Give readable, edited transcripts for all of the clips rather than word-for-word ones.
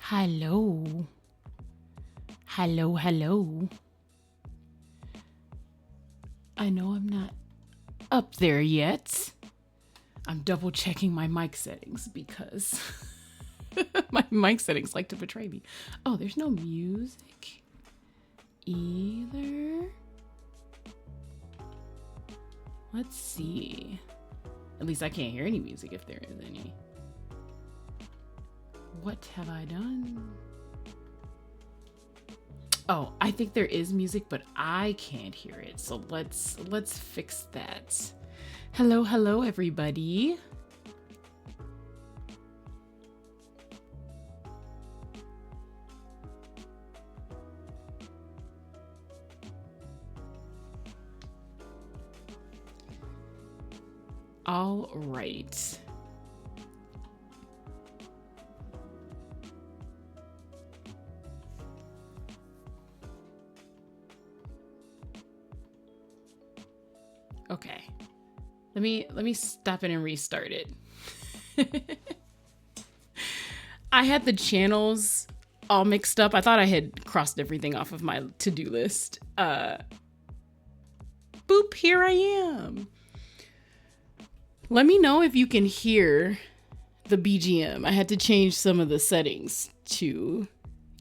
Hello. Hello, hello. I know I'm not up there yet. I'm double checking my mic settings because my mic settings like to betray me. Oh, there's no music either. Let's see. At least I can't hear any music if there is any. What have I done? Oh, I think there is music, but I can't hear it. So let's fix that. Hello, hello, everybody. All right. Okay. Let me stop it and restart it. I had the channels all mixed up. I thought I had crossed everything off of my to-do list. Boop, here I am. Let me know if you can hear the BGM. I had to change some of the settings to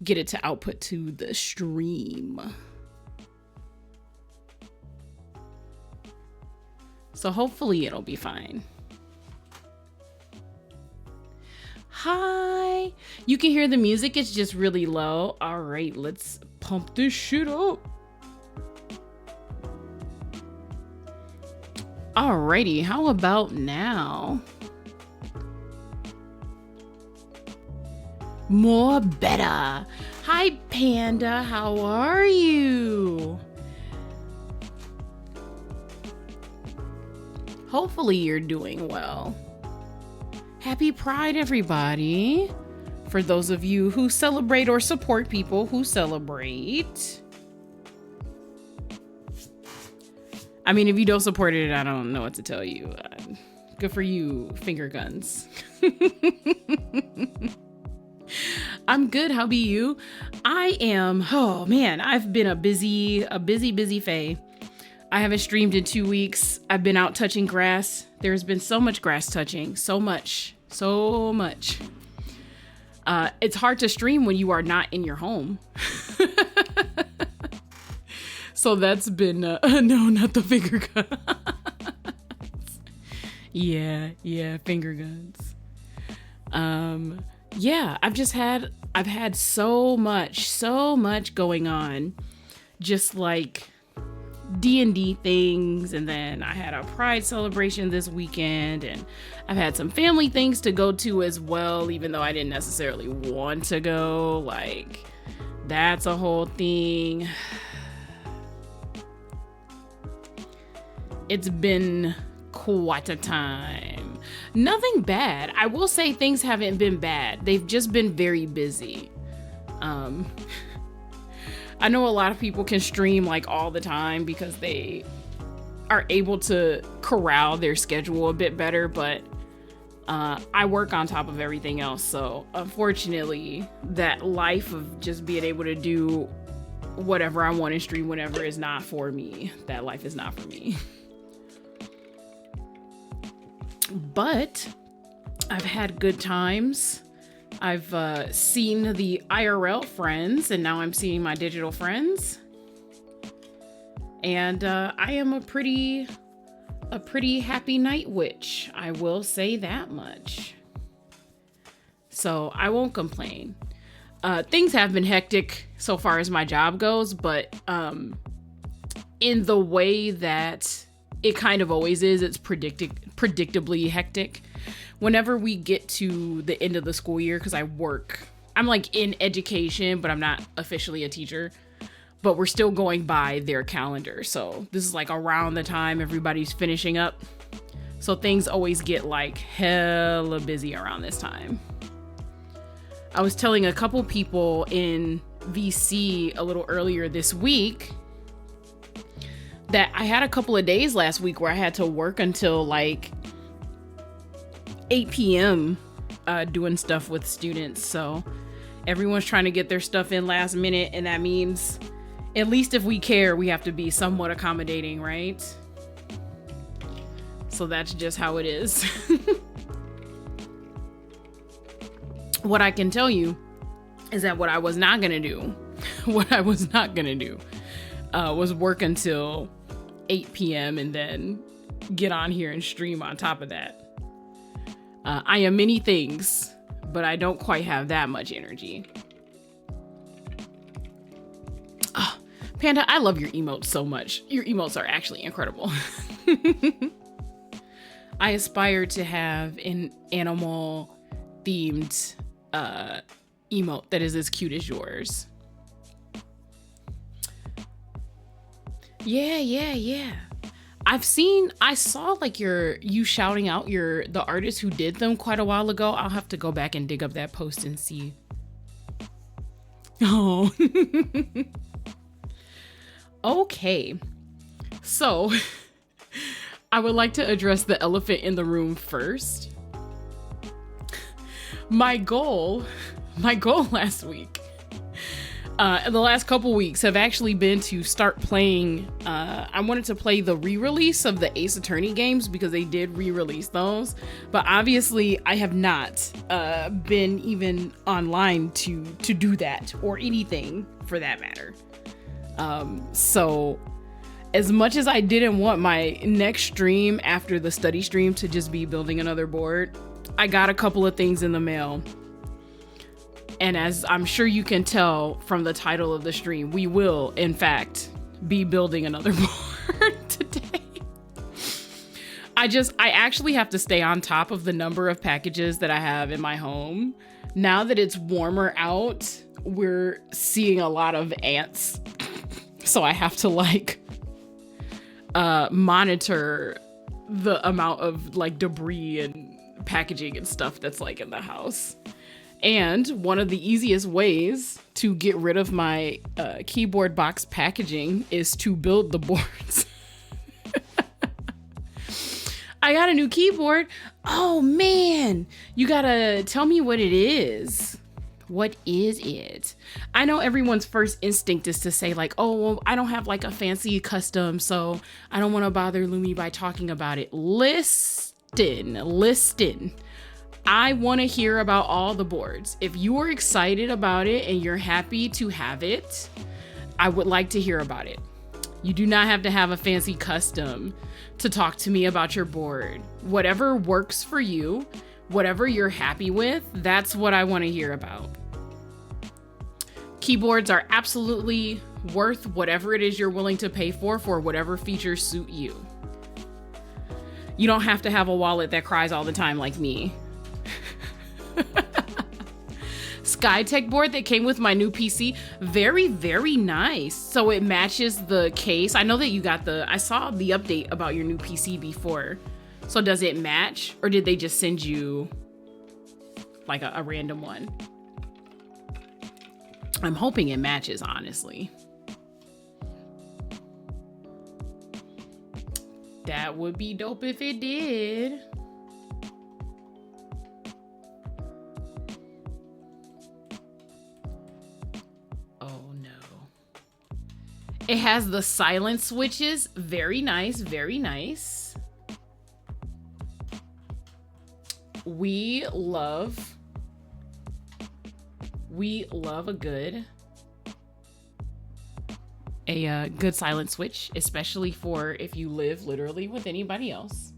get it to output to the stream. So hopefully it'll be fine. Hi. You can hear the music, it's just really low. All right, let's pump this shit up. Alrighty, how about now? More better. Hi, Panda, how are you? Hopefully you're doing well. Happy Pride, everybody. for those of you who celebrate or support people who celebrate. I mean, if you don't support it, I don't know what to tell you. Good for you, finger guns. I'm good. How be you? I am. Oh man, I've been a busy fae. I haven't streamed in 2 weeks. I've been out touching grass. There's been so much grass touching. So much. It's hard to stream when you are not in your home. So that's been, no, not the finger guns. Yeah, finger guns. Yeah, I've had so much going on. Just like D&D things, and then I had a pride celebration this weekend, and I've had some family things to go to as well, even though I didn't necessarily want to go. Like, that's a whole thing. It's been quite a time. Nothing bad. I will say things haven't been bad. They've just been very busy. I know a lot of people can stream like all the time because they are able to corral their schedule a bit better, but I work on top of everything else. So unfortunately, that life of just being able to do whatever I want to stream whenever is not for me. That life is not for me. But I've had good times. I've seen the IRL friends, and now I'm seeing my digital friends. And I am a pretty happy night witch. I will say that much. So I won't complain. Things have been hectic so far as my job goes, but in the way that it kind of always is, it's predictably hectic. Whenever we get to the end of the school year, because I'm like in education, but I'm not officially a teacher, but we're still going by their calendar. So this is like around the time everybody's finishing up. So things always get like hella busy around this time. I was telling a couple people in VC a little earlier this week that I had a couple of days last week where I had to work until like 8 p.m. Doing stuff with students. So everyone's trying to get their stuff in last minute, and that means at least if we care, we have to be somewhat accommodating, right? So that's just how it is. What I can tell you is that what I was not gonna do was work until 8 p.m. and then get on here and stream on top of that. I am many things, but I don't quite have that much energy. Oh, Panda, I love your emotes so much. Your emotes are actually incredible. I aspire to have an animal themed emote that is as cute as yours. Yeah. I saw like you shouting out the artist who did them quite a while ago. I'll have to go back and dig up that post and see. Oh. Okay. So I would like to address the elephant in the room first. My goal last week, and the last couple weeks have actually been to start playing. I wanted to play the re-release of the Ace Attorney games because they did re-release those, but obviously I have not been even online to do that or anything for that matter. So as much as I didn't want my next stream after the study stream to just be building another board, I got a couple of things in the mail. And as I'm sure you can tell from the title of the stream, we will, in fact, be building another board today. I actually have to stay on top of the number of packages that I have in my home. Now that it's warmer out, we're seeing a lot of ants. So I have to monitor the amount of like debris and packaging and stuff that's like in the house. And one of the easiest ways to get rid of my keyboard box packaging is to build the boards. I got a new keyboard. Oh man, you gotta tell me what it is. What is it? I know everyone's first instinct is to say like, oh, well, I don't have like a fancy custom, so I don't want to bother Lumi by talking about it. Listen. I want to hear about all the boards. If you are excited about it and you're happy to have it, I would like to hear about it. You do not have to have a fancy custom to talk to me about your board. Whatever works for you, whatever you're happy with, that's what I want to hear about. Keyboards are absolutely worth whatever it is you're willing to pay for whatever features suit you. You don't have to have a wallet that cries all the time like me. Skytech board that came with my new PC. Very, very nice. So it matches the case. I know that you got I saw the update about your new PC before. So does it match, or did they just send you like a random one? I'm hoping it matches, honestly. That would be dope if it did. It has the silent switches. Very nice, very nice. We love a good silent switch, especially for if you live literally with anybody else.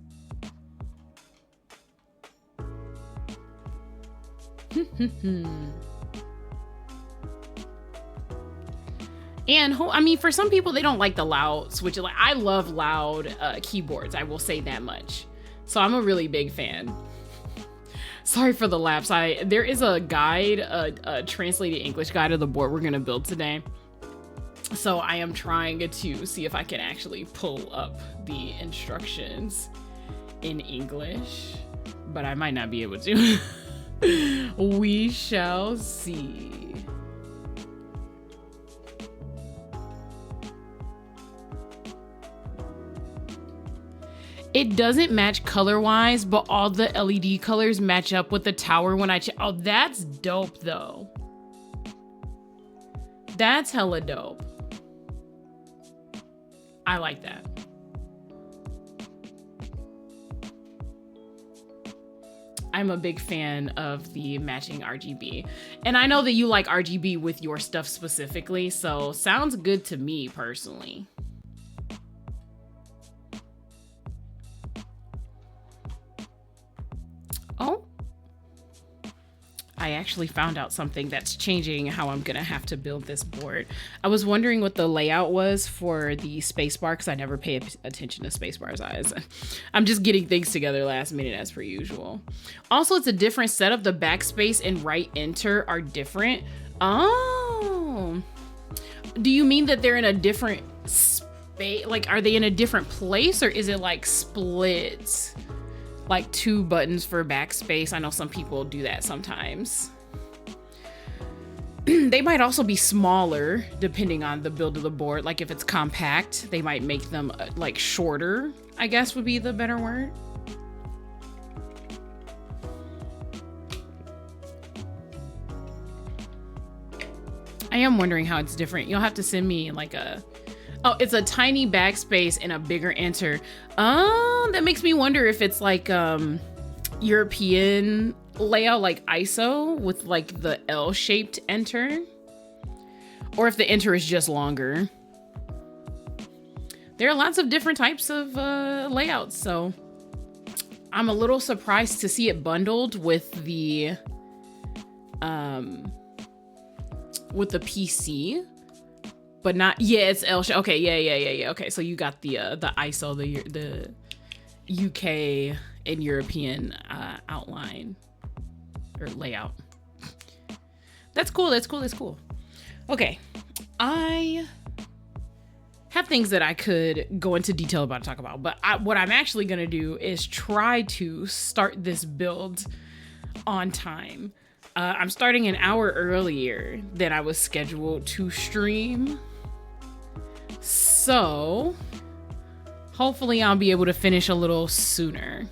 And I mean, for some people, they don't like the loud switches. Like, I love loud keyboards. I will say that much. So I'm a really big fan. Sorry for the lapse. There is a guide, a translated English guide of the board we're gonna build today. So I am trying to see if I can actually pull up the instructions in English, but I might not be able to. We shall see. It doesn't match color-wise, but all the LED colors match up with the tower when I check. Oh, that's dope, though. That's hella dope. I like that. I'm a big fan of the matching RGB. And I know that you like RGB with your stuff specifically, so sounds good to me personally. Oh, I actually found out something that's changing how I'm gonna have to build this board. I was wondering what the layout was for the spacebar because I never pay attention to spacebar size. I'm just getting things together last minute as per usual. Also, it's a different setup. The backspace and right enter are different. Oh, do you mean that they're in a different space? Like, are they in a different place, or is it like split? Like 2 buttons for backspace. I know some people do that sometimes. They might also be smaller depending on the build of the board. Like if it's compact, they might make them like shorter, I guess would be the better word. I am wondering how it's different. You'll have to send me like oh, it's a tiny backspace and a bigger enter. Oh, that makes me wonder if it's like European layout, like ISO with like the L-shaped enter, or if the enter is just longer. There are lots of different types of layouts, so I'm a little surprised to see it bundled with the PC. But not, yeah, it's L shape. Okay, yeah. Okay, so you got the ISO, the UK and European outline or layout. That's cool. Okay, I have things that I could go into detail about and talk about, but what I'm actually gonna do is try to start this build on time. I'm starting an hour earlier than I was scheduled to stream. So hopefully I'll be able to finish a little sooner.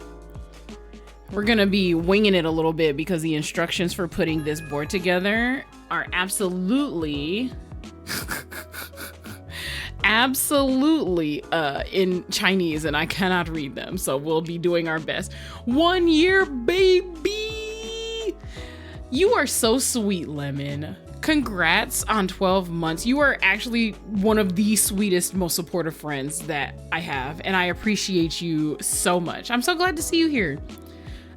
We're gonna be winging it a little bit because the instructions for putting this board together are absolutely in Chinese, and I cannot read them, so we'll be doing our best. 1 year, baby! You are so sweet, Lemon. Congrats on 12 months. You are actually one of the sweetest, most supportive friends that I have, and I appreciate you so much. I'm so glad to see you here.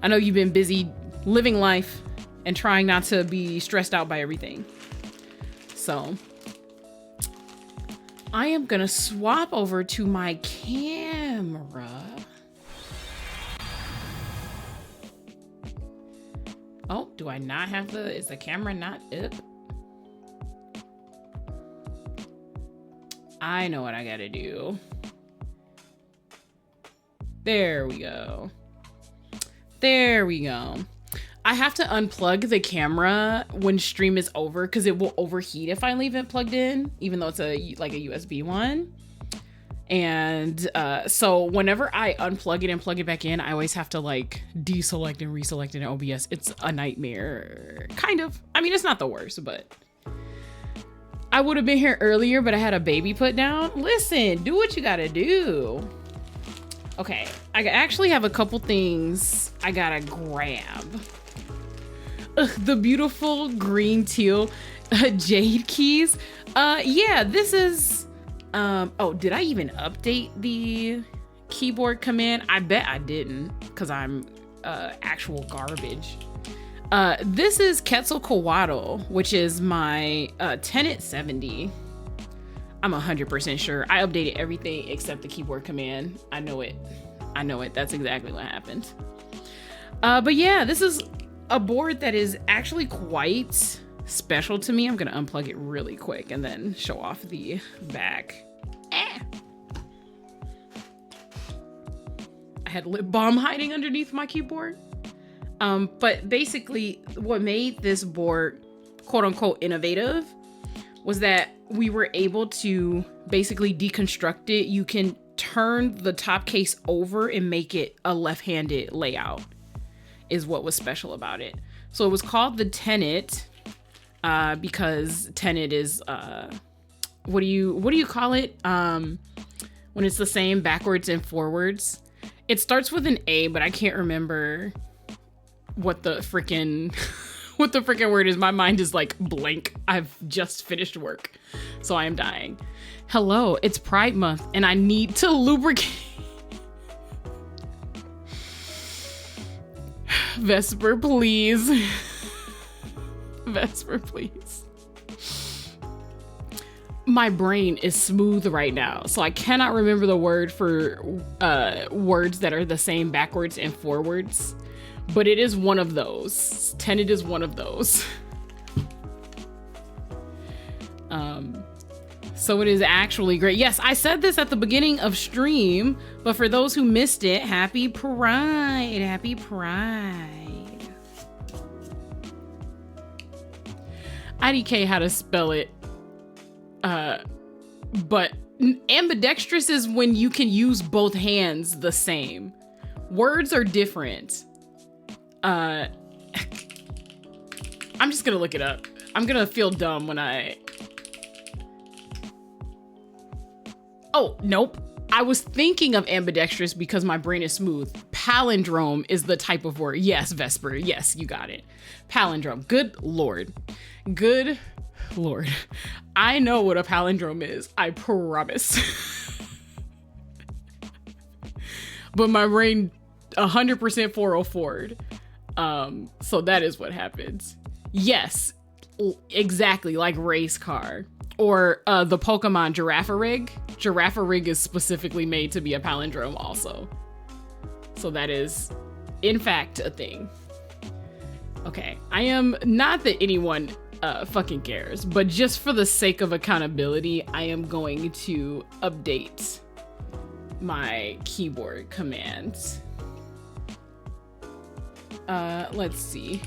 I know you've been busy living life and trying not to be stressed out by everything. So I am gonna swap over to my camera. Oh, do I not have is the camera not up? I know what I gotta do. There we go. There we go. I have to unplug the camera when stream is over because it will overheat if I leave it plugged in, even though it's like a USB one. And so whenever I unplug it and plug it back in, I always have to like deselect and reselect it in OBS. It's a nightmare, kind of. I mean, it's not the worst, but I would have been here earlier, but I had a baby put down. Listen, do what you gotta do. Okay, I actually have a couple things I gotta grab. Ugh, the beautiful green teal jade keys. Yeah, this is, oh, did I even update the keyboard command? I bet I didn't, because I'm actual garbage. This is Quetzalcoatl, which is my Tenet 70. I'm 100% sure. I updated everything except the keyboard command. I know it. I know it. That's exactly what happened. But yeah, this is a board that is actually quite special to me. I'm gonna unplug it really quick and then show off the back. I had lip balm hiding underneath my keyboard. But basically what made this board quote unquote innovative was that we were able to basically deconstruct it. You can turn the top case over and make it a left-handed layout is what was special about it. So it was called the Tenet because Tenet is what do you call it when it's the same backwards and forwards? It starts with an A, but I can't remember what the freaking word is. My mind is like blank. I've just finished work, so I am dying. Hello, it's Pride Month and I need to lubricate. Vesper, please. Vesper, please. My brain is smooth right now, so I cannot remember the word for words that are the same backwards and forwards, but it is one of those. Tenet is one of those. So it is actually great. Yes, I said this at the beginning of stream, but for those who missed it, happy Pride. Happy Pride. IDK how to spell it. But ambidextrous is when you can use both hands the same. Words are different. I'm just gonna look it up. I'm gonna feel dumb when Oh, nope. I was thinking of ambidextrous because my brain is smooth. Palindrome is the type of word. Yes, Vesper. Yes, you got it. Palindrome. Good Lord. Good Lord. I know what a palindrome is. I promise. But my brain 100% 404'd. So that is what happens. Yes, exactly, like race car. Or the Pokemon Girafarig. Girafarig is specifically made to be a palindrome also. So that is, in fact, a thing. Okay, I am not that anyone fucking cares, but just for the sake of accountability, I am going to update my keyboard commands. Let's see.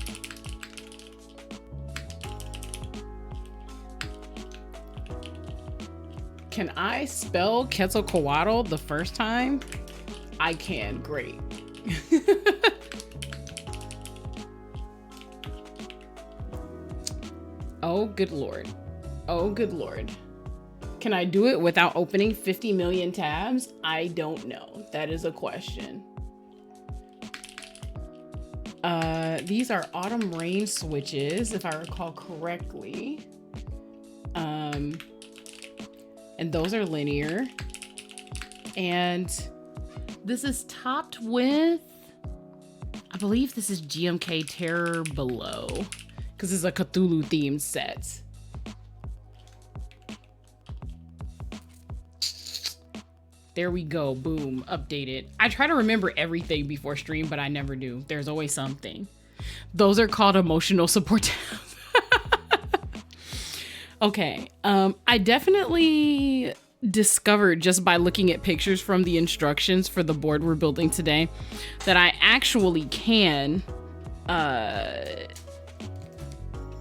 Can I spell Quetzalcoatl the first time? I can. Great. Oh, good Lord. Oh, good Lord. Can I do it without opening 50 million tabs? I don't know. That is a question. These are autumn rain switches, if I recall correctly. And those are linear. And this is topped with, I believe this is GMK Terror Below, because it's a Cthulhu themed set. There we go. Boom. Updated. I try to remember everything before stream, but I never do. There's always something. Those are called emotional support tabs. Okay. I definitely discovered just by looking at pictures from the instructions for the board we're building today that I actually can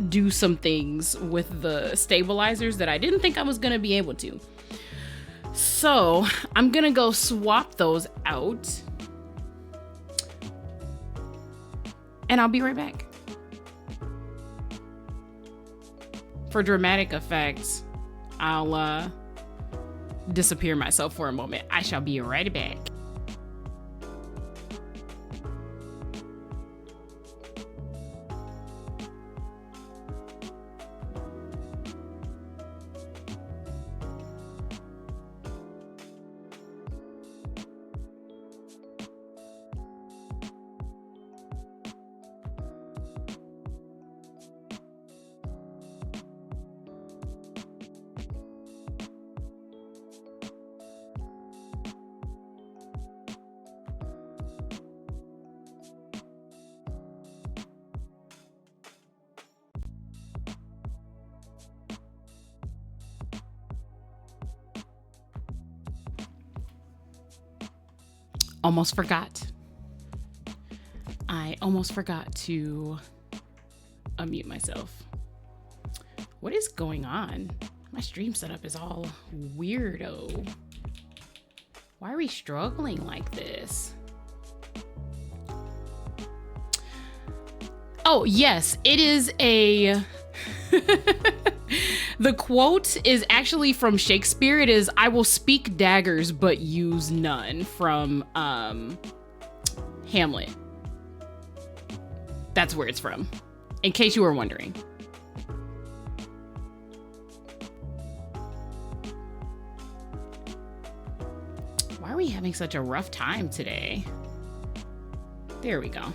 do some things with the stabilizers that I didn't think I was going to be able to. So I'm gonna go swap those out and I'll be right back. For dramatic effects, I'll disappear myself for a moment. I shall be right back. Almost forgot. I almost forgot to unmute myself. What is going on? My stream setup is all weirdo. Why are we struggling like this? Oh, yes, it is a... The quote is actually from Shakespeare. It is, "I will speak daggers, but use none," from Hamlet. That's where it's from, in case you were wondering. Why are we having such a rough time today? There we go.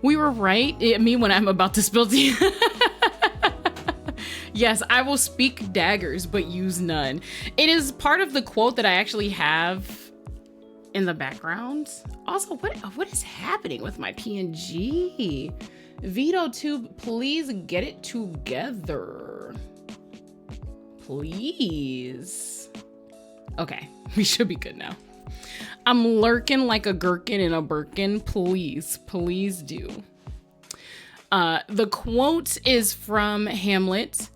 We were right. Me when I'm about to spill tea. Yes, I will speak daggers, but use none. It is part of the quote that I actually have in the background. Also, what is happening with my PNG? VitoTube, please get it together. Please. Okay, we should be good now. I'm lurking like a gherkin in a Birkin. Please, please do. The quote is from Hamlet.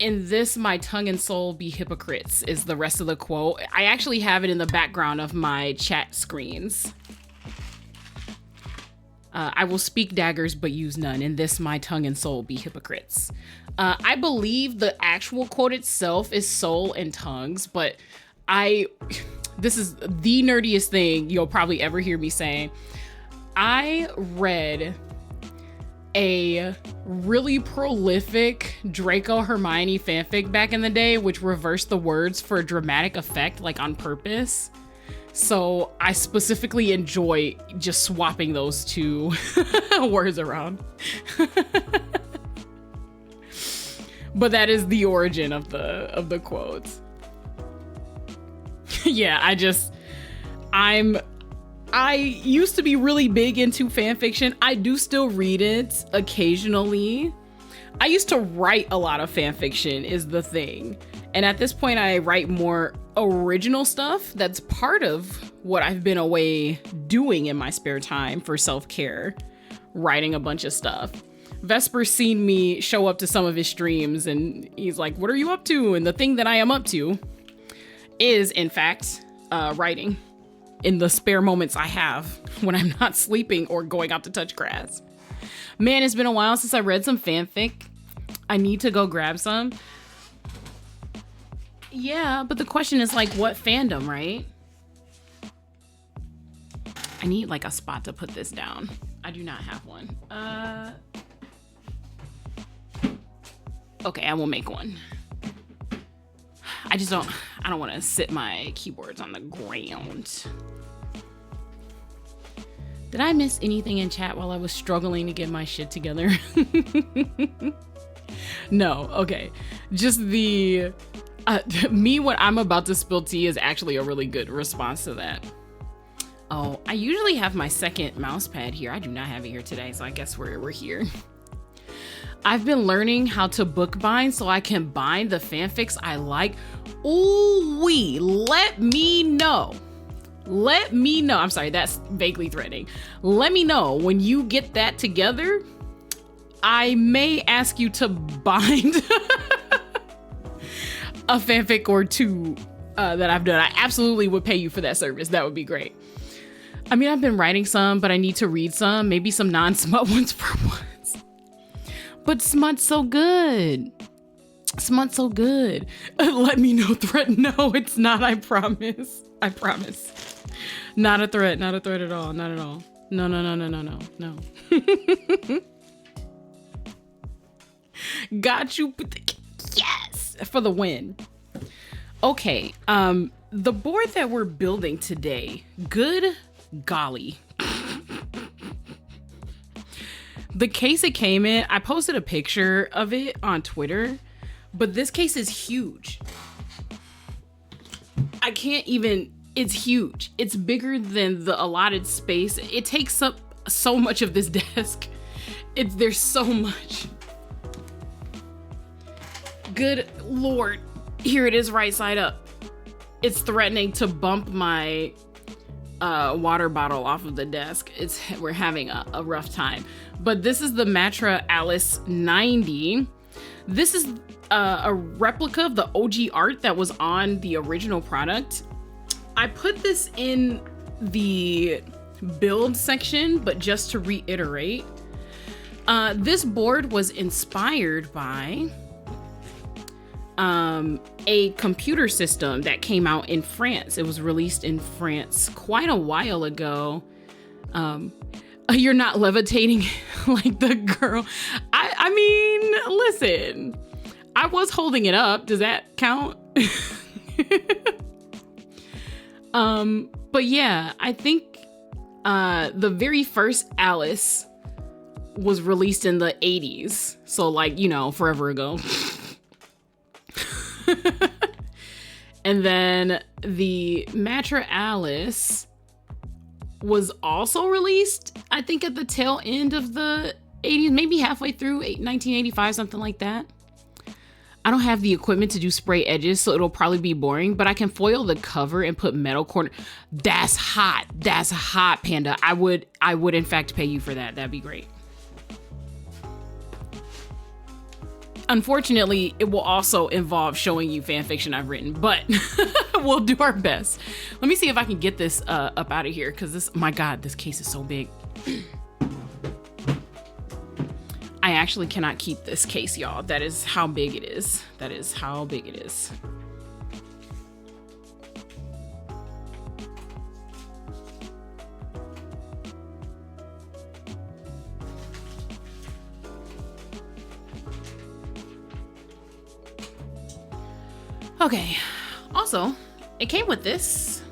In this, my tongue and soul be hypocrites, is the rest of the quote. I actually have it in the background of my chat screens. I will speak daggers, but use none. In this, my tongue and soul be hypocrites. I believe the actual quote itself is soul and tongues, but this is the nerdiest thing you'll probably ever hear me say. I read a really prolific Draco Hermione fanfic back in the day, which reversed the words for dramatic effect, like on purpose. So I specifically enjoy just swapping those two words around. But that is the origin of the quotes. Yeah, I used to be really big into fan fiction. I do still read it occasionally. I used to write a lot of fan fiction is the thing. And at this point I write more original stuff. That's part of what I've been away doing in my spare time for self-care, writing a bunch of stuff. Vesper's seen me show up to some of his streams and he's like, what are you up to? And the thing that I am up to is, in fact, writing in the spare moments I have when I'm not sleeping or going out to touch grass. Man, it's been a while since I read some fanfic. I need to go grab some. Yeah, but the question is like, what fandom, right? I need like a spot to put this down. I do not have one. Okay, I will make one. I don't want to sit my keyboards on the ground. Did I miss anything in chat while I was struggling to get my shit together? No, okay. Just the, me when I'm about to spill tea is actually a really good response to that. Oh, I usually have my second mouse pad here. I do not have it here today, so I guess we're here. I've been learning how to book bind so I can bind the fanfics I like. Ooh-wee, let me know. Let me know. I'm sorry, that's vaguely threatening. Let me know when you get that together. I may ask you to bind a fanfic or two that I've done. I absolutely would pay you for that service. That would be great. I mean, I've been writing some, but I need to read some, maybe some non-smut ones for once. But smut's so good. Smut's so good. Let me know, threat. No, it's not, I promise. I promise. Not a threat, not a threat at all, not at all. No, no, no, no, no, no, no. Got you, yes, for the win. Okay, the board that we're building today, good golly. The case it came in, I posted a picture of it on Twitter, but this case is huge. I can't even, it's huge. It's bigger than the allotted space. It takes up so much of this desk. There's so much. Good Lord. Here it is right side up. It's threatening to bump my water bottle off of the desk. We're having a rough time. But this is the Matra Alice 90. This is a replica of the OG art that was on the original product. I put this in the build section, but just to reiterate, this board was inspired by a computer system that came out in France. It was released in France quite a while ago. You're not levitating like the girl. I mean, listen, I was holding it up. Does that count? But yeah, I think the very first Alice was released in the 80s. So like, you know, forever ago. And then the Matra Alice was also released, I think, at the tail end of the 80s, maybe halfway through 1985, something like that. I don't have the equipment to do spray edges, so it'll probably be boring, but I can foil the cover and put metal corner. That's hot. That's hot, Panda. I would in fact pay you for that. That'd be great. Unfortunately, it will also involve showing you fan fiction I've written, but we'll do our best. Let me see if I can get this up out of here, because my God, this case is so big. I actually cannot keep this case, y'all. That is how big it is. That is how big it is. Okay, also, it came with this.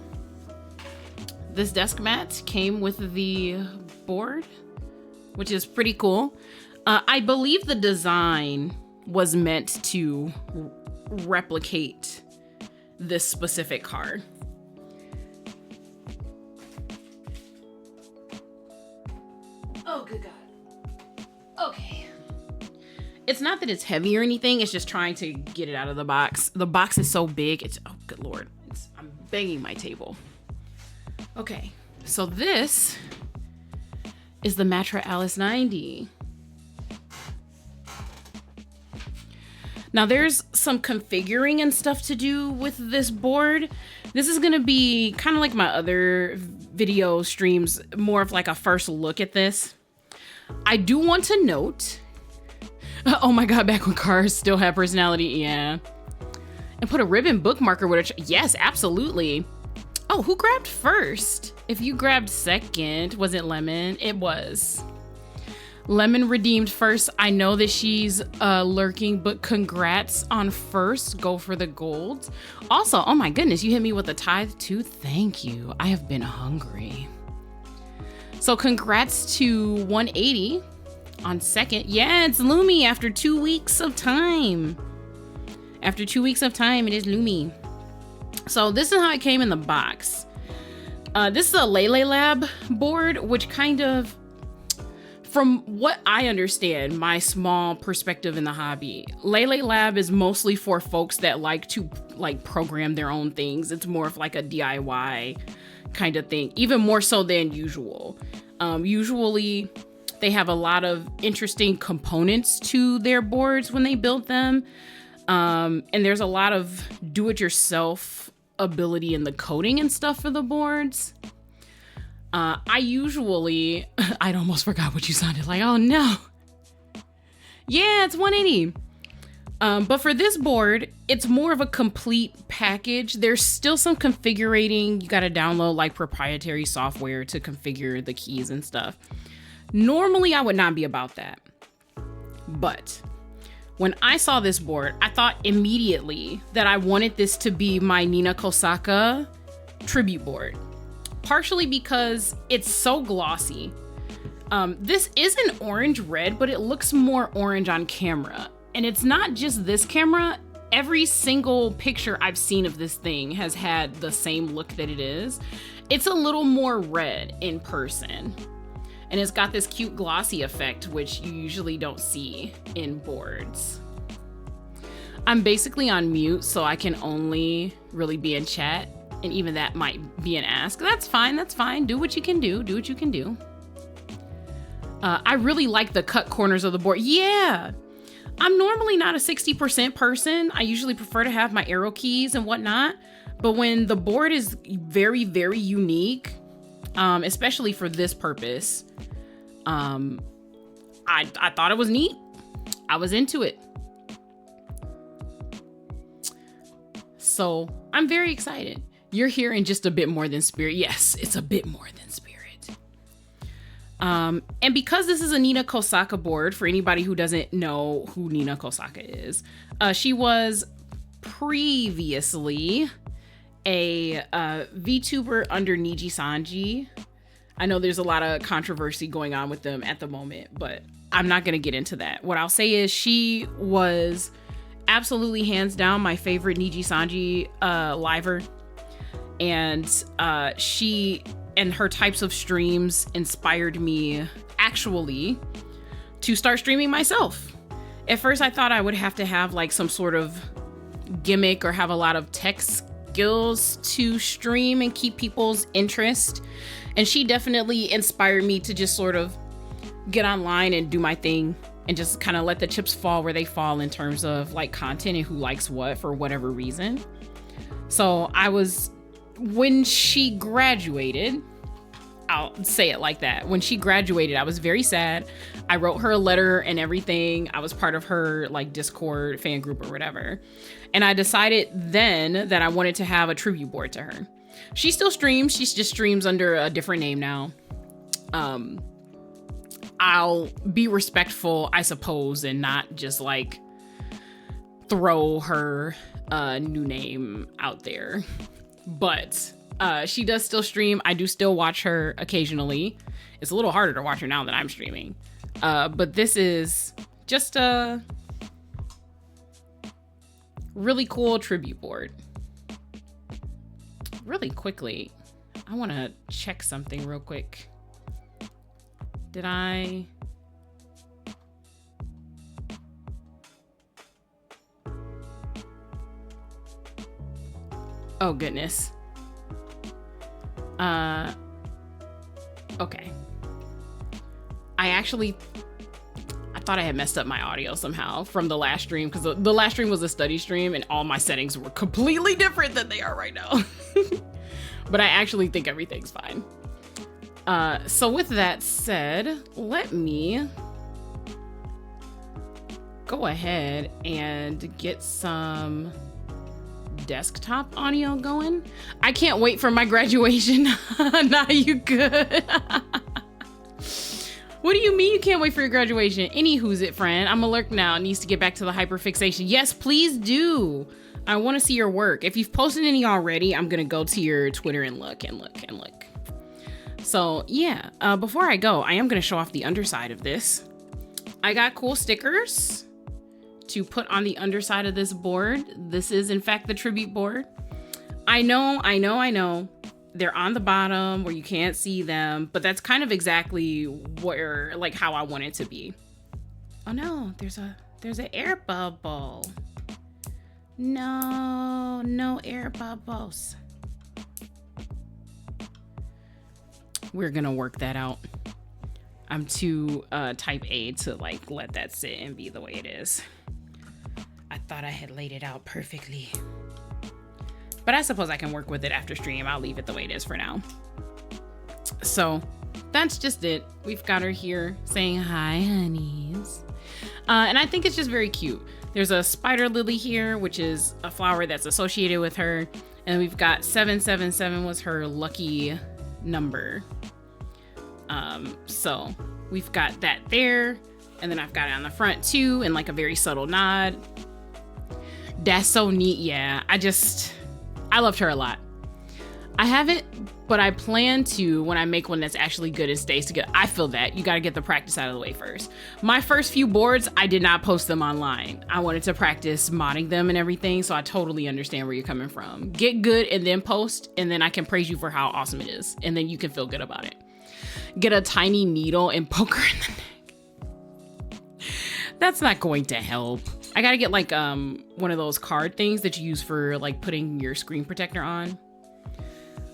This desk mat came with the board, which is pretty cool. I believe the design was meant to replicate this specific card. Oh, good God. Okay. It's not that it's heavy or anything. It's just trying to get it out of the box. The box is so big. Oh, good Lord. I'm banging my table. Okay. So this is the Matra Alice 90. Now there's some configuring and stuff to do with this board. This is gonna be kind of like my other video streams, more of like a first look at this. I do want to note, oh my God, back when cars still have personality, yeah. And put a ribbon bookmarker with it. Yes, absolutely. Oh, who grabbed first? If you grabbed second, was it Lemon? It was. Lemon redeemed first. I know that she's lurking, but congrats on first. Go for the gold. Also, oh my goodness, you hit me with a tithe too. Thank you. I have been hungry. So congrats to 180 on second. Yeah, it's Lumi after 2 weeks of time. After 2 weeks of time, it is Lumi. So this is how it came in the box. This is a Lelelab board, which kind of, from what I understand, my small perspective in the hobby, Lelelab is mostly for folks that like to program their own things. It's more of like a DIY kind of thing, even more so than usual. Usually they have a lot of interesting components to their boards when they build them. And there's a lot of do-it-yourself ability in the coding and stuff for the boards. I almost forgot what you sounded like. Oh no. Yeah, it's 180. But for this board, it's more of a complete package. There's still some configuring. You got to download like proprietary software to configure the keys and stuff. Normally, I would not be about that. But when I saw this board, I thought immediately that I wanted this to be my Nina Kosaka tribute board. Partially because it's so glossy. This is an orange red, but it looks more orange on camera. And it's not just this camera. Every single picture I've seen of this thing has had the same look that it is. It's a little more red in person. And it's got this cute glossy effect, which you usually don't see in boards. I'm basically on mute, so I can only really be in chat. And even that might be an ask. That's fine, that's fine. Do what you can do, do what you can do. I really like the cut corners of the board. Yeah, I'm normally not a 60% person. I usually prefer to have my arrow keys and whatnot. But when the board is very, very unique, especially for this purpose, I thought it was neat. I was into it. So I'm very excited. You're hearing just a bit more than spirit. Yes, it's a bit more than spirit. And because this is a Nina Kosaka board, for anybody who doesn't know who Nina Kosaka is, she was previously a VTuber under Niji Sanji. I know there's a lot of controversy going on with them at the moment, but I'm not going to get into that. What I'll say is she was absolutely hands down my favorite Niji Sanji liver. And she and her types of streams inspired me actually to start streaming myself. At first I thought I would have to have like some sort of gimmick or have a lot of tech skills to stream and keep people's interest. And she definitely inspired me to just sort of get online and do my thing and just kind of let the chips fall where they fall in terms of like content and who likes what for whatever reason. So when she graduated, I'll say it like that. When she graduated, I was very sad. I wrote her a letter and everything. I was part of her like Discord fan group or whatever. And I decided then that I wanted to have a tribute board to her. She still streams. She just streams under a different name now. I'll be respectful, I suppose, and not just like throw her new name out there. But she does still stream. I do still watch her occasionally. It's a little harder to watch her now that I'm streaming. But this is just a really cool tribute board. Really quickly, I want to check something real quick. Did I... Oh, goodness. Okay. I thought I had messed up my audio somehow from the last stream, because the last stream was a study stream and all my settings were completely different than they are right now. But I actually think everything's fine. So with that said, let me go ahead and get some desktop audio going. I can't wait for my graduation. Nah, you good. What do you mean you can't wait for your graduation? Who's it, friend? I'm alert now. It needs to get back to the hyperfixation. Yes, please do. I want to see your work. If you've posted any already, I'm going to go to your Twitter and look. So yeah, before I go, I am going to show off the underside of this. I got cool stickers to put on the underside of this board. This is in fact the tribute board. I know. They're on the bottom where you can't see them, but that's kind of exactly where, like, how I want it to be. Oh no, there's an air bubble. No air bubbles. We're gonna work that out. I'm too type A to like let that sit and be the way it is. I thought I had laid it out perfectly. But I suppose I can work with it after stream. I'll leave it the way it is for now. So that's just it. We've got her here saying hi, honeys. And I think it's just very cute. There's a spider lily here, which is a flower that's associated with her. And we've got 777 was her lucky number. So we've got that there. And then I've got it on the front too, and like a very subtle nod. That's so neat. Yeah, I loved her a lot. I haven't, but I plan to when I make one that's actually good and stays together. I feel that you got to get the practice out of the way first. My first few boards, I did not post them online. I wanted to practice modding them and everything. So I totally understand where you're coming from. Get good and then post, and then I can praise you for how awesome it is. And then you can feel good about it. Get a tiny needle and poke her in the neck. That's not going to help. I gotta get like one of those card things that you use for like putting your screen protector on.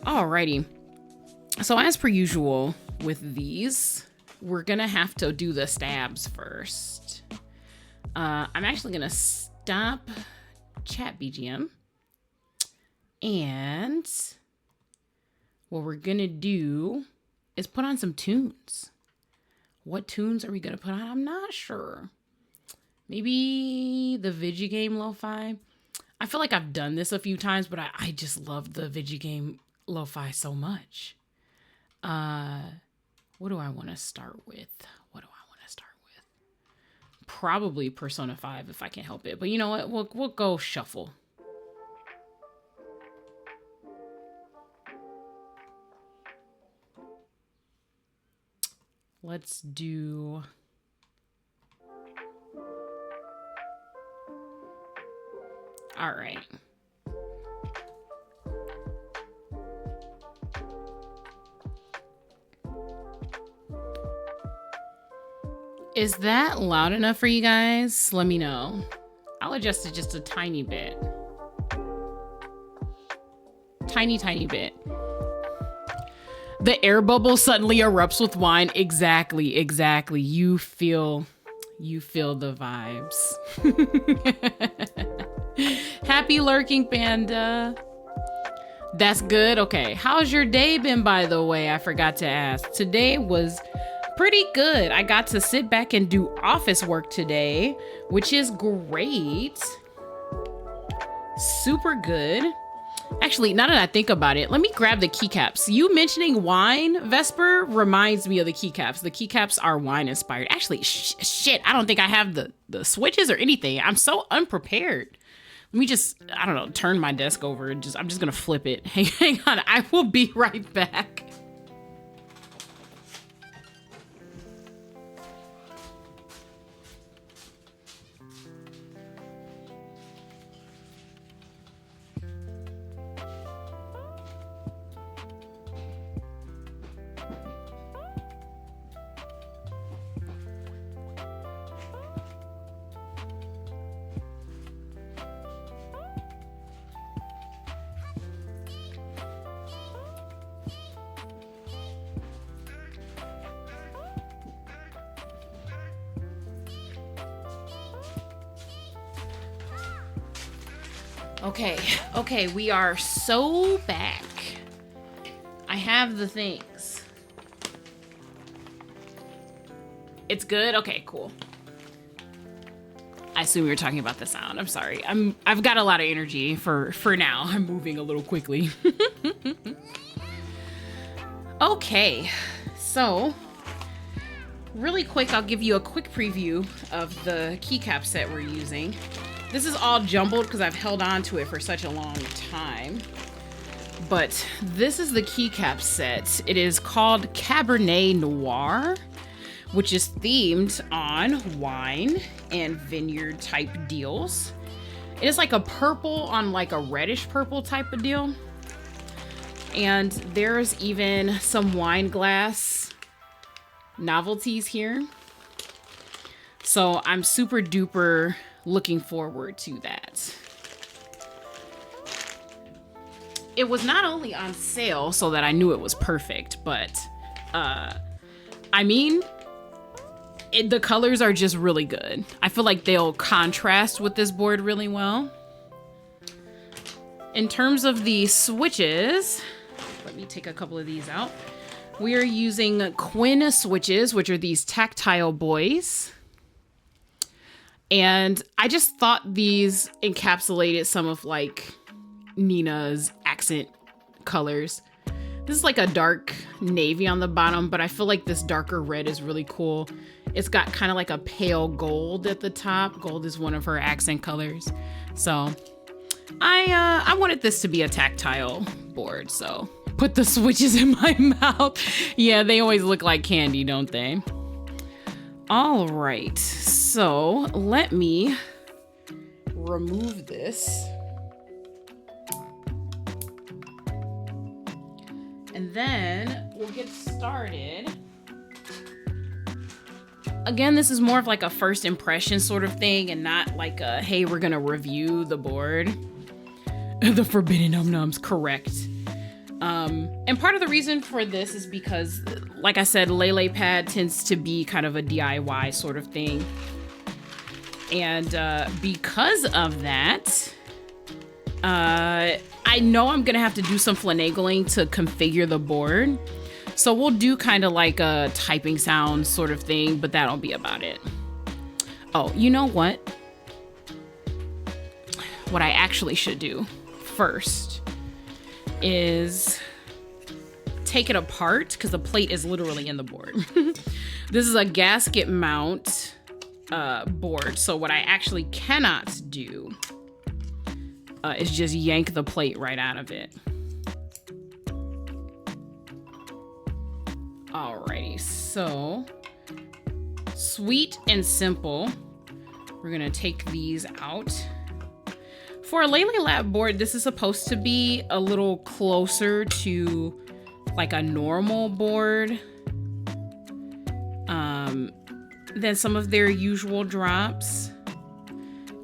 Alrighty. So as per usual with these, we're gonna have to do the stabs first. I'm actually gonna stop chat BGM. And what we're gonna do is put on some tunes. What tunes are we gonna put on? I'm not sure. Maybe the Vigi Game Lo-Fi. I feel like I've done this a few times, but I just love the Vigi Game Lo-Fi so much. What do I want to start with? Probably Persona 5 if I can help it. But you know what? We'll go shuffle. Let's do... All right. Is that loud enough for you guys? Let me know. I'll adjust it just a tiny bit. Tiny bit. The air bubble suddenly erupts with wine. Exactly. You feel the vibes. Happy lurking, Panda. That's good. Okay. How's your day been, by the way? I forgot to ask. Today was pretty good. I got to sit back and do office work today, which is great. Super good. Actually, now that I think about it, let me grab the keycaps. You mentioning wine, Vesper, reminds me of the keycaps. The keycaps are wine inspired. Actually, shit, I don't think I have the switches or anything. I'm so unprepared. Let me just, I don't know, turn my desk over. I'm just gonna flip it. Hang on, I will be right back. Okay, we are so back. I have the things. It's good? Okay, cool. I assume you were talking about the sound. I'm sorry. I've got a lot of energy for now. I'm moving a little quickly. Okay, so really quick, I'll give you a quick preview of the keycap set we're using. This is all jumbled because I've held on to it for such a long time. But this is the keycap set. It is called Cabernet Noir, which is themed on wine and vineyard type deals. It is like a purple on like a reddish purple type of deal. And there's even some wine glass novelties here. So I'm super duper looking forward to that. It was not only on sale so that I knew it was perfect, but I mean, the colors are just really good. I feel like they'll contrast with this board really well. In terms of the switches, let me take a couple of these out. We are using Quinn switches, which are these tactile boys. And I just thought these encapsulated some of like Nina's accent colors. This is like a dark navy on the bottom, but I feel like this darker red is really cool. It's got kind of like a pale gold at the top. Gold is one of her accent colors. So I wanted this to be a tactile board, so put the switches in my mouth. Yeah, they always look like candy, don't they? All right, so let me remove this. And then we'll get started. Again, this is more of like a first impression sort of thing and not like a, hey, we're gonna review the board. The Forbidden Num Nums, correct. And part of the reason for this is because, like I said, Lelelab tends to be kind of a DIY sort of thing. And because of that, I know I'm gonna have to do some finagling to configure the board. So we'll do kind of like a typing sound sort of thing, but that'll be about it. Oh, you know what? What I actually should do first is take it apart because the plate is literally in the board. This is a gasket mount board. So what I actually cannot do is just yank the plate right out of it. Alrighty, so sweet and simple. We're gonna take these out. For a Lelelab board, this is supposed to be a little closer to like a normal board than some of their usual drops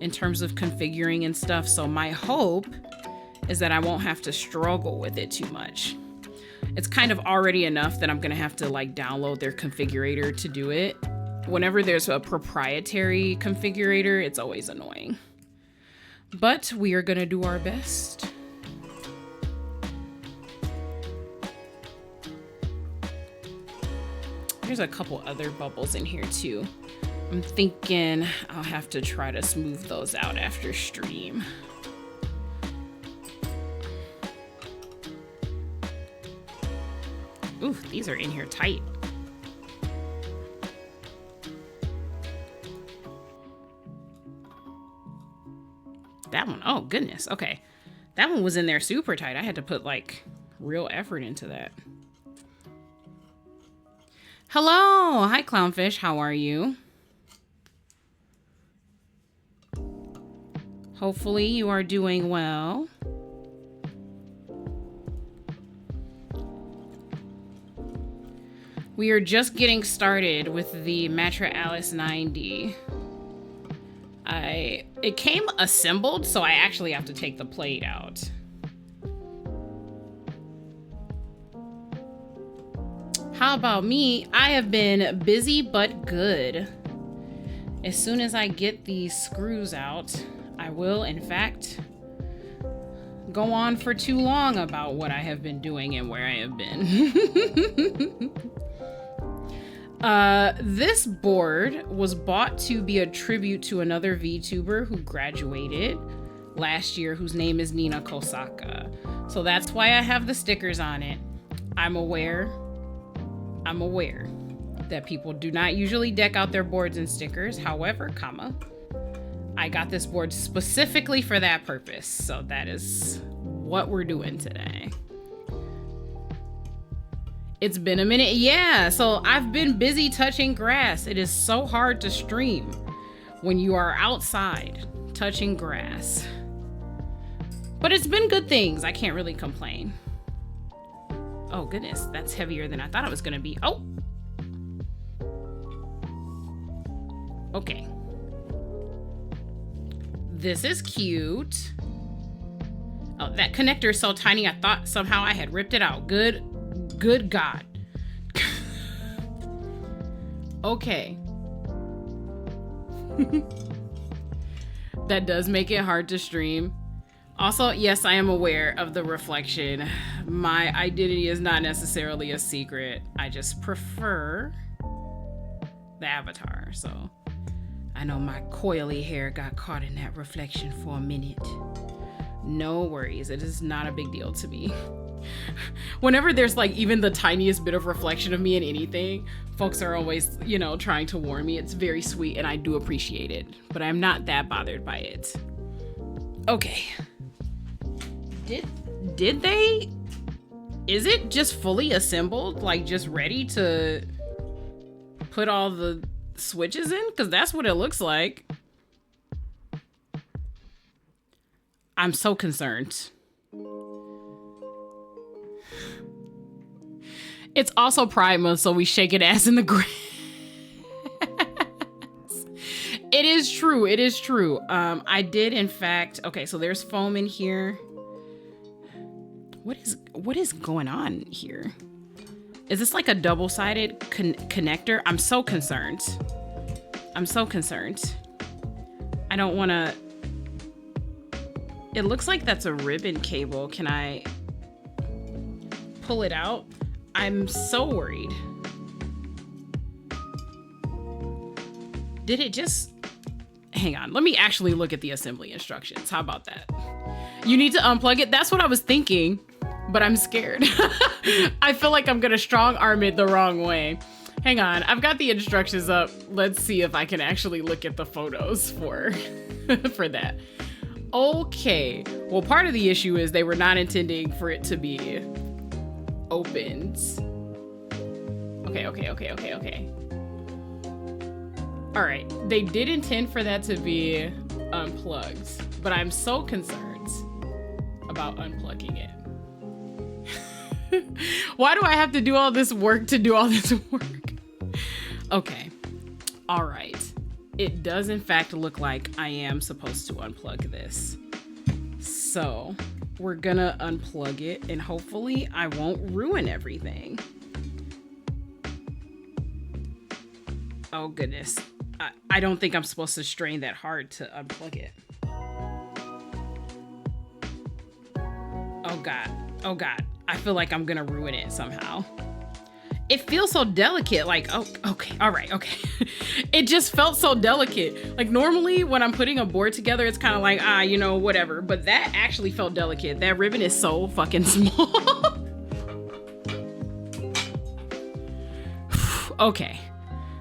in terms of configuring and stuff. So my hope is that I won't have to struggle with it too much. It's kind of already enough that I'm gonna have to like download their configurator to do it. Whenever there's a proprietary configurator, it's always annoying. But we are gonna do our best. There's a couple other bubbles in here too. I'm thinking I'll have to try to smooth those out after stream. Ooh, these are in here tight. That one, oh goodness, okay. That one was in there super tight. I had to put like real effort into that. Hello, hi Clownfish, how are you? Hopefully you are doing well. We are just getting started with the Matra Alice 90. It came assembled, so I actually have to take the plate out. How about me? I have been busy but good. As soon as I get these screws out, I will, in fact, go on for too long about what I have been doing and where I have been. This board was bought to be a tribute to another VTuber who graduated last year, whose name is Nina Kosaka. So that's why I have the stickers on it. I'm aware that people do not usually deck out their boards in stickers. However, I got this board specifically for that purpose. So that is what we're doing today. It's been a minute. Yeah, so I've been busy touching grass. It is so hard to stream when you are outside touching grass. But it's been good things. I can't really complain. Oh goodness, that's heavier than I thought it was gonna be. Oh. Okay. This is cute. Oh, that connector is so tiny, I thought somehow I had ripped it out. Good God. Okay. That does make it hard to stream. Also, yes, I am aware of the reflection. My identity is not necessarily a secret. I just prefer the avatar. So I know my coily hair got caught in that reflection for a minute. No worries. It is not a big deal to me. Whenever there's like even the tiniest bit of reflection of me in anything, folks are always, you know, trying to warn me. It's very sweet and I do appreciate it, but I'm not that bothered by it. Okay. Did they? Is it just fully assembled? Like just ready to put all the switches in? Because that's what it looks like. I'm so concerned. It's also Pride Month, so we shake it ass in the grass. It is true. It is true. I did, in fact. Okay, so there's foam in here. What is going on here? Is this like a double-sided connector? I'm so concerned. I'm so concerned. I don't want to. It looks like that's a ribbon cable. Can I pull it out? I'm so worried. Did it just... Hang on. Let me actually look at the assembly instructions. How about that? You need to unplug it? That's what I was thinking, but I'm scared. I feel like I'm going to strong arm it the wrong way. Hang on. I've got the instructions up. Let's see if I can actually look at the photos for that. Okay. Well, part of the issue is they were not intending for it to be opened. Okay. All right. They did intend for that to be unplugged, but I'm so concerned about unplugging it. Why do I have to do all this work to do all this work? Okay. All right. It does in fact look like I am supposed to unplug this. So we're gonna unplug it and hopefully I won't ruin everything. Oh goodness. I don't think I'm supposed to strain that hard to unplug it. Oh God. Oh God. I feel like I'm gonna ruin it somehow. It feels so delicate, like, oh, okay, all right, okay. It just felt so delicate. Like normally when I'm putting a board together, it's kind of like, you know, whatever. But that actually felt delicate. That ribbon is so fucking small. Okay.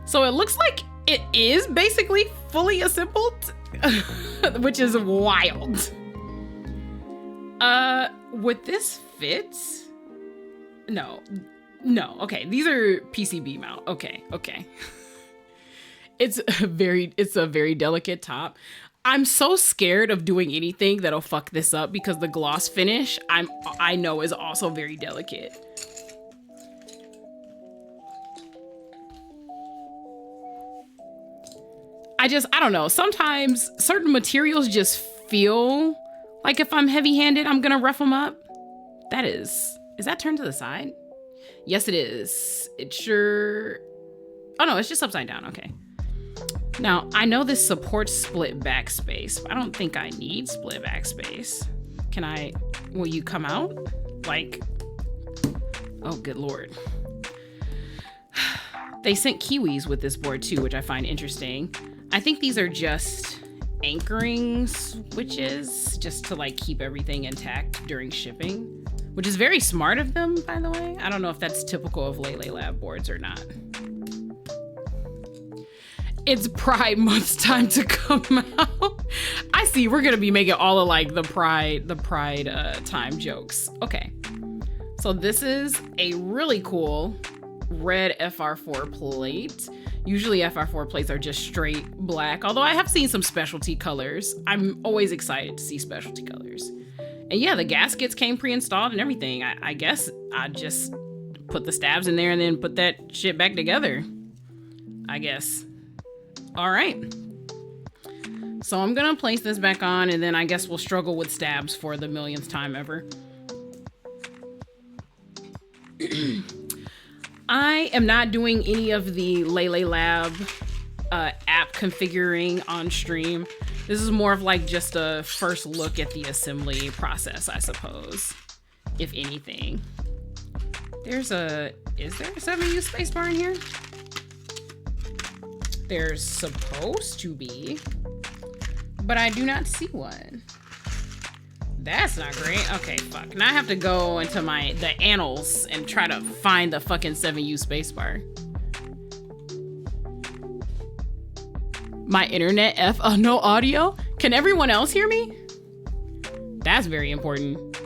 So it looks like it is basically fully assembled, which is wild. Would this fit? No. Okay, these are PCB mount. Okay. It's a very delicate top. I'm so scared of doing anything that'll fuck this up because the gloss finish I know is also very delicate. I don't know. Sometimes certain materials just feel like if I'm heavy-handed, I'm gonna rough them up. Is that turned to the side? Yes, it is. It sure... Oh, no, it's just upside down. Okay. Now, I know this supports split backspace, but I don't think I need split backspace. will you come out? Like, oh, good Lord. They sent kiwis with this board too, which I find interesting. I think these are just anchoring switches just to like keep everything intact during shipping, which is very smart of them, by the way. I don't know if that's typical of Lelelab boards or not. It's Pride Month's time to come out. I see, we're gonna be making all of like the Pride time jokes. Okay, so this is a really cool red FR4 plate. Usually FR4 plates are just straight black, although I have seen some specialty colors. I'm always excited to see specialty colors. And yeah, the gaskets came pre-installed and everything. I guess I just put the stabs in there and then put that shit back together, I guess. All right. So I'm gonna place this back on and then I guess we'll struggle with stabs for the millionth time ever. I am not doing any of the Lelelab app configuring on stream. This is more of like just a first look at the assembly process, I suppose, if anything. Is there a 7U spacebar in here? There's supposed to be, but I do not see one. That's not great. Okay, fuck. Now I have to go into the annals and try to find the fucking 7U spacebar. My internet no audio? Can everyone else hear me? That's very important.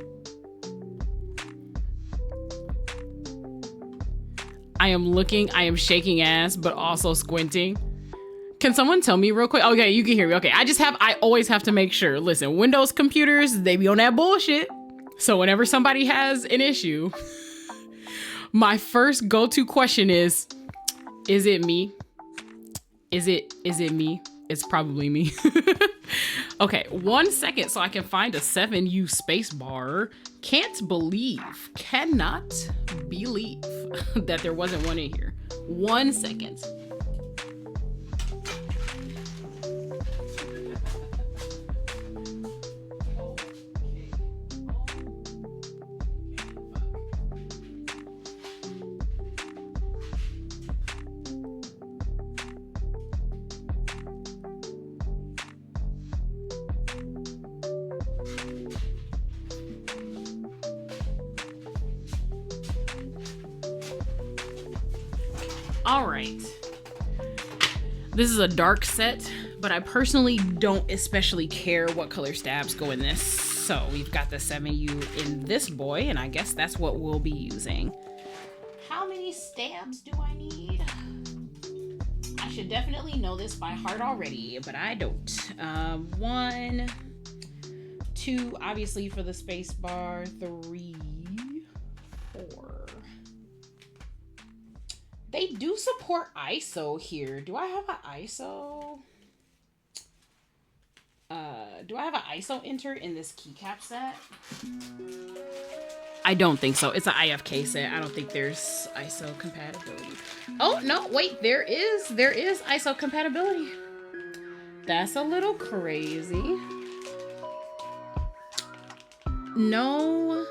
I am shaking ass, but also squinting. Can someone tell me real quick? Okay, you can hear me. Okay, I always have to make sure. Listen, Windows computers, they be on that bullshit. So whenever somebody has an issue, my first go-to question is it me? Is it me? It's probably me. Okay, 1 second so I can find a 7U spacebar. Cannot believe that there wasn't one in here. 1 second. All right, this is a dark set, but I personally don't especially care what color stabs go in this. So we've got the 7U in this boy, and I guess that's what we'll be using. How many stabs do I need? I should definitely know this by heart already, but I don't. 1, 2, obviously for the space bar, 3, 4. They do support ISO here. Do I have an ISO? Do I have an ISO enter in this keycap set? I don't think so. It's an IFK set. I don't think there's ISO compatibility. Oh, no, wait, there is ISO compatibility. That's a little crazy. No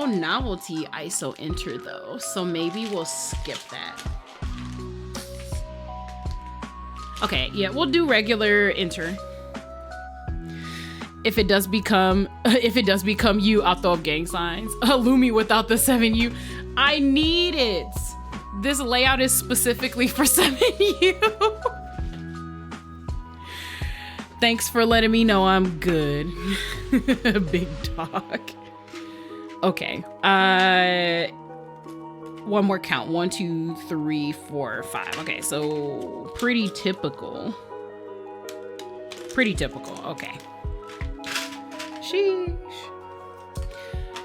novelty ISO enter though, so maybe we'll skip that. Okay, yeah, we'll do regular enter. If it does become you, I'll throw up gang signs. Lumi without the 7U. I need it. This layout is specifically for 7U. Thanks for letting me know I'm good. Big dog. Okay, one more count. 1, 2, 3, 4, 5. Okay, so pretty typical. Okay. Sheesh.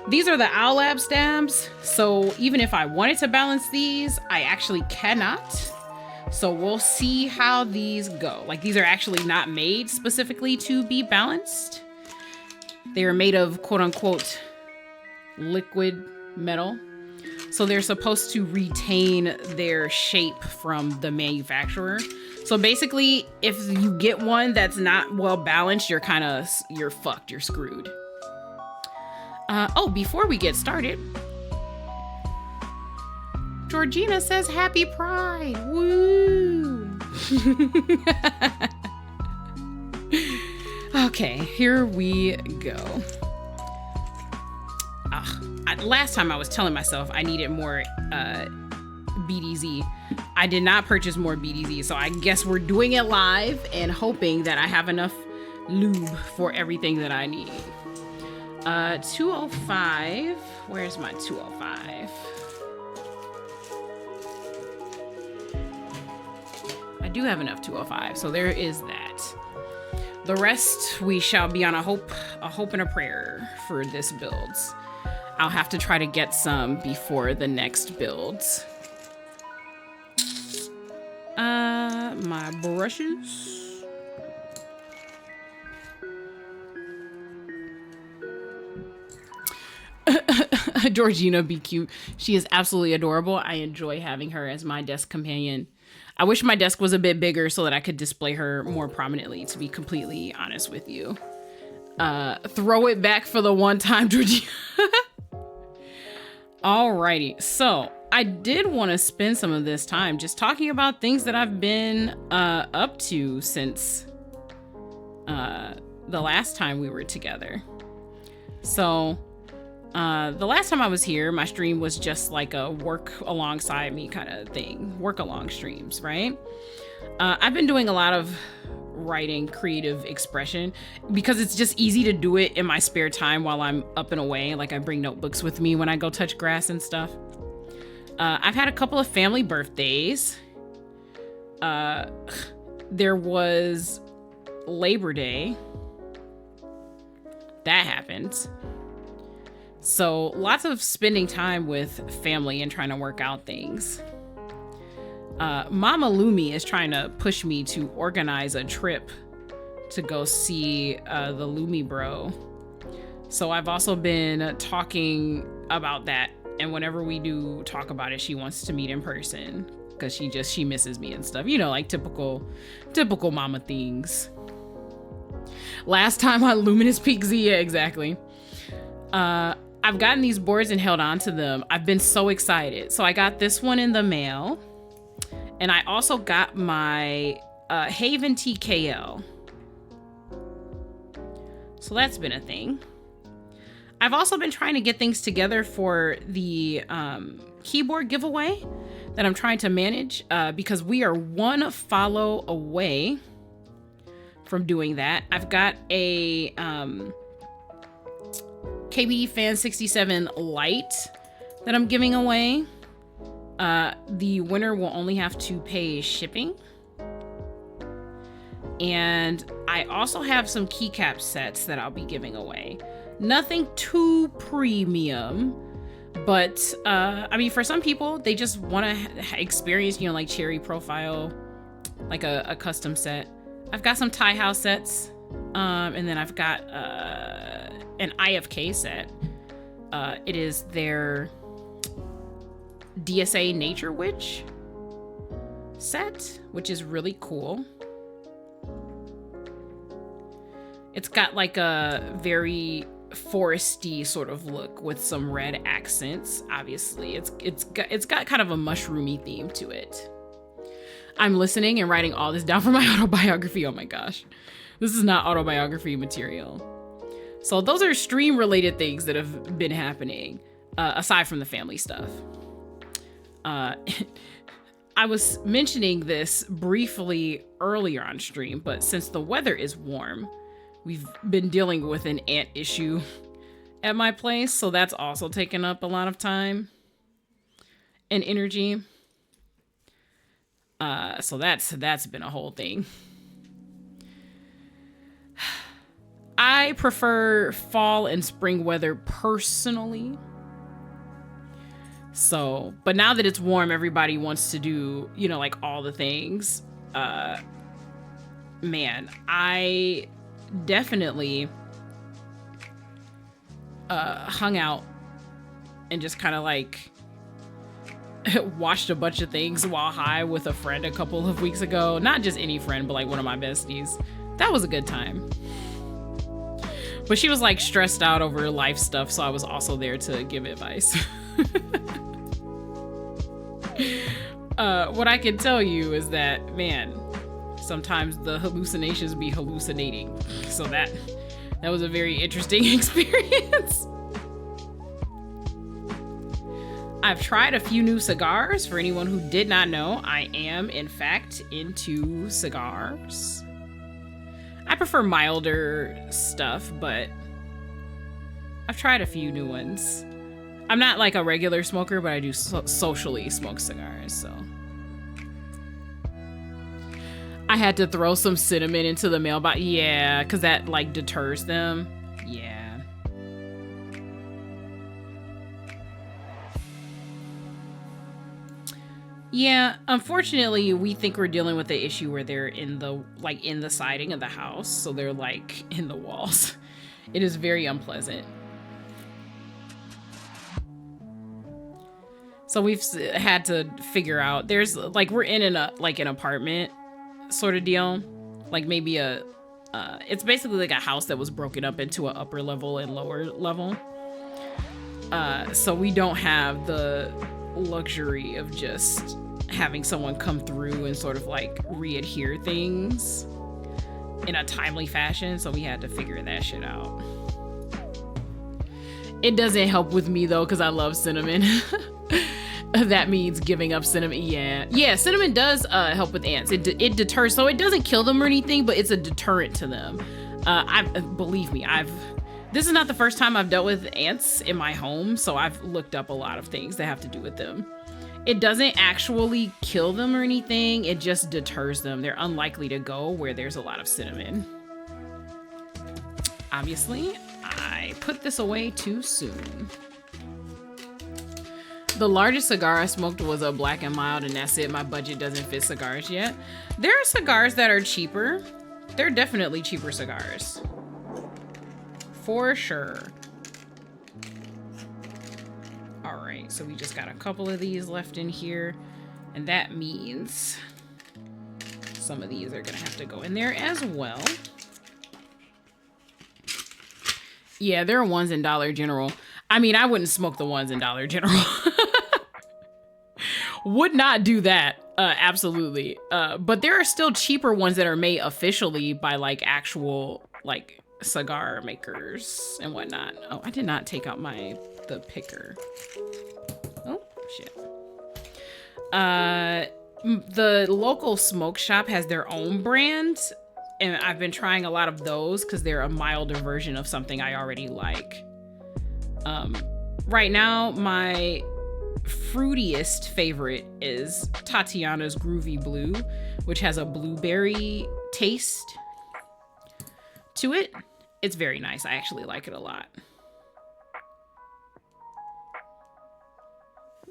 These are the Owlab stabs. So even if I wanted to balance these, I actually cannot. So we'll see how these go. Like, these are actually not made specifically to be balanced. They are made of quote unquote liquid metal, so they're supposed to retain their shape from the manufacturer. So basically, if you get one that's not well balanced, you're fucked, you're screwed. Oh, before we get started, Georgina says happy Pride. Woo! Okay, here we go. Last time I was telling myself I needed more BDZ. I did not purchase more BDZ, so I guess we're doing it live and hoping that I have enough lube for everything that I need. 205. Where's my 205? I do have enough 205, so there is that. The rest, we shall be on a hope and a prayer for this builds. I'll have to try to get some before the next builds. My brushes. Georgina, be cute. She is absolutely adorable. I enjoy having her as my desk companion. I wish my desk was a bit bigger so that I could display her more prominently, to be completely honest with you. Throw it back for the one time, Georgina. Alrighty, so I did want to spend some of this time just talking about things that I've been up to since the last time we were together. So the last time I was here, my stream was just like a work alongside me kind of thing, work along streams, right? I've been doing a lot of writing, creative expression, because it's just easy to do it in my spare time while I'm up and away. Like I bring notebooks with me when I go touch grass and stuff. I've had a couple of family birthdays. There was Labor Day. That happened. So lots of spending time with family and trying to work out things. Mama Lumi is trying to push me to organize a trip to go see the Lumi bro. So I've also been talking about that. And whenever we do talk about it, she wants to meet in person because she misses me and stuff. You know, like typical mama things. Last time on Luminous Peak Z, yeah, exactly. I've gotten these boards and held on to them. I've been so excited. So I got this one in the mail. And I also got my Haven TKL. So that's been a thing. I've also been trying to get things together for the keyboard giveaway that I'm trying to manage because we are one follow away from doing that. I've got a KBD Fan 67 Lite that I'm giving away. The winner will only have to pay shipping. And I also have some Keycaps sets that I'll be giving away. Nothing too premium, but I mean, for some people, they just want to experience, you know, like cherry profile, like a custom set. I've got some Thai house sets, and then I've got an IFK set. It is their DSA Nature Witch set, which is really cool. It's got like a very foresty sort of look with some red accents. Obviously, it's got kind of a mushroomy theme to it. I'm listening and writing all this down for my autobiography. Oh my gosh, this is not autobiography material. So those are stream related things that have been happening aside from the family stuff. I was mentioning this briefly earlier on stream, but since the weather is warm, we've been dealing with an ant issue at my place, so that's also taken up a lot of time and energy. So that's been a whole thing. I prefer fall and spring weather personally. So, but now that it's warm, everybody wants to do, you know, like all the things. Man, I definitely hung out and just kind of like watched a bunch of things while high with a friend a couple of weeks ago. Not just any friend, but like one of my besties. That was a good time. But she was like stressed out over life stuff, so I was also there to give advice. What I can tell you is that, man, sometimes the hallucinations be hallucinating. So that was a very interesting experience. I've tried a few new cigars. For anyone who did not know, I am, in fact, into cigars. I prefer milder stuff, but I've tried a few new ones. I'm not like a regular smoker, but I do socially smoke cigars, so. I had to throw some cinnamon into the mailbox. Yeah, because that like deters them. Yeah. Yeah, unfortunately, we think we're dealing with the issue where they're in the siding of the house, so they're like in the walls. It is very unpleasant. So we've had to figure out, there's like, we're in an apartment sort of deal. Like maybe it's basically like a house that was broken up into an upper level and lower level. So we don't have the luxury of just having someone come through and sort of like re-adhere things in a timely fashion. So we had to figure that shit out. It doesn't help with me though, because I love cinnamon. That means giving up cinnamon. Yeah, cinnamon does help with ants. It deters, so it doesn't kill them or anything, but it's a deterrent to them. Believe me, this is not the first time I've dealt with ants in my home, so I've looked up a lot of things that have to do with them. It doesn't actually kill them or anything, it just deters them. They're unlikely to go where there's a lot of cinnamon. Obviously, I put this away too soon. The largest cigar I smoked was a Black and Mild, and that's it. My budget doesn't fit cigars yet. There are cigars that are cheaper. They're definitely cheaper cigars. For sure. All right, so we just got a couple of these left in here, and that means some of these are gonna have to go in there as well. Yeah, there are ones in Dollar General. I mean, I wouldn't smoke the ones in Dollar General. Would not do that, absolutely. But there are still cheaper ones that are made officially by like actual like cigar makers and whatnot. Oh, I did not take out the picker. Oh, shit. The local smoke shop has their own brand, and I've been trying a lot of those because they're a milder version of something I already like. Right now, my fruitiest favorite is Tatiana's Groovy Blue, which has a blueberry taste to it. It's very nice. I actually like it a lot.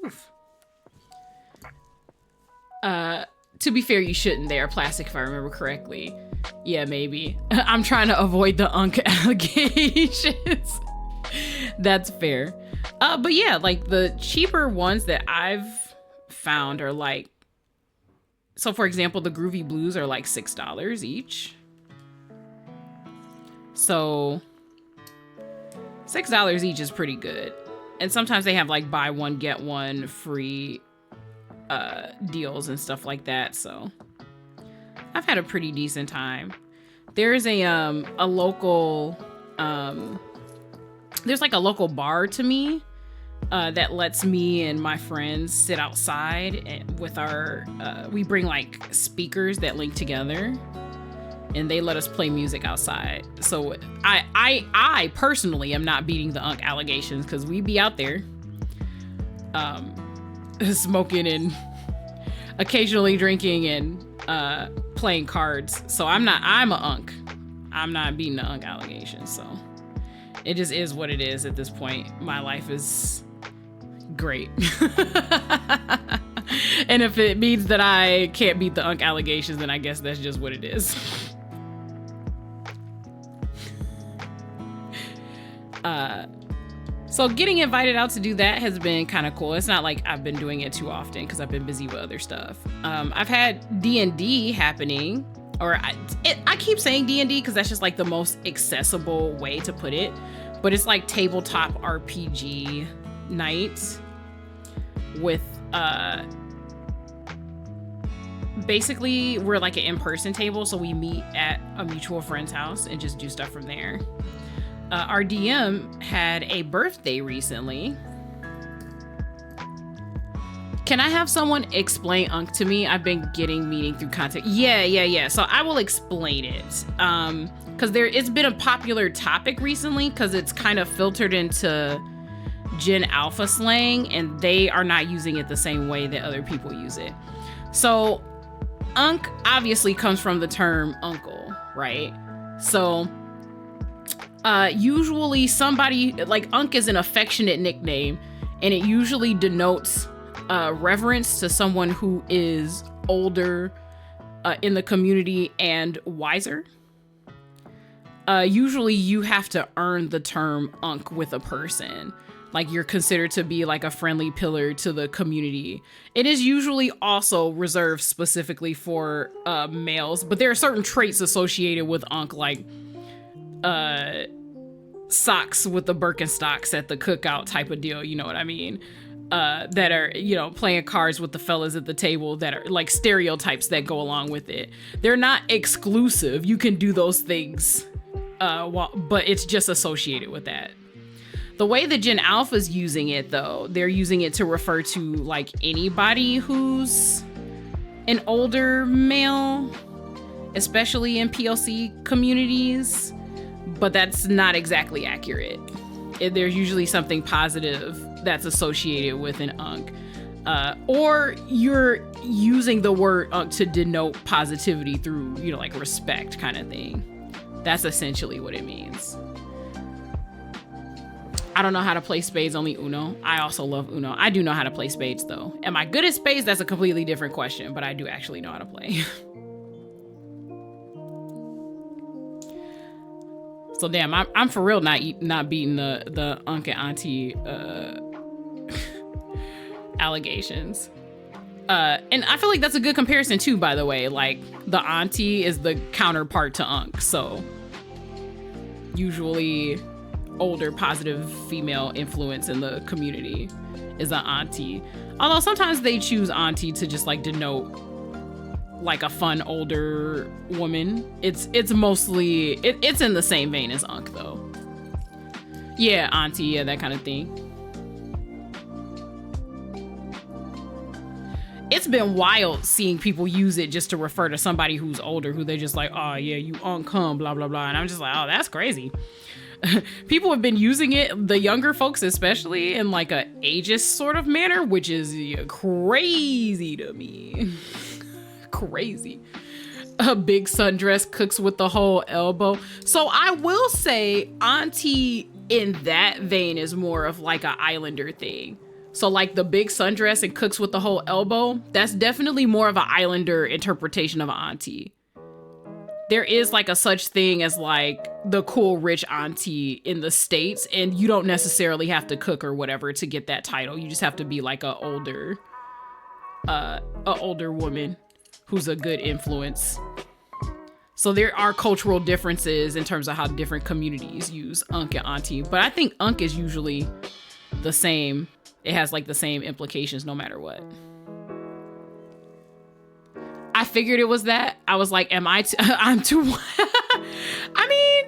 Oof. To be fair, you shouldn't. They are plastic if I remember correctly. Yeah, maybe. I'm trying to avoid the unk allegations. That's fair. But yeah, like the cheaper ones that I've found are like, so for example, the Groovy Blues are like $6 each. So $6 each is pretty good. And sometimes they have like buy one, get one free deals and stuff like that. So I've had a pretty decent time. There's a local, there's like a local bar to me that lets me and my friends sit outside and with our, we bring like speakers that link together, and they let us play music outside. So I personally am not beating the unk allegations, because we be out there smoking and occasionally drinking and playing cards. So I'm a unk. I'm not beating the unk allegations. So it just is what it is at this point. My life is great. And if it means that I can't beat the unk allegations, then I guess that's just what it is. So getting invited out to do that has been kind of cool. It's not like I've been doing it too often because I've been busy with other stuff. I've had D&D happening, or I keep saying D&D because that's just like the most accessible way to put it. But it's like tabletop RPG night with basically we're like an in-person table, so we meet at a mutual friend's house and just do stuff from there. Our DM had a birthday recently. Can I have someone explain Unk to me? I've been meaning through content. Yeah. So I will explain it. Because it's been a popular topic recently because it's kind of filtered into Gen Alpha slang and they are not using it the same way that other people use it. So Unk obviously comes from the term uncle, right? So usually somebody like Unk is an affectionate nickname and it usually denotes reverence to someone who is older in the community and wiser. Usually you have to earn the term Unk with a person. Like you're considered to be like a friendly pillar to the community. It is usually also reserved specifically for males, but there are certain traits associated with Unk, like socks with the Birkenstocks at the cookout type of deal, you know what I mean? That are, you know, playing cards with the fellas at the table, that are like stereotypes that go along with it. They're not exclusive. You can do those things, but it's just associated with that. The way that Gen Alpha's using it, though, they're using it to refer to like anybody who's an older male, especially in POC communities, but that's not exactly accurate. There's usually something positive that's associated with an Unk. Or you're using the word Unk to denote positivity through, you know, like respect kind of thing. That's essentially what it means. I don't know how to play spades, only Uno. I also love Uno. I do know how to play spades though. Am I good at spades? That's a completely different question, but I do actually know how to play. So damn, I'm for real not beating the Unk and Auntie allegations. And I feel like that's a good comparison too, by the way. Like the Auntie is the counterpart to Unk. So usually older positive female influence in the community is an Auntie. Although sometimes they choose Auntie to just like denote like a fun older woman. It's mostly it's in the same vein as Unk though. Yeah, Auntie, yeah, that kind of thing. It's been wild seeing people use it just to refer to somebody who's older, who they're just like, oh yeah, you Unk come, blah blah blah, and I'm just like, oh, that's crazy. People have been using it, the younger folks especially, in like a ageist sort of manner, which is crazy to me. Crazy. A big sundress, cooks with the whole elbow. So I will say Auntie in that vein is more of like an islander thing. So like the big sundress and cooks with the whole elbow, that's definitely more of an islander interpretation of an Auntie. There is like a such thing as like the cool rich Auntie in the States, and you don't necessarily have to cook or whatever to get that title. You just have to be like a older woman who's a good influence. So there are cultural differences in terms of how different communities use Unk and Auntie, but I think Unk is usually the same. It has like the same implications no matter what. I figured it was that. I was like, I'm too, I mean,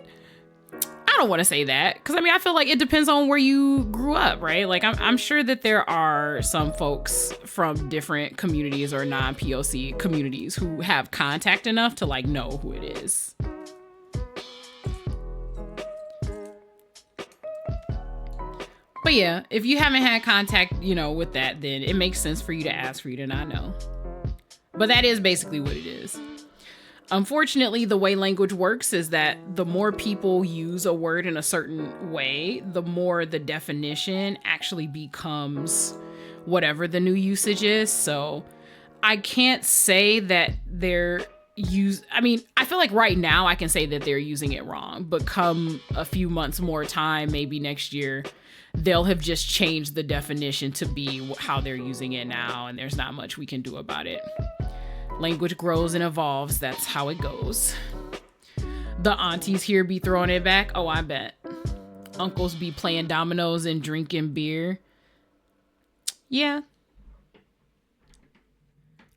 I don't want to say that because I mean, I feel like it depends on where you grew up, right? Like I'm sure that there are some folks from different communities or non-POC communities who have contact enough to like know who it is. But yeah, if you haven't had contact, you know, with that, then it makes sense for you to ask, for you to not know. But that is basically what it is. Unfortunately, the way language works is that the more people use a word in a certain way, the more the definition actually becomes whatever the new usage is. So I can't say that there I mean, I feel like right now I can say that they're using it wrong, but come a few months more time, maybe next year, they'll have just changed the definition to be how they're using it now, and there's not much we can do about it. Language grows and evolves. That's how it goes. The aunties here be throwing it back. Oh, I bet. Uncles be playing dominoes and drinking beer. Yeah.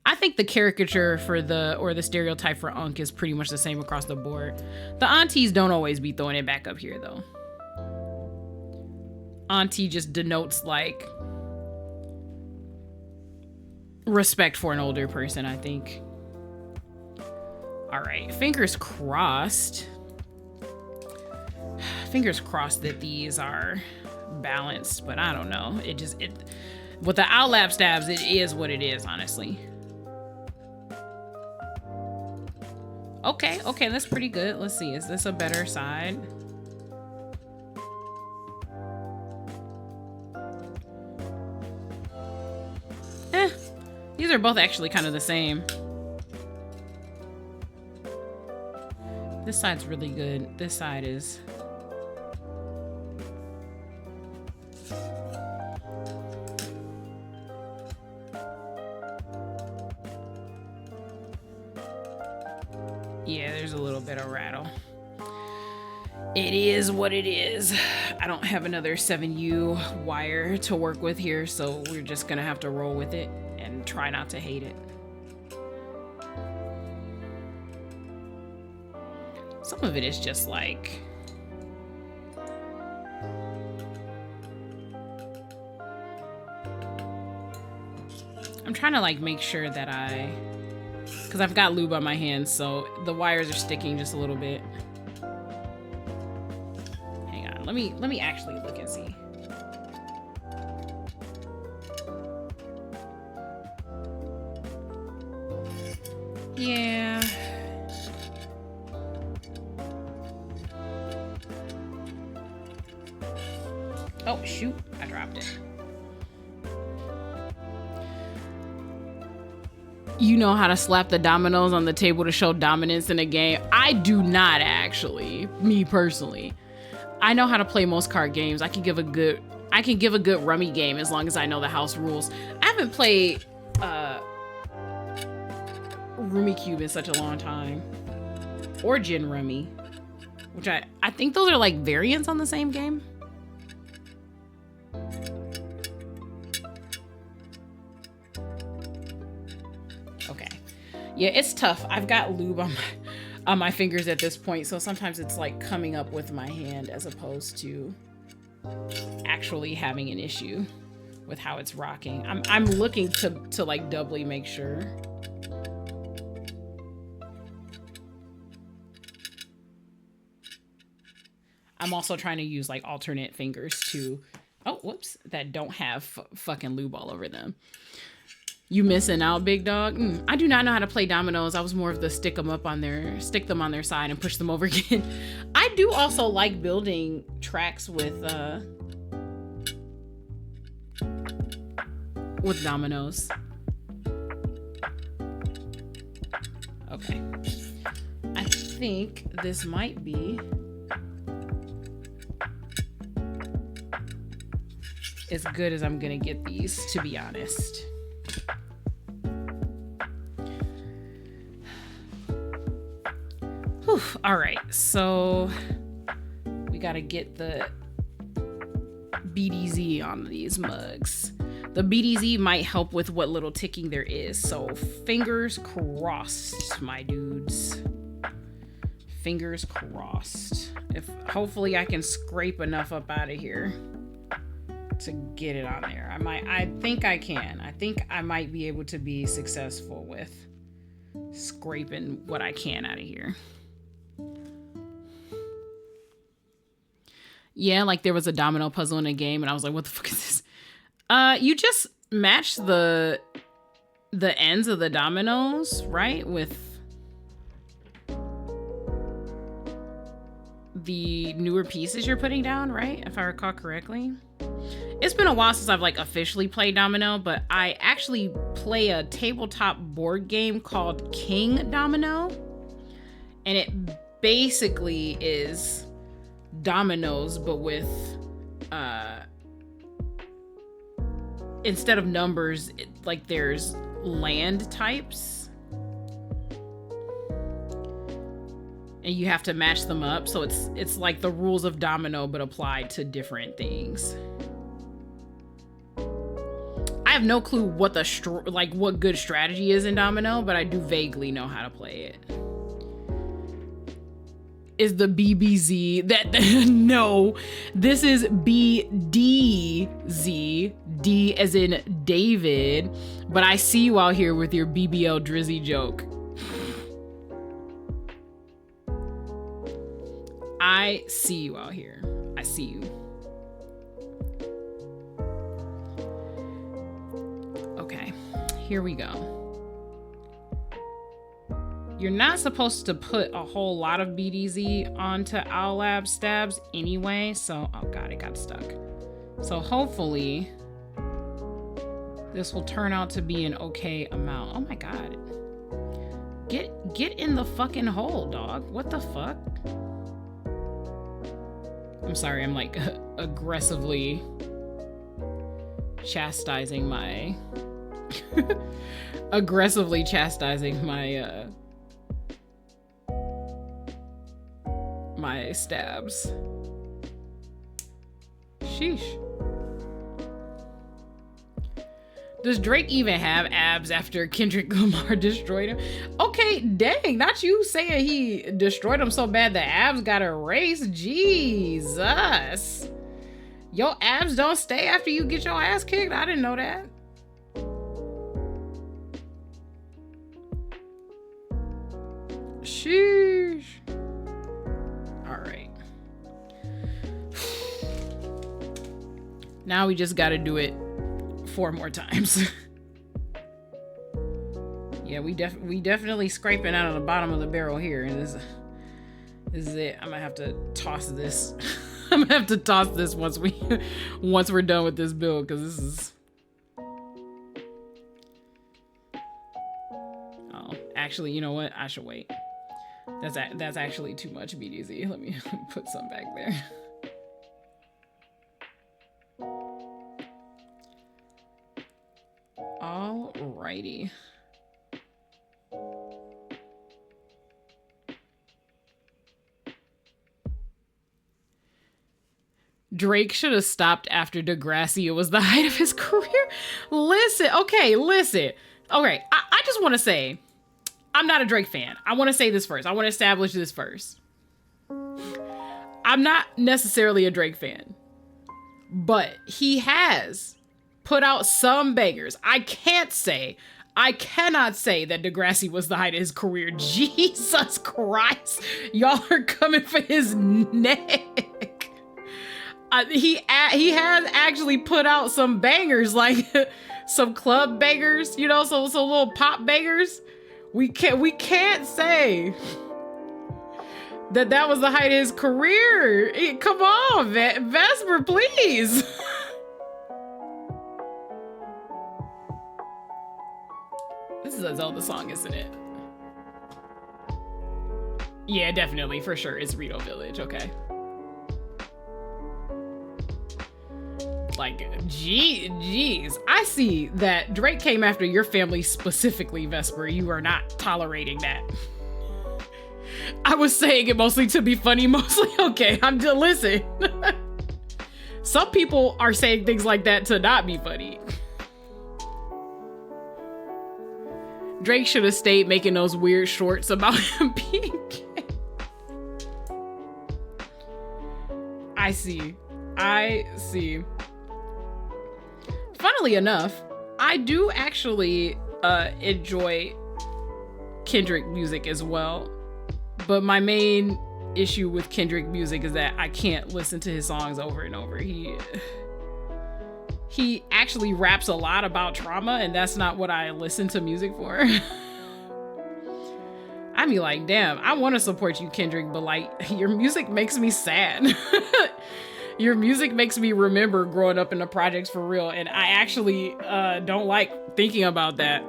I think the caricature for the stereotype for Unc is pretty much the same across the board. The aunties don't always be throwing it back up here though. Auntie just denotes like respect for an older person, I think. All right, fingers crossed. Fingers crossed that these are balanced, but I don't know. With the Owlab stabs, it is what it is, honestly. Okay, that's pretty good. Let's see, is this a better side? These are both actually kind of the same. This side's really good. This side is... Yeah, there's a little bit of rattle. It is what it is. I don't have another 7U wire to work with here, so we're just gonna have to roll with it and try not to hate it. Some of it is just like... I'm trying to like make sure that because I've got lube on my hands, so the wires are sticking just a little bit. Hang on, let me actually look and see. Yeah. Oh shoot, I dropped it. You know how to slap the dominoes on the table to show dominance in a game? I do not actually, me personally. I know how to play most card games. I can give a good rummy game as long as I know the house rules. I haven't played Rummikub in such a long time. Or Gin Rummy. Which I think those are like variants on the same game. Okay. Yeah, it's tough. I've got lube on my fingers at this point, so sometimes it's like coming up with my hand as opposed to actually having an issue with how it's rocking. I'm looking to like doubly make sure. I'm also trying to use like alternate fingers to, oh, whoops, that don't have fucking lube all over them. You missing out, big dog? I do not know how to play dominoes. I was more of the stick them on their side and push them over again. I do also like building tracks with dominoes. Okay. I think this might be as good as I'm gonna get these, to be honest. Whew. All right, so we gotta get the BDZ on these mugs. The BDZ might help with what little ticking there is, so fingers crossed, my dudes. Fingers crossed. Hopefully I can scrape enough up out of here to get it on there. I think I can. I think I might be able to be successful with scraping what I can out of here. Yeah, like there was a domino puzzle in a game and I was like, what the fuck is this? You just match the ends of the dominoes, right? With the newer pieces you're putting down, right? If I recall correctly. It's been a while since I've like officially played domino, but I actually play a tabletop board game called King Domino. And it basically is dominoes, but with instead of numbers, like there's land types. And you have to match them up. So it's like the rules of domino, but applied to different things. I have no clue what what good strategy is in domino, but I do vaguely know how to play it. Is the BBZ that no, this is BDZ, D as in David, but I see you out here with your BBL Drizzy joke. I see you out here. I see you. Okay, here we go. You're not supposed to put a whole lot of BDZ onto Owlab stabs anyway, so, oh god, it got stuck. So hopefully this will turn out to be an okay amount. Oh my god. Get in the fucking hole, dog. What the fuck? I'm sorry, I'm like aggressively chastising my my stabs. Sheesh. Does Drake even have abs after Kendrick Lamar destroyed him? Okay, dang, not you saying he destroyed him so bad the abs got erased. Jesus. Your abs don't stay after you get your ass kicked? I didn't know that. Sheesh. All right. Now we just got to do it 4 more times. Yeah, we definitely scraping out of the bottom of the barrel here, and this is it. I'm gonna have to toss this. I'm gonna have to toss this once we're done with this build, because this is. Oh, actually, you know what? I should wait. That's actually too much BDZ. Let me put some back there. Alrighty. Drake should have stopped after Degrassi. It was the height of his career. Listen. Okay, I just want to say, I'm not a Drake fan. I want to say this first. I want to establish this first. I'm not necessarily a Drake fan, but he has put out some bangers. I cannot say that Degrassi was the height of his career. Jesus Christ. Y'all are coming for his neck. He has actually put out some bangers, like some club bangers, you know, some little pop bangers. We can't say that was the height of his career. Come on, Vesper, please. This is a Zelda song, isn't it? Yeah, definitely, for sure. It's Rito Village, okay. Like, jeez. I see that Drake came after your family specifically, Vesper. You are not tolerating that. I was saying it mostly to be funny, mostly. Okay, listen. Some people are saying things like that to not be funny. Drake should have stayed making those weird shorts about him being gay. I see. Funnily enough, I do actually enjoy Kendrick music as well. But my main issue with Kendrick music is that I can't listen to his songs over and over. He actually raps a lot about trauma, and that's not what I listen to music for. I be like, damn, I want to support you, Kendrick, but like, your music makes me sad. Your music makes me remember growing up in the projects for real, and I actually don't like thinking about that.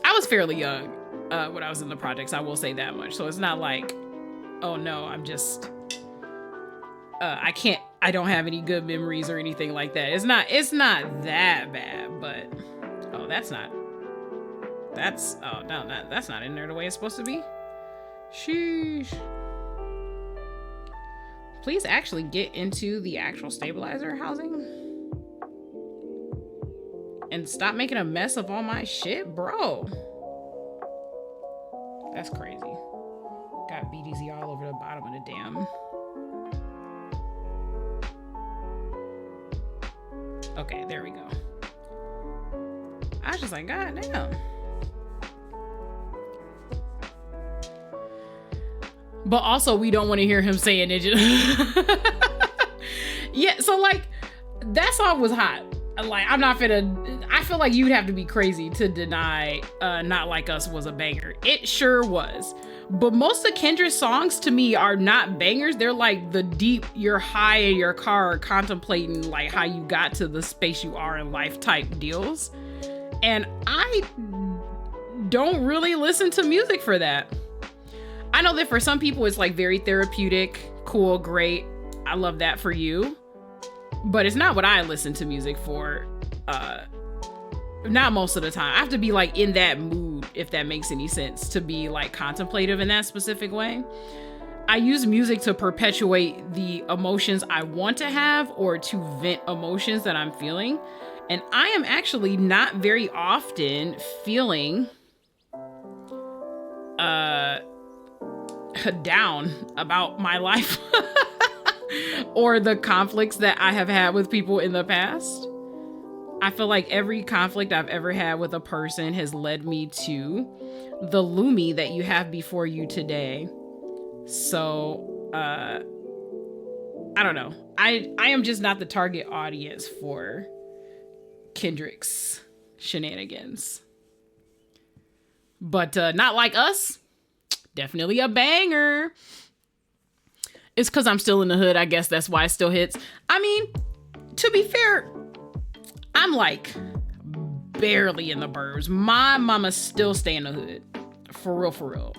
I was fairly young when I was in the projects, I will say that much. So it's not like, oh no, I'm just I don't have any good memories or anything like that. It's not that bad, but that's not in there the way it's supposed to be. Sheesh. Please actually get into the actual stabilizer housing and stop making a mess of all my shit, bro. That's crazy. Got BDZ all over the bottom of the damn. Okay, there we go. I was just like, God damn. But also, we don't want to hear him saying it. Yeah, so like, that song was hot. Like, I'm not finna, I feel like you'd have to be crazy to deny Not Like Us was a banger. It sure was. But most of Kendra's songs to me are not bangers. They're like the deep, you're high in your car contemplating like how you got to the space you are in life type deals. And I don't really listen to music for that. I know that for some people it's like very therapeutic, cool, great. I love that for you. But it's not what I listen to music for. Not most of the time. I have to be like in that mood, if that makes any sense, to be like contemplative in that specific way. I use music to perpetuate the emotions I want to have or to vent emotions that I'm feeling. And I am actually not very often feeling down about my life or the conflicts that I have had with people in the past. I feel like every conflict I've ever had with a person has led me to the Lumi that you have before you today. So, I don't know. I am just not the target audience for Kendrick's shenanigans. But Not Like Us, definitely a banger. It's because I'm still in the hood. I guess that's why it still hits. I mean, to be fair, I'm like barely in the burbs. My mama still stay in the hood. For real, for real.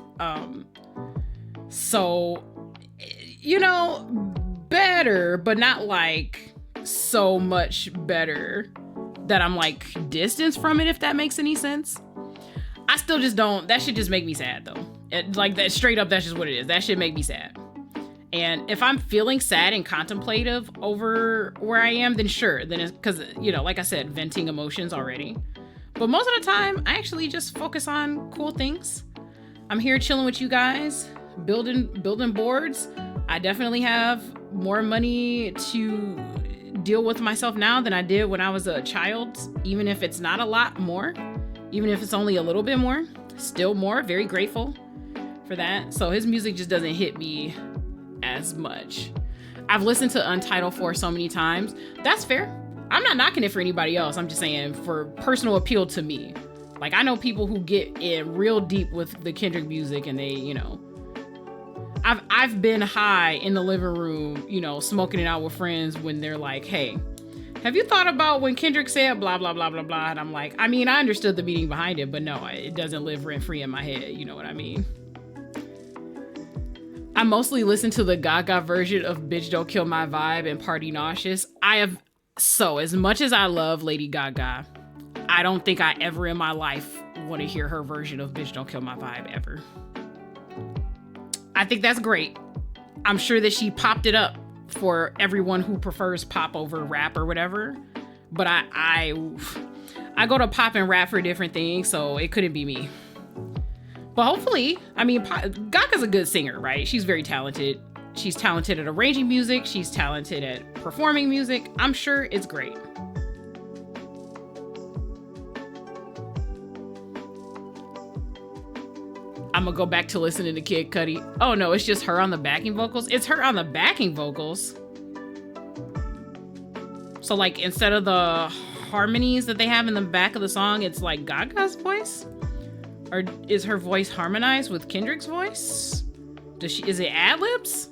So, you know, better, but not like so much better that I'm like distanced from it, if that makes any sense. I still just don't, that shit just make me sad though. Like that straight up, that's just what it is. That shit make me sad. And if I'm feeling sad and contemplative over where I am, then sure. Then it's because, you know, like I said, venting emotions already. But most of the time, I actually just focus on cool things. I'm here chilling with you guys, building boards. I definitely have more money to deal with myself now than I did when I was a child. Even if it's not a lot more, even if it's only a little bit more, still more. Very grateful for that. So his music just doesn't hit me as much. I've listened to Untitled 4 so many times. That's fair. I'm not knocking it for anybody else. I'm just saying for personal appeal to me. Like, I know people who get in real deep with the Kendrick music and they, you know, I've been high in the living room, you know, smoking it out with friends when they're like, hey, have you thought about when Kendrick said blah, blah, blah, blah, blah? And I'm like, I mean, I understood the meaning behind it, but no, it doesn't live rent free in my head. You know what I mean? I mostly listen to the Gaga version of Bitch Don't Kill My Vibe and Party Nauseous. As much as I love Lady Gaga, I don't think I ever in my life want to hear her version of Bitch Don't Kill My Vibe ever. I think that's great. I'm sure that she popped it up for everyone who prefers pop over rap or whatever. But I go to pop and rap for different things, so it couldn't be me. But hopefully, I mean, Gaga's a good singer, right? She's very talented. She's talented at arranging music. She's talented at performing music. I'm sure it's great. I'm gonna go back to listening to Kid Cudi. Oh no, it's just her on the backing vocals. It's her on the backing vocals. So like instead of the harmonies that they have in the back of the song, it's like Gaga's voice? Or is her voice harmonized with Kendrick's voice? Is it ad-libs?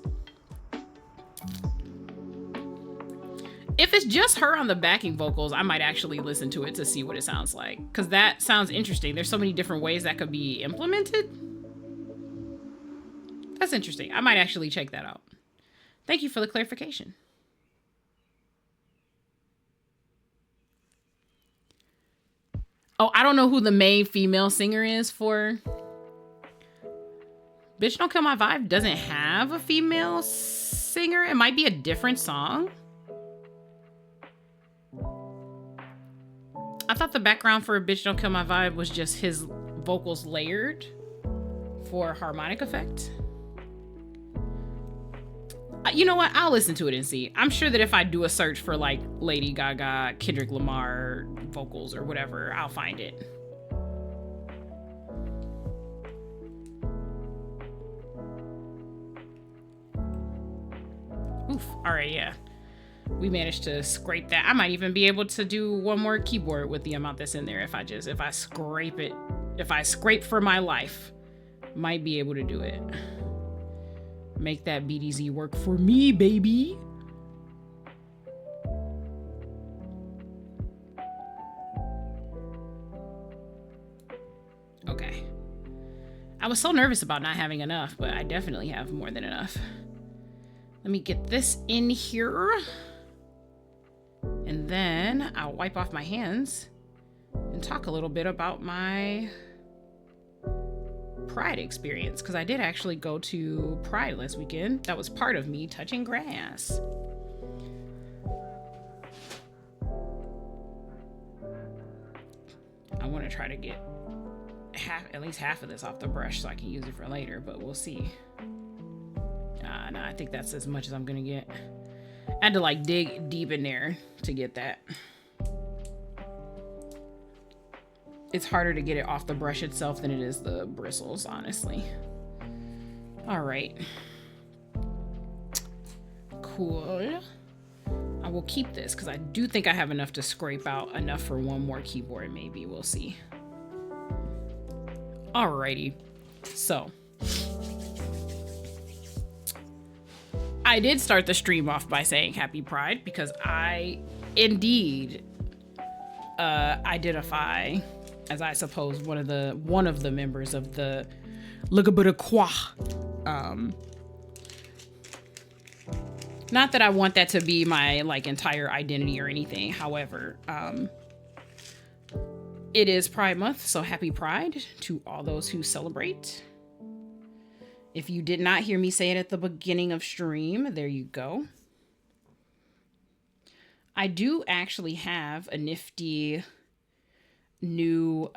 it's just her on the backing vocals, I might actually listen to it to see what it sounds like. Because that sounds interesting. There's so many different ways that could be implemented. That's interesting. I might actually check that out. Thank you for the clarification. Oh, I don't know who the main female singer is for Bitch Don't Kill My Vibe. Doesn't have a female singer. It might be a different song. I thought the background for Bitch Don't Kill My Vibe was just his vocals layered for harmonic effect. You know what? I'll listen to it and see. I'm sure that if I do a search for like Lady Gaga, Kendrick Lamar vocals or whatever, I'll find it. Oof. All right, yeah. We managed to scrape that. I might even be able to do one more keyboard with the amount that's in there if I scrape it. If I scrape for my life, might be able to do it. Make that BDZ work for me, baby. Okay. I was so nervous about not having enough, but I definitely have more than enough. Let me get this in here. And then I'll wipe off my hands and talk a little bit about my Pride experience, because I did actually go to Pride last weekend. That was part of me touching grass. I want to try to get at least half of this off the brush so I can use it for later, but we'll see. No, I think that's as much as I'm gonna get. I had to like dig deep in there to get that. It's harder to get it off the brush itself than it is the bristles, honestly. All right. Cool. I will keep this because I do think I have enough to scrape out enough for one more keyboard, maybe. We'll see. Alrighty. So I did start the stream off by saying Happy Pride because I indeed identify as, I suppose, one of the members of the LGBTQ. Not that I want that to be my like entire identity or anything. However, it is Pride Month, so happy Pride to all those who celebrate. If you did not hear me say it at the beginning of stream, there you go. I do actually have a nifty new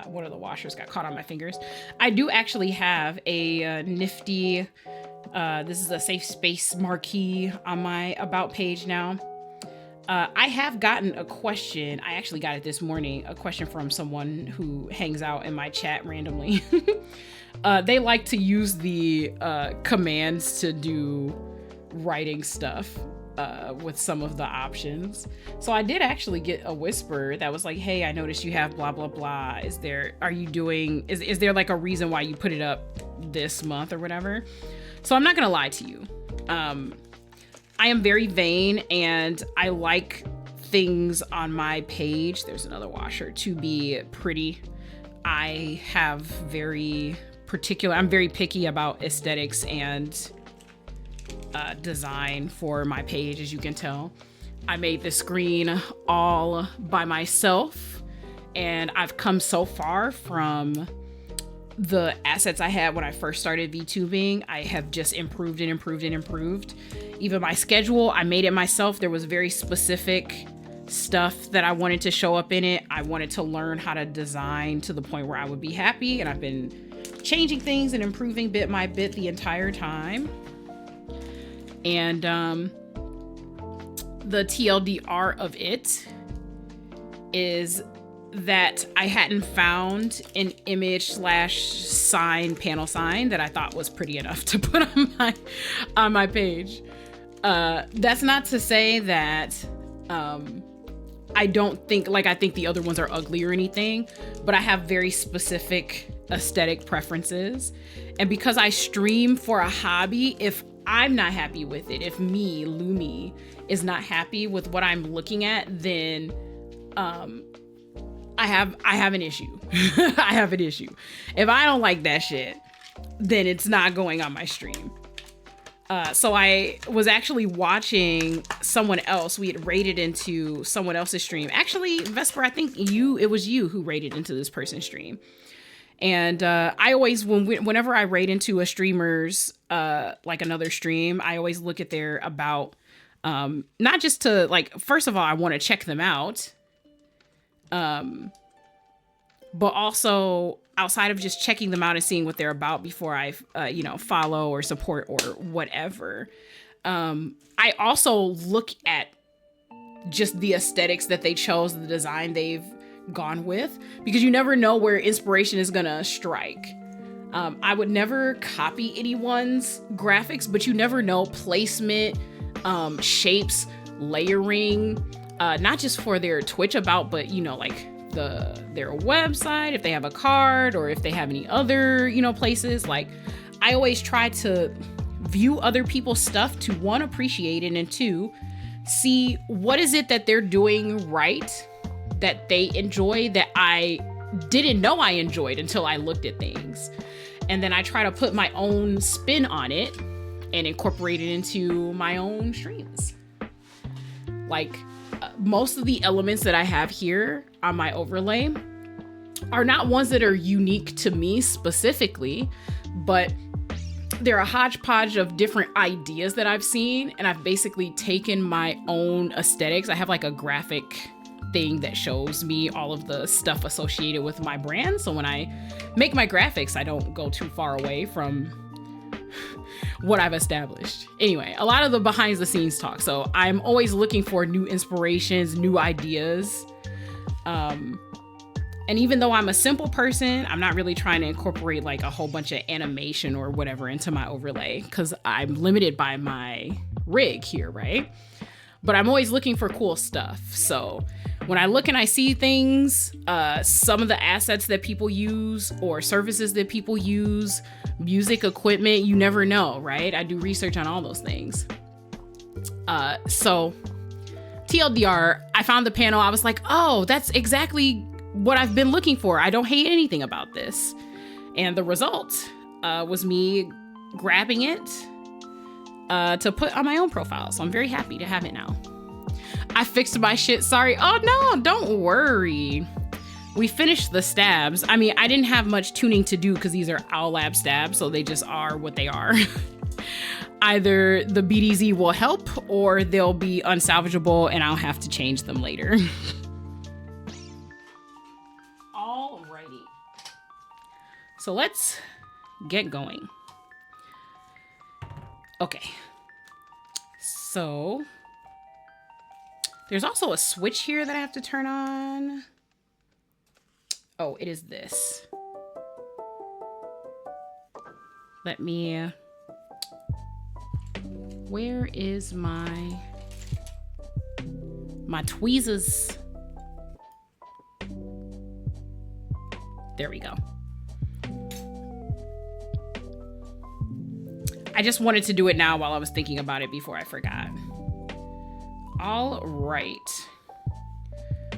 one of the washers got caught on my fingers. I do actually have a nifty this is a safe space marquee on my about page now. I have gotten a question. I actually got it this morning, a question from someone who hangs out in my chat randomly. They like to use the commands to do writing stuff with some of the options. So I did actually get a whisper that was like, hey, I noticed you have blah, blah, blah. Is there like a reason why you put it up this month or whatever? So I'm not going to lie to you. I am very vain and I like things on my page. There's another washer to be pretty. I have I'm very picky about aesthetics and design for my page, as you can tell. I made this screen all by myself and I've come so far from the assets I had when I first started VTubing. I have just improved and improved and improved. Even my schedule, I made it myself. There was very specific stuff that I wanted to show up in it. I wanted to learn how to design to the point where I would be happy, and I've been changing things and improving bit by bit the entire time. And the TLDR of it is that I hadn't found an image /sign panel sign that I thought was pretty enough to put on my page. That's not to say that I don't think, like, I think the other ones are ugly or anything, but I have very specific aesthetic preferences. And because I stream for a hobby, if I'm not happy with it, if me, Lumi, is not happy with what I'm looking at, then I have an issue. I have an issue. If I don't like that shit, then it's not going on my stream. So I was actually watching someone else. We had raided into someone else's stream. Actually, Vesper, I think it was you who raided into this person's stream. And I always, whenever I raid into a streamer's, like another stream, I always look at their about, not just to like, first of all, I want to check them out. But also outside of just checking them out and seeing what they're about before I, follow or support or whatever. I also look at just the aesthetics that they chose, the design they've gone with, because you never know where inspiration is gonna strike. I would never copy anyone's graphics, but you never know placement, shapes, layering, not just for their Twitch about, but like their website, if they have a card or if they have any other, places. Like, I always try to view other people's stuff to, one, appreciate it, and two, see what is it that they're doing right that they enjoy that I didn't know I enjoyed until I looked at things. And then I try to put my own spin on it and incorporate it into my own streams. Like, most of the elements that I have here on my overlay are not ones that are unique to me specifically, but they're a hodgepodge of different ideas that I've seen, and I've basically taken my own aesthetics. I have like a graphic thing that shows me all of the stuff associated with my brand. So when I make my graphics, I don't go too far away from what I've established. Anyway, a lot of the behind the scenes talk. So I'm always looking for new inspirations, new ideas. And even though I'm a simple person, I'm not really trying to incorporate like a whole bunch of animation or whatever into my overlay, because I'm limited by my rig here, right? But I'm always looking for cool stuff. So when I look and I see things, some of the assets that people use or services that people use, music equipment, you never know, right? I do research on all those things. So TLDR, I found the panel. I was like, oh, that's exactly what I've been looking for. I don't hate anything about this. And the result was me grabbing it to put on my own profile. So I'm very happy to have it now. I fixed my shit. Sorry. Oh no, don't worry. We finished the stabs. I mean, I didn't have much tuning to do because these are Owlab stabs, so they just are what they are. Either the BDZ will help or they'll be unsalvageable and I'll have to change them later. Alrighty. So let's get going. Okay. So there's also a switch here that I have to turn on. Oh, it is this. Let me, where is my tweezers? There we go. I just wanted to do it now while I was thinking about it before I forgot. All right.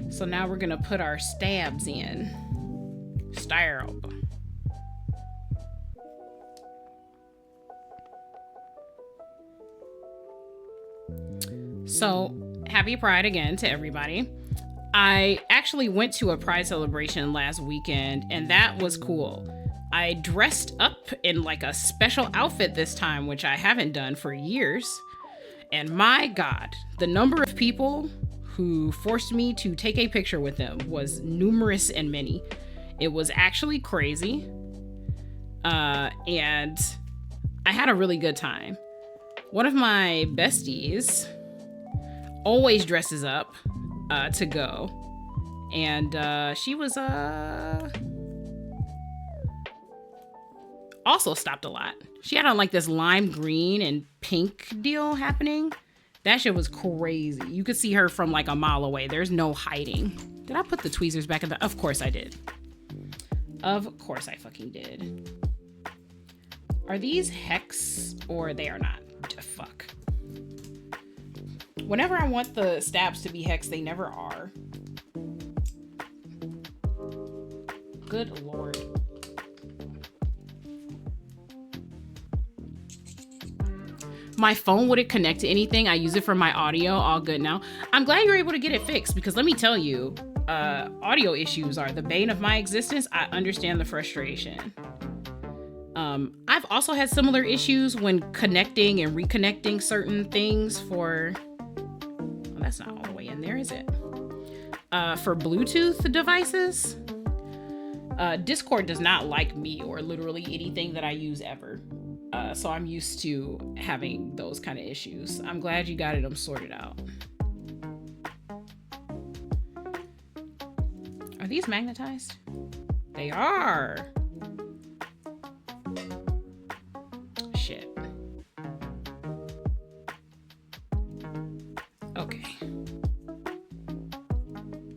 So now we're gonna put our stabs in. Stab. So happy Pride again to everybody. I actually went to a Pride celebration last weekend and that was cool. I dressed up in like a special outfit this time, which I haven't done for years. And my God, the number of people who forced me to take a picture with them was numerous and many. It was actually crazy. And I had a really good time. One of my besties always dresses up to go. And she was also stopped a lot. She had on like this lime green and pink deal happening. That shit was crazy. You could see her from like a mile away. There's no hiding. Did I put the tweezers back in the... Of course I did. Of course I fucking did. Are these hex or they are not? Fuck. Whenever I want the stabs to be hex, they never are. Good lord. My phone wouldn't connect to anything. I use it for my audio. All good now. I'm glad you're able to get it fixed because let me tell you, audio issues are the bane of my existence. I understand the frustration. I've also had similar issues when connecting and reconnecting certain things for... Well, that's not all the way in there, is it? For Bluetooth devices. Discord does not like me or literally anything that I use ever. So I'm used to having those kind of issues. I'm glad you got them sorted out. Are these magnetized? They are. Shit. Okay.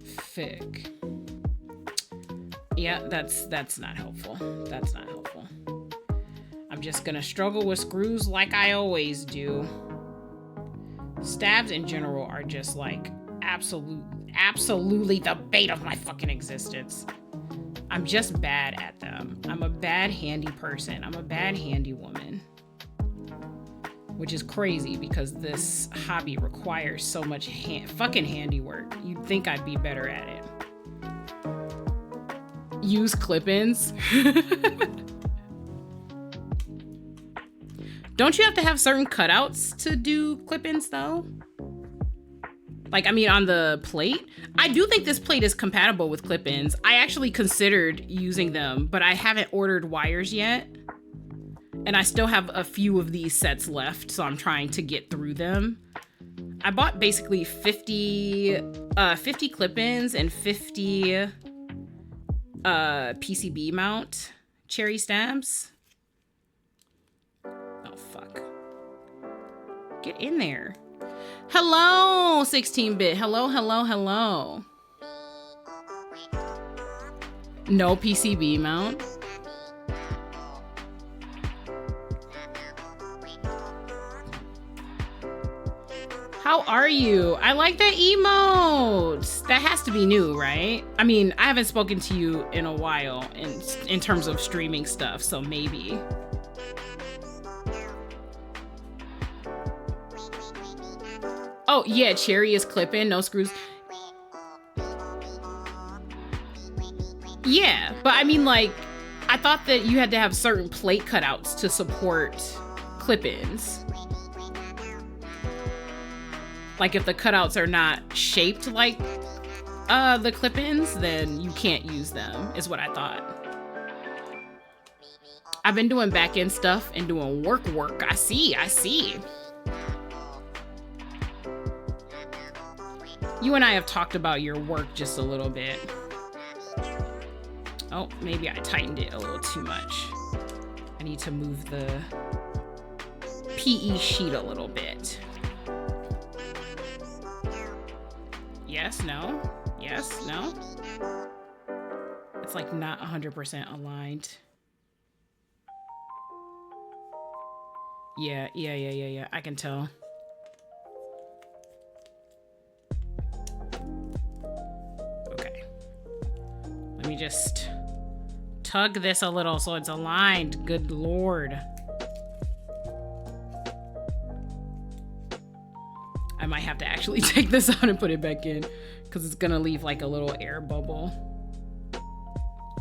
Fig. Yeah, that's not helpful. That's not helpful. I'm just gonna struggle with screws like I always do. Stabs in general are just like absolutely the bane of my fucking existence. I'm just bad at them. I'm a bad handy person. I'm a bad handy woman. Which is crazy because this hobby requires so much fucking handiwork. You'd think I'd be better at it. Use clip-ins. Don't you have to have certain cutouts to do clip-ins though? Like, I mean, on the plate? I do think this plate is compatible with clip-ins. I actually considered using them, but I haven't ordered wires yet. And I still have a few of these sets left, so I'm trying to get through them. I bought basically 50 clip-ins and 50 PCB mount cherry stabs. Oh, fuck. Get in there. Hello, 16-bit. Hello, hello, hello. No PCB mount. How are you? I like that emote. That has to be new, right? I mean, I haven't spoken to you in a while in terms of streaming stuff, so maybe. Oh, yeah, cherry is clipping, no screws. Yeah, but I mean, like, I thought that you had to have certain plate cutouts to support clip-ins. Like, if the cutouts are not shaped like the clip-ins, then you can't use them, is what I thought. I've been doing back-end stuff and doing work. I see. You and I have talked about your work just a little bit. Oh, maybe I tightened it a little too much. I need to move the PE sheet a little bit. Yes, no. Yes, no. It's like not 100% aligned. Yeah. I can tell. Okay. Let me just tug this a little so it's aligned. Good lord. I might have to actually take this out and put it back in because it's gonna leave like a little air bubble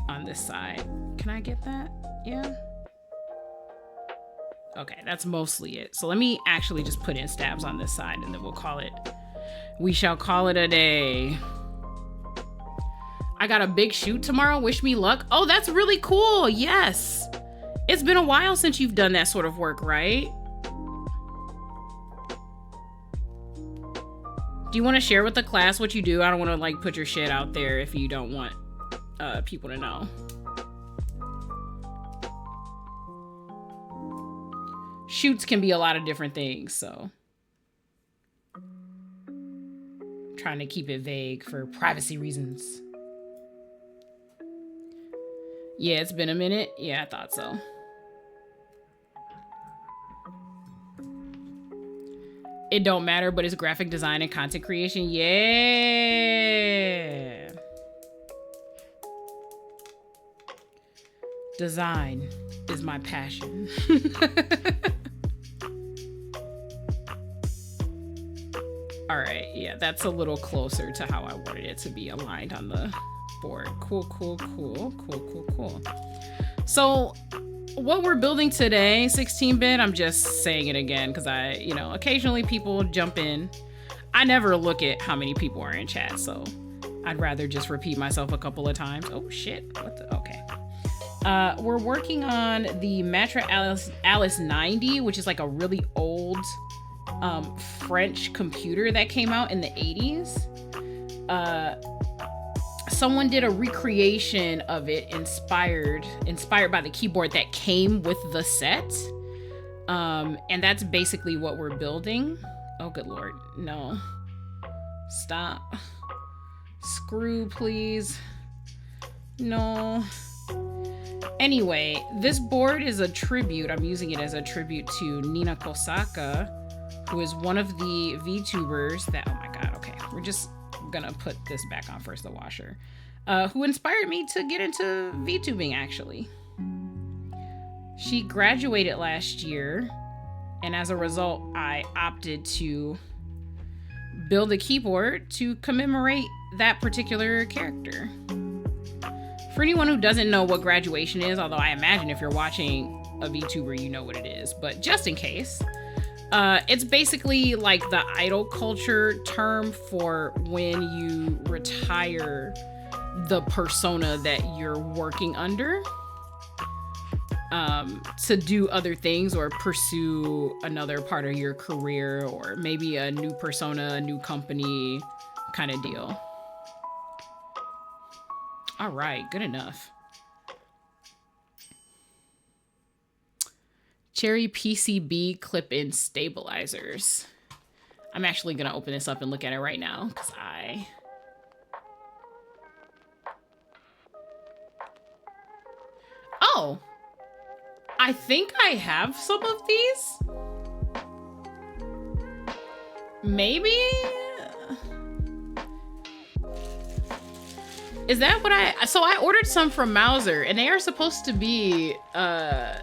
on this side. Can I get that? Yeah. Okay, that's mostly it. So let me actually just put in stabs on this side and then we shall call it a day. I got a big shoot tomorrow. Wish me luck. Oh, that's really cool. Yes. It's been a while since you've done that sort of work, right? Do you want to share with the class what you do? I don't want to like put your shit out there if you don't want people to know. Shoots can be a lot of different things, so I'm trying to keep it vague for privacy reasons. Yeah, it's been a minute. Yeah, I thought so. It don't matter, but it's graphic design and content creation. Yeah. Design is my passion. All right, yeah, that's a little closer to how I wanted it to be aligned on the board. Cool. So what we're building today, 16-bit, I'm just saying it again because occasionally people jump in. I never look at how many people are in chat, so I'd rather just repeat myself a couple of times. Oh shit, okay. We're working on the Matra Alice 90, which is like a really old French computer that came out in the 80s. Someone did a recreation of it inspired by the keyboard that came with the set. And that's basically what we're building. Oh, good Lord. No. Stop. Screw, please. No. Anyway, this board is a tribute. I'm using it as a tribute to Nina Kosaka, who is one of the VTubers that, oh my God, okay. We're just gonna put this back on first, the washer, who inspired me to get into VTubing, actually. She graduated last year, and as a result, I opted to build a keyboard to commemorate that particular character. For anyone who doesn't know what graduation is, although I imagine if you're watching a VTuber, you know what it is, but just in case, it's basically like the idol culture term for when you retire the persona that you're working under, to do other things or pursue another part of your career, or maybe a new persona, a new company kind of deal. All right, good enough. Cherry PCB clip-in stabilizers. I'm actually gonna open this up and look at it right now because Oh, I think I have some of these. Maybe? Is that what so I ordered some from Mauser and they are supposed to be, oh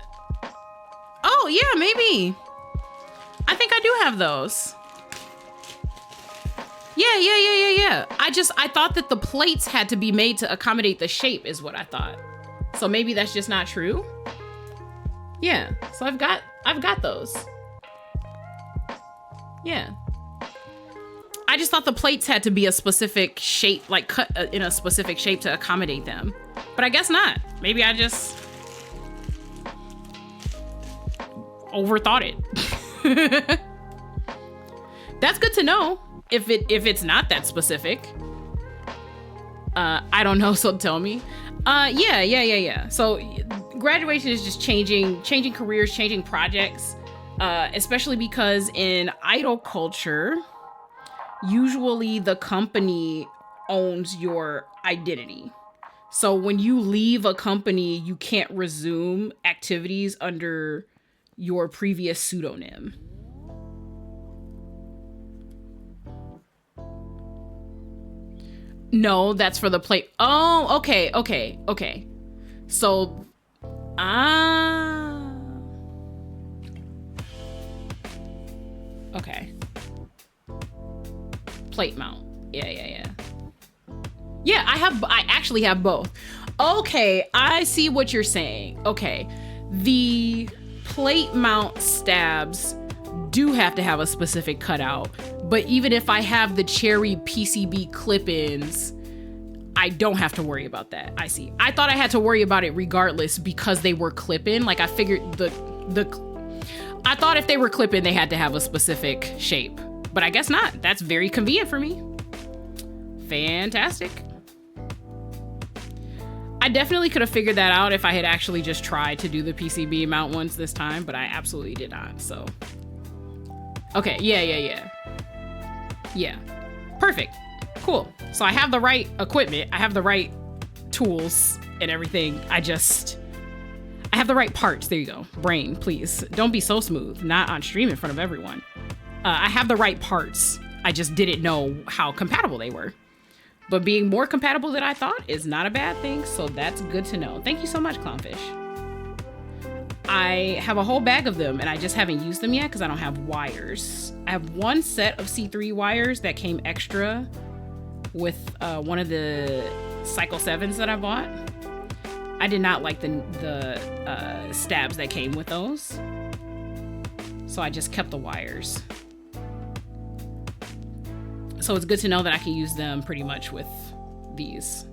yeah, maybe. I think I do have those. Yeah. I thought that the plates had to be made to accommodate the shape is what I thought. So maybe that's just not true. Yeah, so I've got those. Yeah. I just thought the plates had to be a specific shape, like cut in a specific shape to accommodate them. But I guess not. Maybe I just overthought it. That's good to know if it's not that specific. I don't know, so tell me. Yeah. So graduation is just changing careers, changing projects, especially because in idol culture, usually the company owns your identity. So when you leave a company, you can't resume activities under your previous pseudonym. No, that's for the plate. Oh, okay. So, okay. Plate mount. Yeah. Yeah, I actually have both. Okay, I see what you're saying. Okay, the plate mount stabs do have to have a specific cutout, but even if I have the cherry PCB clip-ins, I don't have to worry about that. I see. I thought I had to worry about it regardless because they were clip-in. Like I figured I thought if they were clip-in, they had to have a specific shape, but I guess not. That's very convenient for me. Fantastic. I definitely could have figured that out if I had actually just tried to do the PCB mount ones this time, but I absolutely did not, so. Okay, yeah. Yeah, perfect, cool. So I have the right equipment, I have the right tools and everything. I have the right parts, there you go. Brain, please, don't be so smooth, not on stream in front of everyone. I have the right parts. I just didn't know how compatible they were. But being more compatible than I thought is not a bad thing, so that's good to know. Thank you so much, Clownfish. I have a whole bag of them, and I just haven't used them yet because I don't have wires. I have one set of C3 wires that came extra with one of the Cycle 7s that I bought. I did not like the stabs that came with those, so I just kept the wires. So it's good to know that I can use them pretty much with these.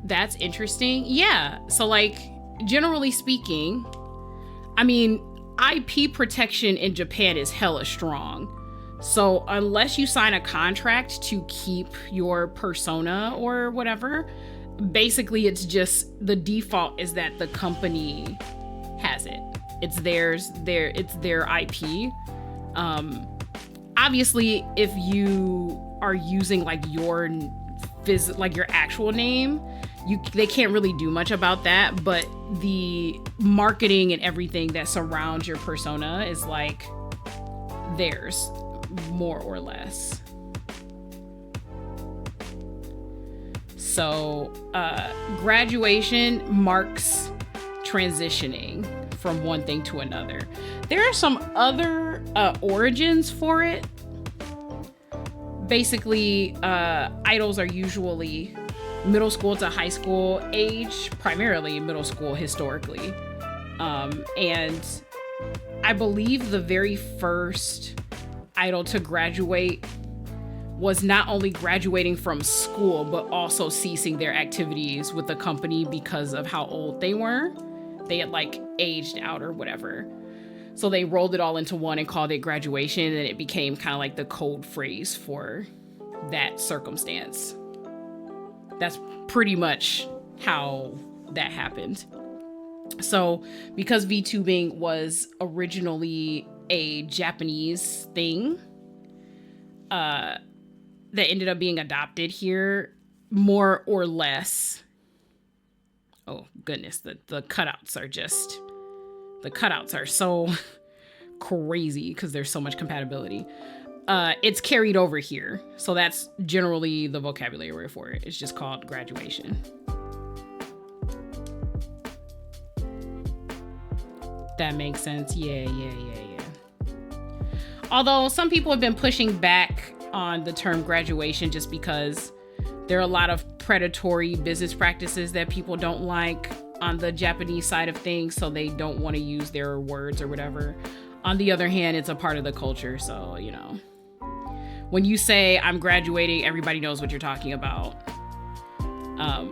That's interesting. Yeah. So like, generally speaking, I mean, IP protection in Japan is hella strong. So unless you sign a contract to keep your persona or whatever, basically it's just the default is that the company has it. It's theirs, it's their IP. Obviously, if you are using like your actual name, they can't really do much about that, but the marketing and everything that surrounds your persona is like theirs, more or less. So graduation marks transitioning from one thing to another. There are some other origins for it. Basically, idols are usually middle school to high school age, primarily middle school historically. And I believe the very first idol to graduate was not only graduating from school, but also ceasing their activities with the company because of how old they were. They had like aged out or whatever. So they rolled it all into one and called it graduation, and it became kind of like the code phrase for that circumstance. That's pretty much how that happened. So because VTubing was originally a Japanese thing, that ended up being adopted here, more or less. Oh goodness, the cutouts are so crazy because there's so much compatibility. It's carried over here, so that's generally the vocabulary for it. It's just called graduation. That makes sense. Yeah. Although some people have been pushing back on the term graduation just because there are a lot of predatory business practices that people don't like on the Japanese side of things, so they don't want to use their words or whatever. On the other hand, it's a part of the culture, so, you know. When you say I'm graduating, everybody knows what you're talking about.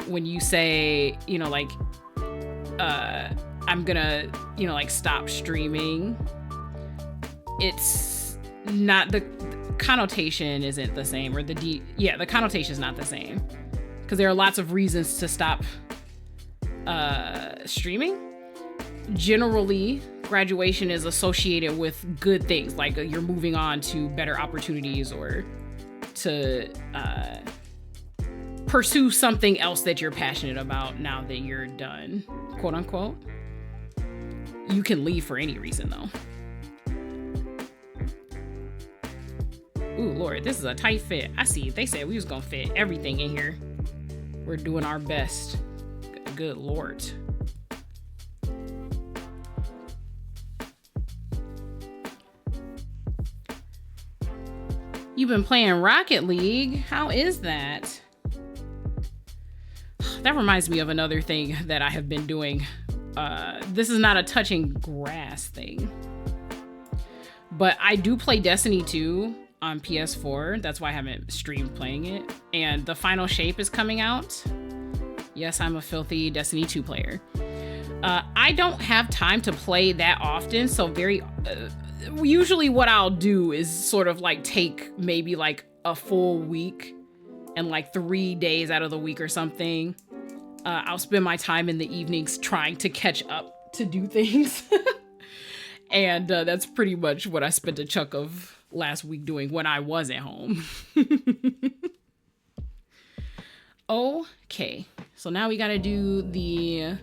When you say, you know, like, I'm gonna, you know, like stop streaming, it's not, the connotation isn't the same, or the connotation is not the same, because there are lots of reasons to stop streaming. Generally, graduation is associated with good things, like you're moving on to better opportunities or to pursue something else that you're passionate about now that you're done, quote unquote. You can leave for any reason though. Ooh, Lord, this is a tight fit. I see. They said we was gonna fit everything in here. We're doing our best. Good Lord. You've been playing Rocket League. How is that? That reminds me of another thing that I have been doing. This is not a touching grass thing, but I do play Destiny 2 on PS4. That's why I haven't streamed playing it. And the final shape is coming out. Yes, I'm a filthy Destiny 2 player. I don't have time to play that often, so usually what I'll do is sort of like take maybe like a full week and like 3 days out of the week or something. I'll spend my time in the evenings trying to catch up to do things. And that's pretty much what I spent a chunk of last week doing when I was at home. Okay, So now we gotta do the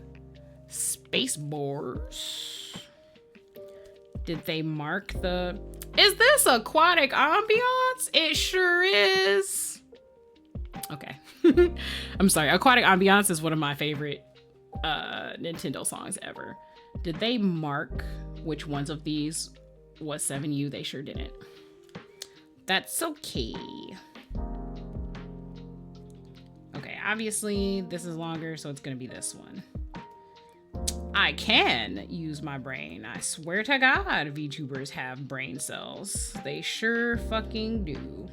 space boars. Did they mark the... Is this aquatic ambiance? It sure is. Okay. I'm sorry. Aquatic ambiance is one of my favorite Nintendo songs ever. Did they mark which ones of these was 7U? They sure didn't. That's okay. Okay, obviously this is longer, so it's gonna be this one. I can use my brain. I swear to God, VTubers have brain cells. They sure fucking do.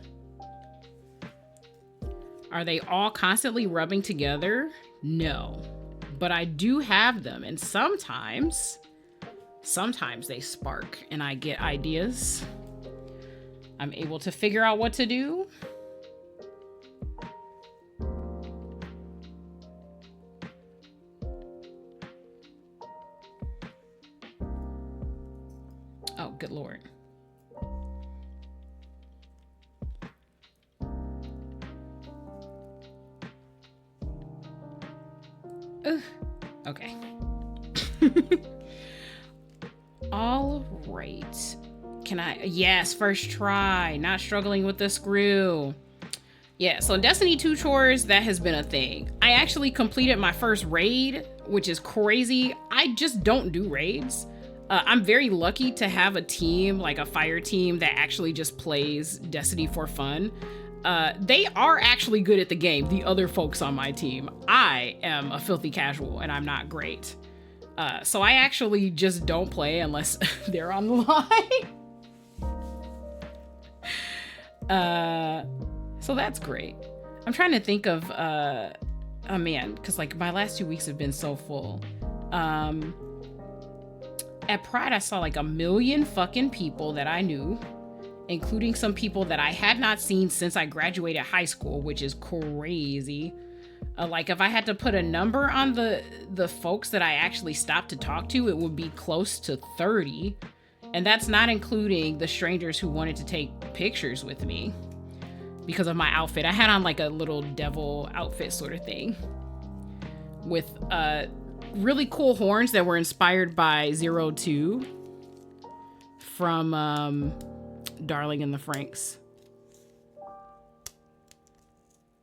Are they all constantly rubbing together? No. But I do have them, and sometimes they spark and I get ideas. I'm able to figure out what to do. Oh, good Lord. Ugh. Okay. All right. Can I? Yes, first try. Not struggling with the screw. Yeah, so Destiny 2 chores, that has been a thing. I actually completed my first raid, which is crazy. I just don't do raids. I'm very lucky to have a team, like a fire team, that actually just plays Destiny for fun. They are actually good at the game, the other folks on my team. I am a filthy casual, and I'm not great. So I actually just don't play unless they're on the line. So that's great. I'm trying to think of, oh man, because like my last 2 weeks have been so full. At Pride, I saw like 1 million fucking people that I knew, including some people that I had not seen since I graduated high school, which is crazy. Like if I had to put a number on the folks that I actually stopped to talk to, it would be close to 30. And that's not including the strangers who wanted to take pictures with me because of my outfit. I had on like a little devil outfit sort of thing with really cool horns that were inspired by 02 from Darling in the Franxx.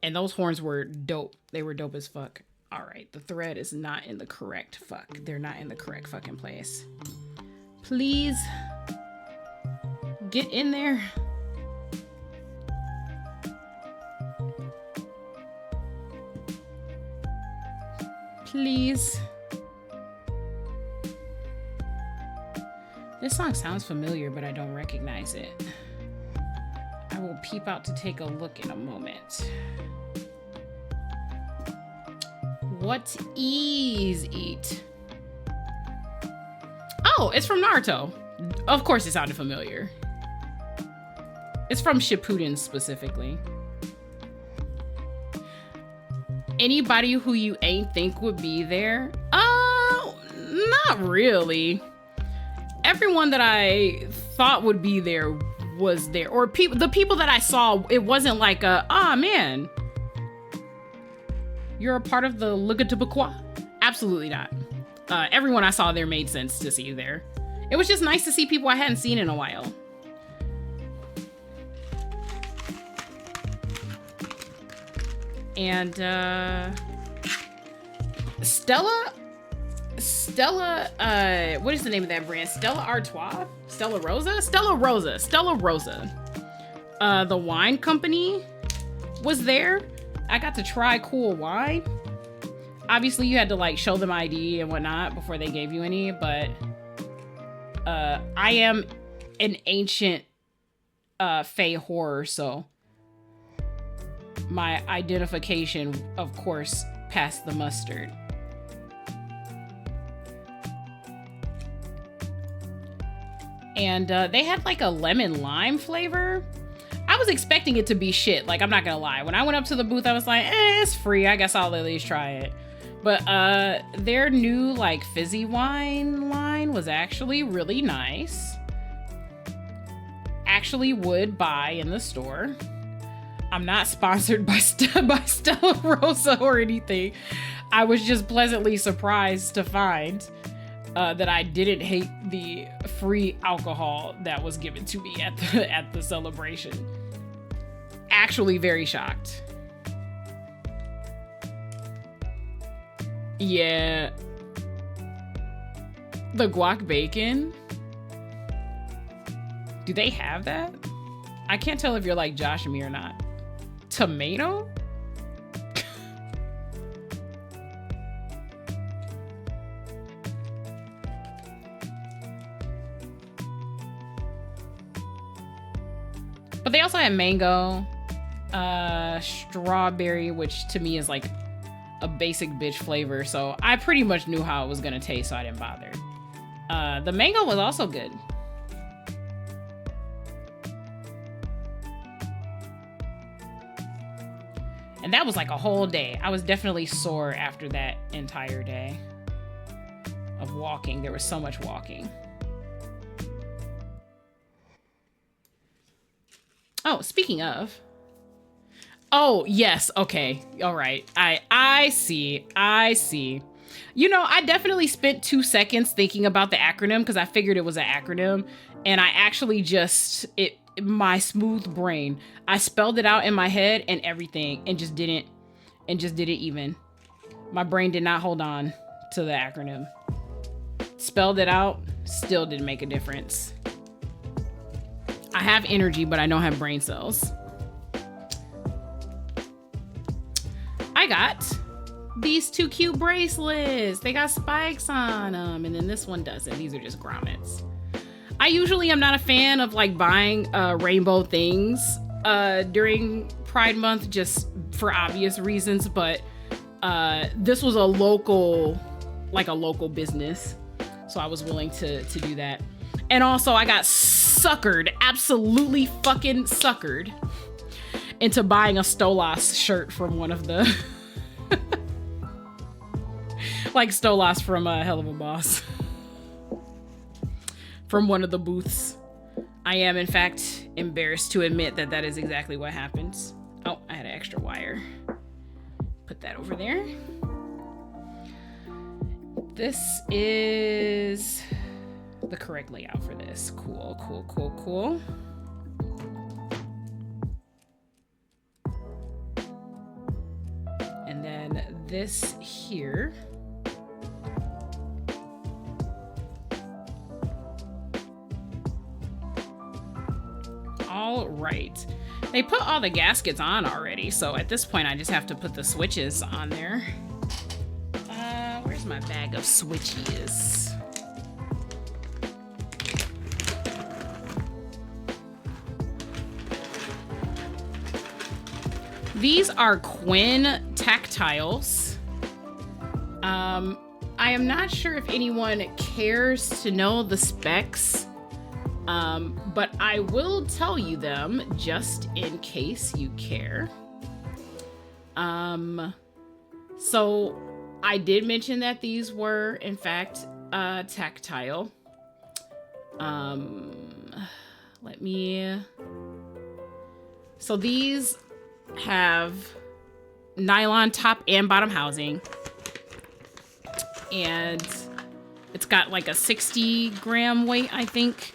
And those horns were dope. They were dope as fuck. All right, the thread is not in the correct fuck. They're not in the correct fucking place. Please get in there. Please. This song sounds familiar, but I don't recognize it. I will peep out to take a look in a moment. What is it? Oh, it's from Naruto. Of course it sounded familiar. It's from Shippuden specifically. Anybody who you ain't think would be there? Not really. Everyone that I thought would be there was there. Or the people that I saw, it wasn't like man, you're a part of the Liga de Bakwa? Absolutely not. Everyone I saw there made sense to see there. It was just nice to see people I hadn't seen in a while. And Stella, what is the name of that brand? Stella Artois? Stella Rosa? Stella Rosa. The wine company was there. I got to try cool wine. Obviously you had to like show them ID and whatnot before they gave you any, but I am an ancient Fae whore, so my identification, of course, passed the mustard. And they had like a lemon lime flavor. I was expecting it to be shit, like I'm not gonna lie. When I went up to the booth, I was like, it's free, I guess I'll at least try it. But their new like fizzy wine line was actually really nice. Actually would buy in the store. I'm not sponsored by Stella Rosa or anything. I was just pleasantly surprised to find that I didn't hate the free alcohol that was given to me at the celebration. Actually very shocked. Yeah. The guac bacon. Do they have that? I can't tell if you're like Josh and me or not. Tomato? But they also have mango, strawberry, which to me is like a basic bitch flavor. So I pretty much knew how it was gonna taste, so I didn't bother. The mango was also good. And that was like a whole day. I was definitely sore after that entire day of walking. There was so much walking. Oh, speaking of. Oh, yes. Okay. All right. I see. You know, I definitely spent 2 seconds thinking about the acronym because I figured it was an acronym. And I actually just, my smooth brain, I spelled it out in my head and everything and just did it even. My brain did not hold on to the acronym. Spelled it out, still didn't make a difference. I have energy, but I don't have brain cells. I got these 2 cute bracelets. They got spikes on them, and then this one doesn't. These are just grommets. I usually am not a fan of like buying rainbow things during Pride Month, just for obvious reasons, but this was a local business, so I was willing to do that. And also I got suckered, absolutely fucking suckered into buying a Stolas shirt from one of the like Stolas from Hell of a Boss. From one of the booths. I am, in fact, embarrassed to admit that that is exactly what happens. Oh, I had an extra wire. Put that over there. This is the correct layout for this. Cool, cool, cool, cool. And then this here. All right. They put all the gaskets on already, so at this point I just have to put the switches on there. Where's my bag of switches? These are Quinn tactiles. I am not sure if anyone cares to know the specs. But I will tell you them just in case you care. So I did mention that these were in fact tactile. So these have nylon top and bottom housing, and it's got like a 60-gram weight, I think,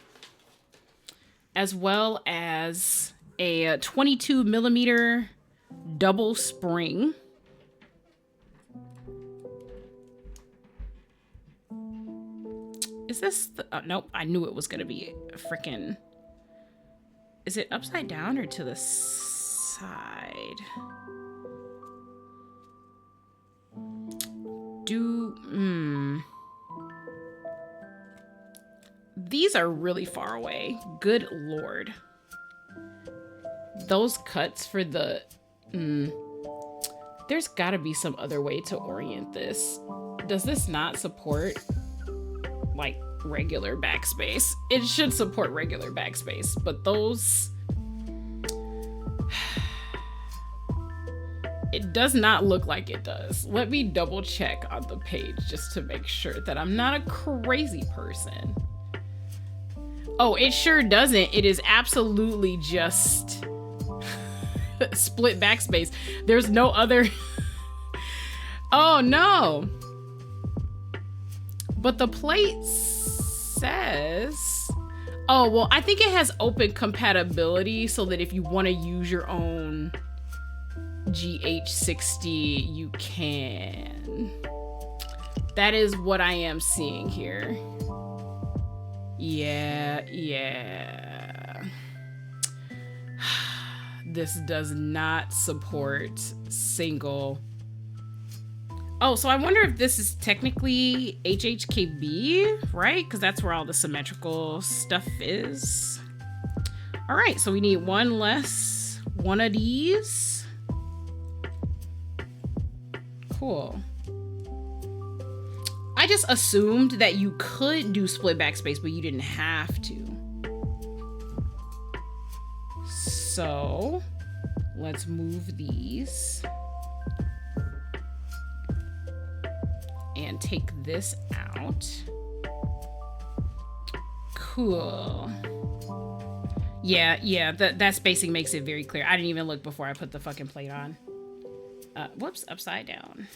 as well as a 22-millimeter double spring. Is this the, nope, I knew it was gonna be a freaking, is it upside down or to the side? These are really far away. Good Lord. Those cuts for the, there's gotta be some other way to orient this. Does this not support like regular backspace? It should support regular backspace, but those, it does not look like it does. Let me double check on the page just to make sure that I'm not a crazy person. Oh, it sure doesn't. It is absolutely just split backspace. There's no other. Oh no. But the plate says, oh, well, I think it has open compatibility so that if you want to use your own GH60, you can. That is what I am seeing here. Yeah. This does not support single. Oh, so I wonder if this is technically HHKB, right? Because that's where all the symmetrical stuff is. All right, so we need one less one of these. Cool. I just assumed that you could do split backspace, but you didn't have to. So let's move these. And take this out. Cool. Yeah, that spacing makes it very clear. I didn't even look before I put the fucking plate on. Whoops, upside down.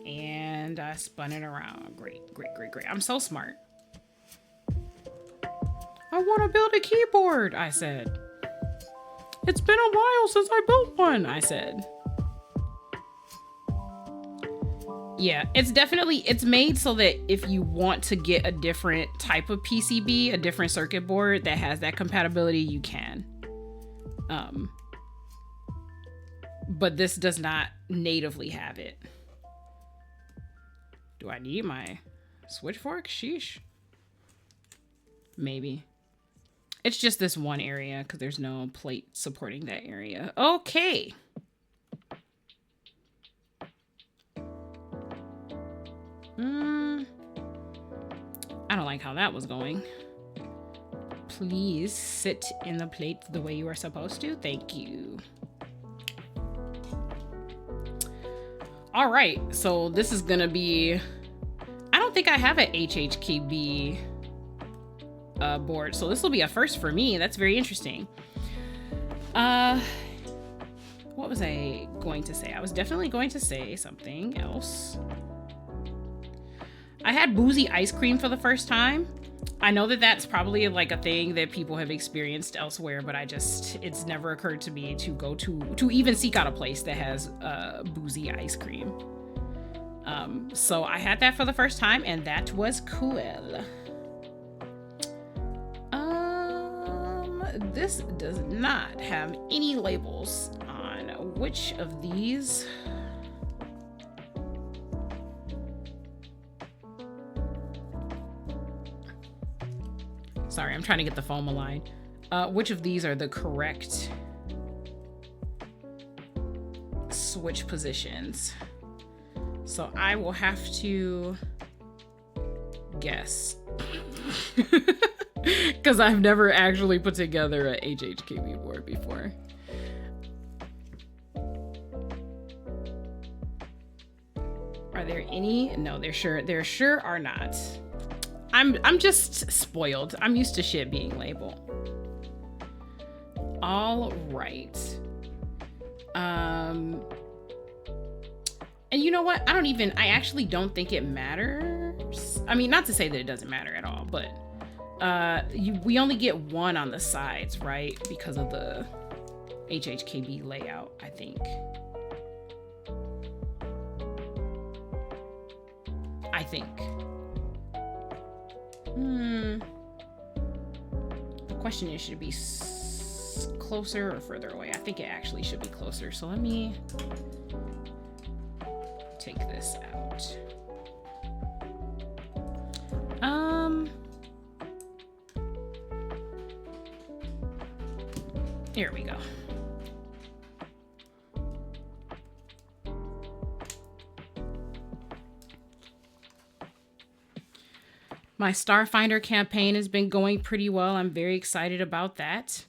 And I spun it around. Great. I'm so smart. I want to build a keyboard, I said. It's been a while since I built one, I said. Yeah, it's made so that if you want to get a different type of PCB, a different circuit board that has that compatibility, you can. But this does not natively have it. Do I need my switch fork? Sheesh. Maybe. It's just this one area because there's no plate supporting that area. Okay. I don't like how that was going. Please sit in the plate the way you are supposed to. Thank you. All right, so this is gonna be, I don't think I have an HHKB board, so this will be a first for me. That's very interesting. What was I going to say? I was definitely going to say something else. I had boozy ice cream for the first time. I know that that's probably like a thing that people have experienced elsewhere, but it's never occurred to me to go to even seek out a place that has boozy ice cream. So I had that for the first time and that was cool. This does not have any labels on which of these. Sorry, I'm trying to get the foam aligned. Which of these are the correct switch positions? So I will have to guess. Because I've never actually put together a HHKB board before. Are there any? No, there sure are not. I'm just spoiled. I'm used to shit being labeled. All right. And you know what? I actually don't think it matters. I mean, not to say that it doesn't matter at all, but we only get one on the sides, right? Because of the HHKB layout, I think. The question is, should it be closer or further away? I think it actually should be closer. So let me take this out. Here we go. My Starfinder campaign has been going pretty well. I'm very excited about that.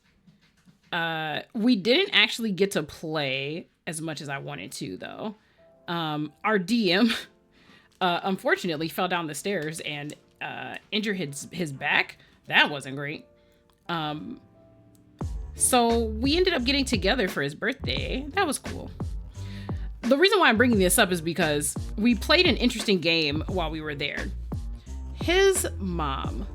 We didn't actually get to play as much as I wanted to, though. Our DM, unfortunately, fell down the stairs and injured his back. That wasn't great. So we ended up getting together for his birthday. That was cool. The reason why I'm bringing this up is because we played an interesting game while we were there. His mom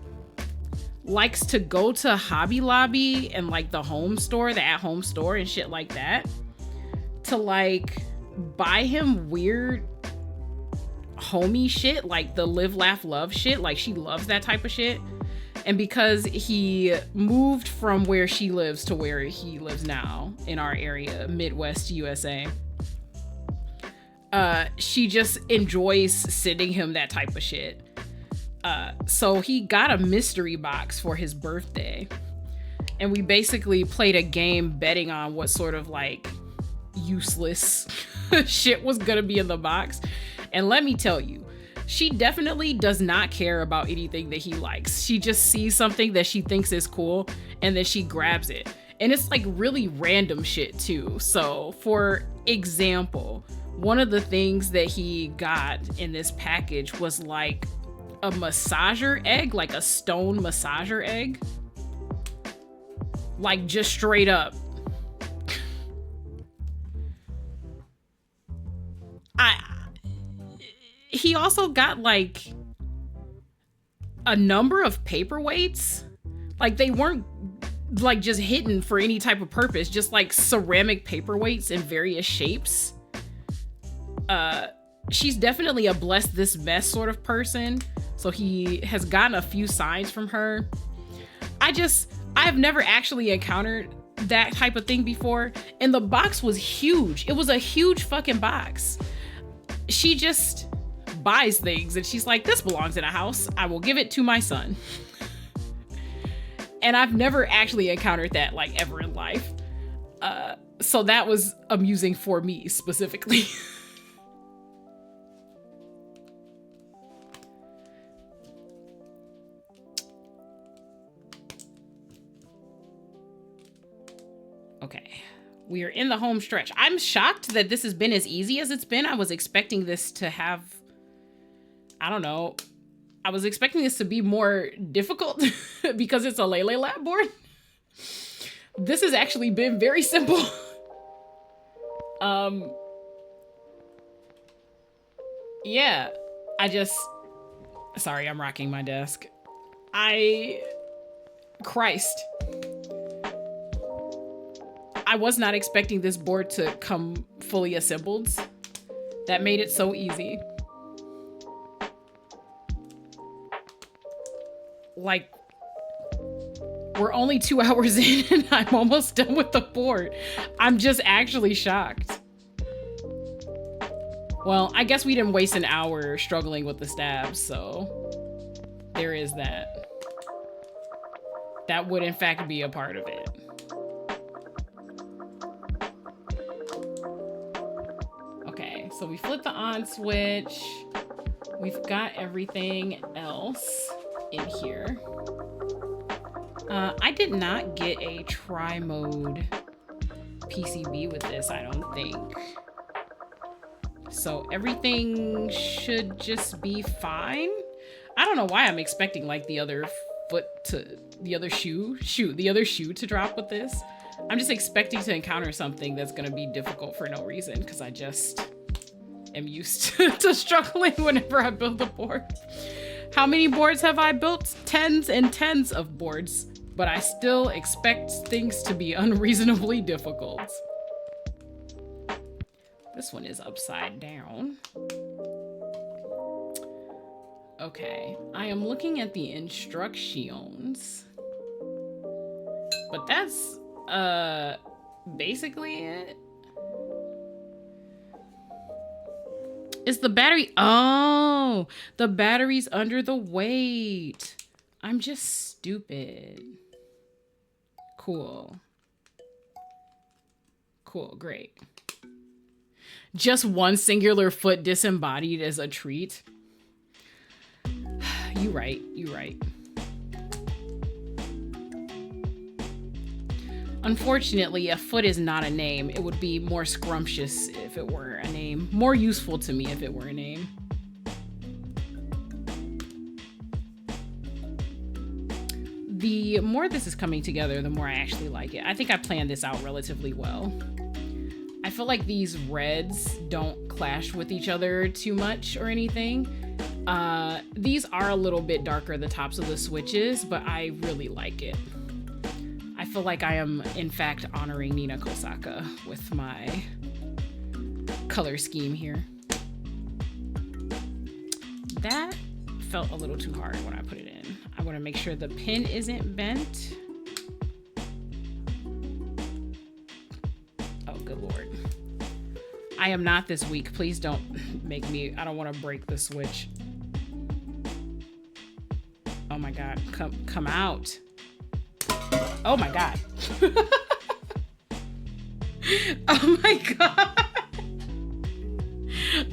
likes to go to Hobby Lobby and like the home store, the at-home store and shit like that, to like buy him weird homey shit, like the live, laugh, love shit. Like she loves that type of shit. And because he moved from where she lives to where he lives now in our area, Midwest USA, she just enjoys sending him that type of shit. So he got a mystery box for his birthday. And we basically played a game betting on what sort of like useless shit was gonna be in the box. And let me tell you, she definitely does not care about anything that he likes. She just sees something that she thinks is cool and then she grabs it. And it's like really random shit too. So for example, one of the things that he got in this package was like a massager egg, like a stone massager egg. Like just straight up. He also got like a number of paperweights. Like they weren't like just hidden for any type of purpose, just like ceramic paperweights in various shapes. She's definitely a bless this mess sort of person. So he has gotten a few signs from her. I've never actually encountered that type of thing before. And the box was huge. It was a huge fucking box. She just buys things and she's like, this belongs in a house. I will give it to my son. And I've never actually encountered that like ever in life. So that was amusing for me specifically. Okay, we are in the home stretch. I'm shocked that this has been as easy as it's been. I was expecting this to have, I don't know, I was expecting this to be more difficult because it's a Lelelab board. This has actually been very simple. Yeah, sorry, I'm rocking my desk. Christ. I was not expecting this board to come fully assembled. That made it so easy. Like, we're only 2 hours in and I'm almost done with the board. I'm just actually shocked. Well, I guess we didn't waste an hour struggling with the stabs, so there is that. That would in fact be a part of it. Okay, so we flipped the on switch. We've got everything else in here. I did not get a tri-mode PCB with this, I don't think. So everything should just be fine. I don't know why I'm expecting like the other shoe to drop with this. I'm just expecting to encounter something that's gonna be difficult for no reason because I just am used to struggling whenever I build a board. How many boards have I built? Tens and tens of boards, but I still expect things to be unreasonably difficult. This one is upside down. Okay, I am looking at the instructions, but that's basically it. Is the battery? Oh, the battery's under the weight. I'm just stupid. Cool. Cool, great. Just one singular foot disembodied as a treat. You right, you right. Unfortunately, a foot is not a name. It would be more scrumptious if it were a name. More useful to me if it were a name. The more this is coming together, the more I actually like it. I think I planned this out relatively well. I feel like these reds don't clash with each other too much or anything. These are a little bit darker, the tops of the switches, but I really like it. I feel like I am, in fact, honoring Nina Kosaka with my color scheme here. That felt a little too hard when I put it in. I want to make sure the pin isn't bent. Oh, good Lord. I am not this weak. Please don't make me, I don't want to break the switch. Oh my God, come out. Oh my God. Oh my God.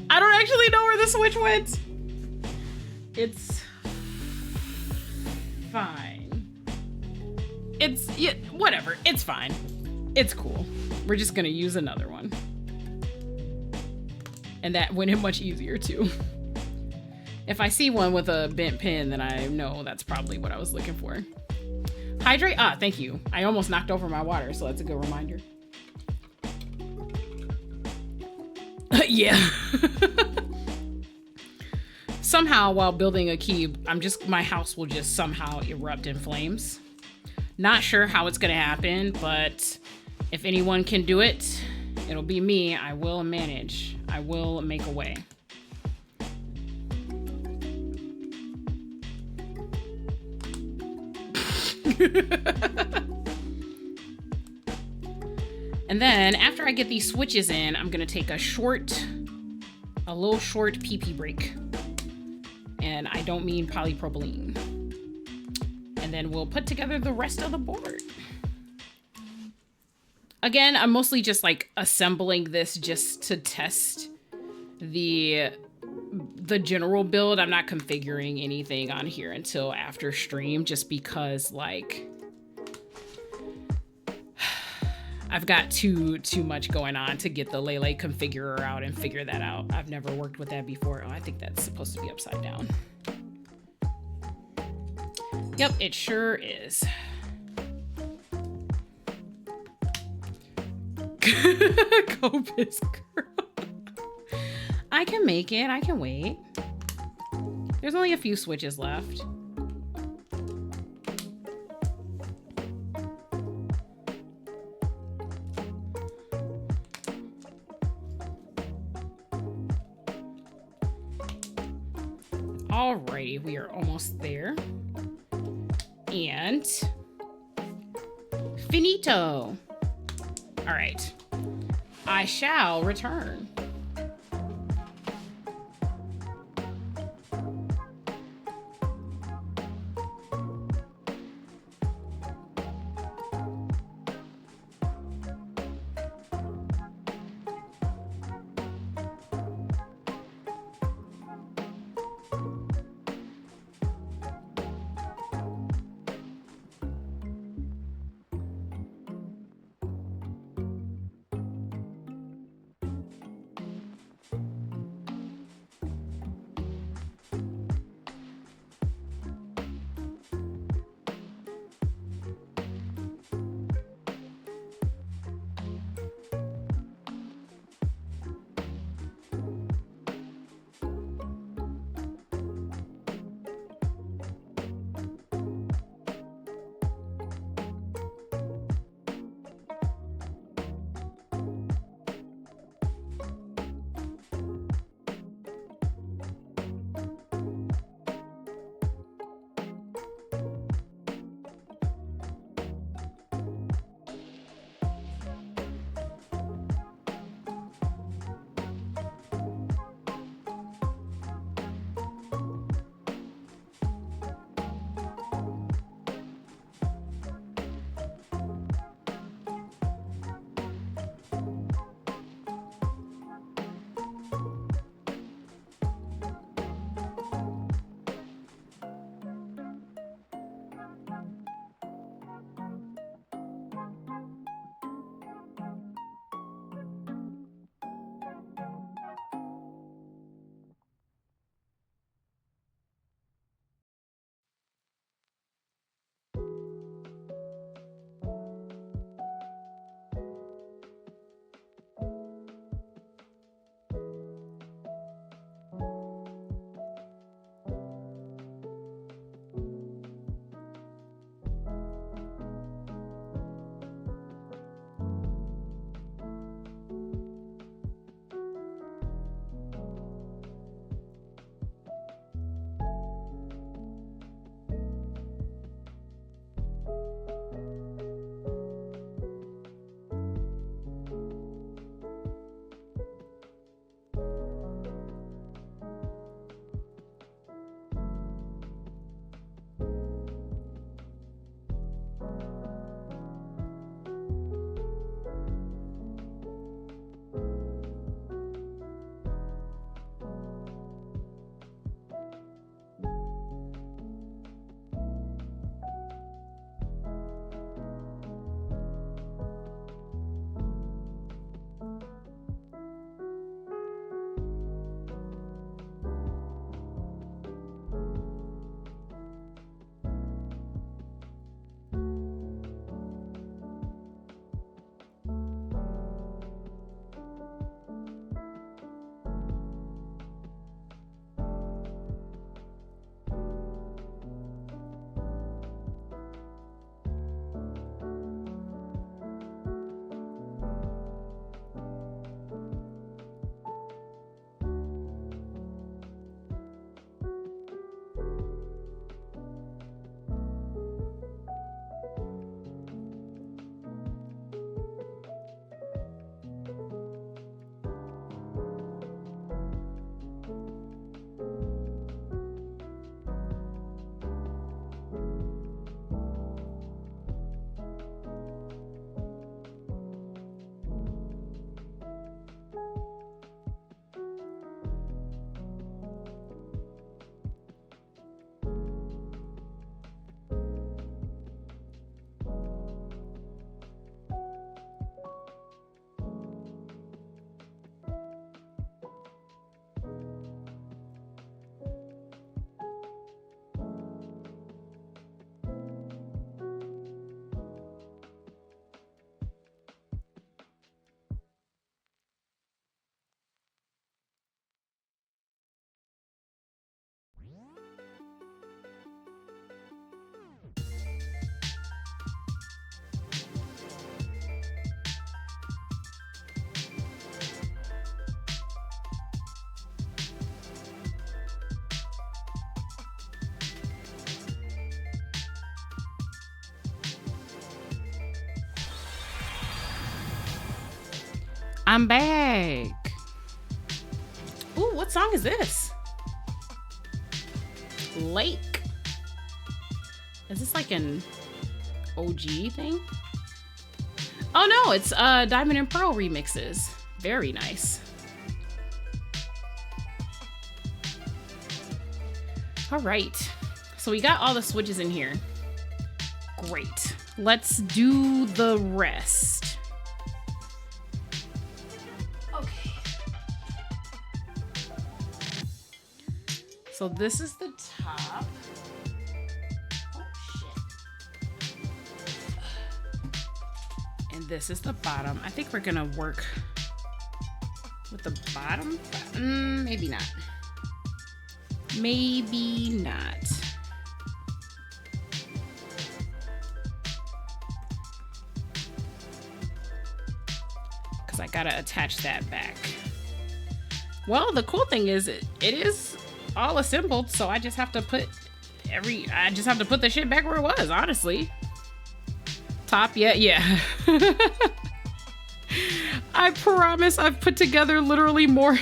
I don't actually know where the switch went. It's fine. It's, yeah, whatever. It's fine. It's cool. We're just gonna use another one. And that went in much easier too. If I see one with a bent pin, then I know that's probably what I was looking for. Hydrate, thank you. I almost knocked over my water, so that's a good reminder. Yeah. Somehow, while building a key, my house will just somehow erupt in flames. Not sure how it's gonna happen, but if anyone can do it, it'll be me. I will manage. I will make a way. And then after I get these switches in, I'm gonna take a little short pee-pee break. And I don't mean polypropylene. And then we'll put together the rest of the board. Again, I'm mostly just like assembling this just to test the general build. I'm not configuring anything on here until after stream, just because like I've got too much going on to get the Lele configurer out and figure that out. I've never worked with that before. Oh, I think that's supposed to be upside down. Yep, it sure is. Go piss, girl. I can make it. I can wait. There's only a few switches left. Alrighty, we are almost there. And finito. All right, I shall return. I'm back. Ooh, what song is this? Lake. Is this like an OG thing? Oh no, it's Diamond and Pearl remixes. Very nice. All right, so we got all the switches in here. Great. Let's do the rest. Okay. So this is the top. Oh shit. And this is the bottom. I think we're gonna work with the bottom. Maybe not. Maybe not. Because I gotta attach that back. Well, the cool thing is it is all assembled, so I just have to put the shit back where it was, honestly. Top, yeah. I promise I've put together literally more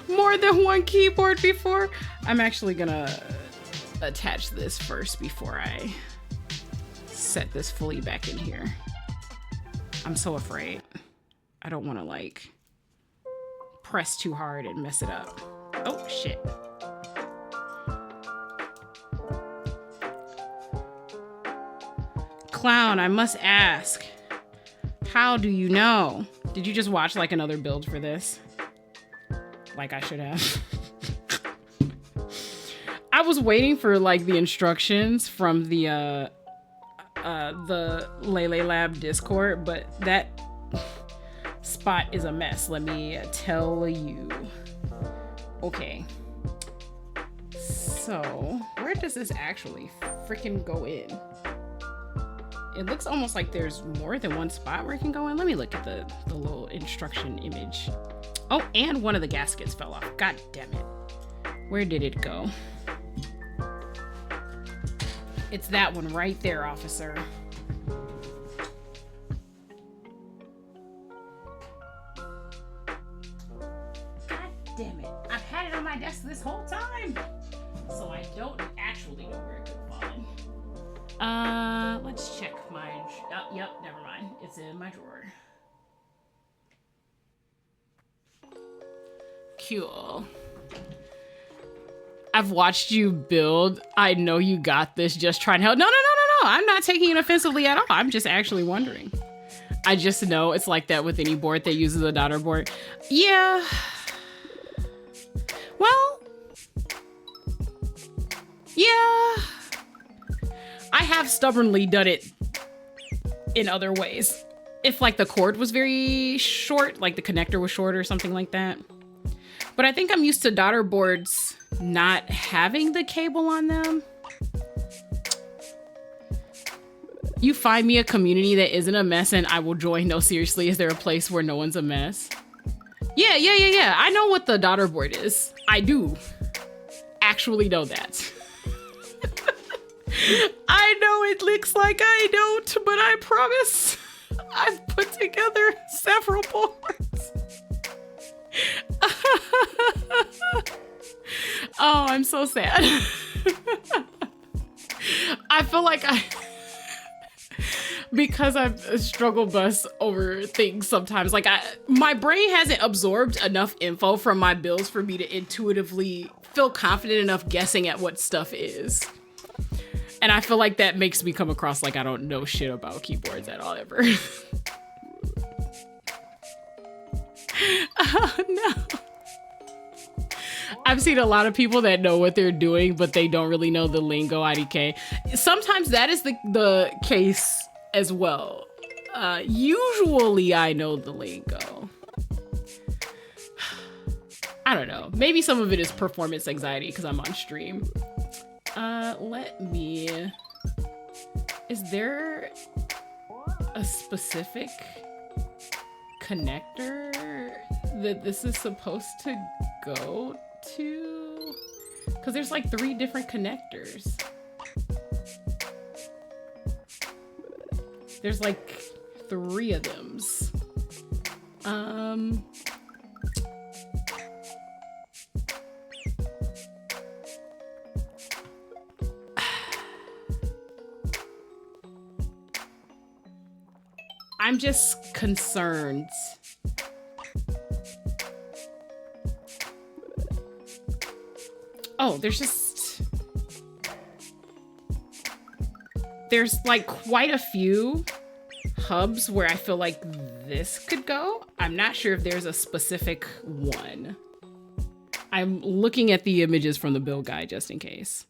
than one keyboard before. I'm actually gonna attach this first before I set this fully back in here. I'm so afraid. I don't want to like press too hard and mess it up. Oh shit. Clown, I must ask, how do you know? Did you just watch like another build for this? Like I should have. I was waiting for like the instructions from the Lelelab Discord, but that spot is a mess, let me tell you. Okay. So, where does this actually freaking go in? It looks almost like there's more than one spot where it can go in. Let me look at the little instruction image. Oh, and one of the gaskets fell off. God damn it. Where did it go? It's that one right there, officer. God damn it. I've had it on my desk this whole time. So I don't actually know where it could fall in. Let's check my... Oh, yep, never mind. It's in my drawer. Cool. I've watched you build. I know you got this. Just trying to help. No. I'm not taking it offensively at all. I'm just actually wondering. I just know it's like that with any board that uses a daughter board. Yeah. Well. Yeah. I have stubbornly done it in other ways. If like the cord was very short, like the connector was short or something like that. But I think I'm used to daughter boards not having the cable on them. You find me a community that isn't a mess and I will join. No, seriously, is there a place where no one's a mess? Yeah. I know what the daughter board is. I do actually know that. I know it looks like I don't, but I promise I've put together several boards. Oh, I'm so sad. I feel like because I've struggle bus over things sometimes. Like my brain hasn't absorbed enough info from my builds for me to intuitively feel confident enough guessing at what stuff is. And I feel like that makes me come across like I don't know shit about keyboards at all ever. Oh, no. I've seen a lot of people that know what they're doing, but they don't really know the lingo, IDK. Sometimes that is the case as well. Usually I know the lingo. I don't know. Maybe some of it is performance anxiety because I'm on stream. Is there a specific connector that this is supposed to go to? Because there's like 3 different connectors. There's like 3 of them. I'm just concerned. Oh, there's like quite a few hubs where I feel like this could go. I'm not sure if there's a specific one. I'm looking at the images from the build guide just in case.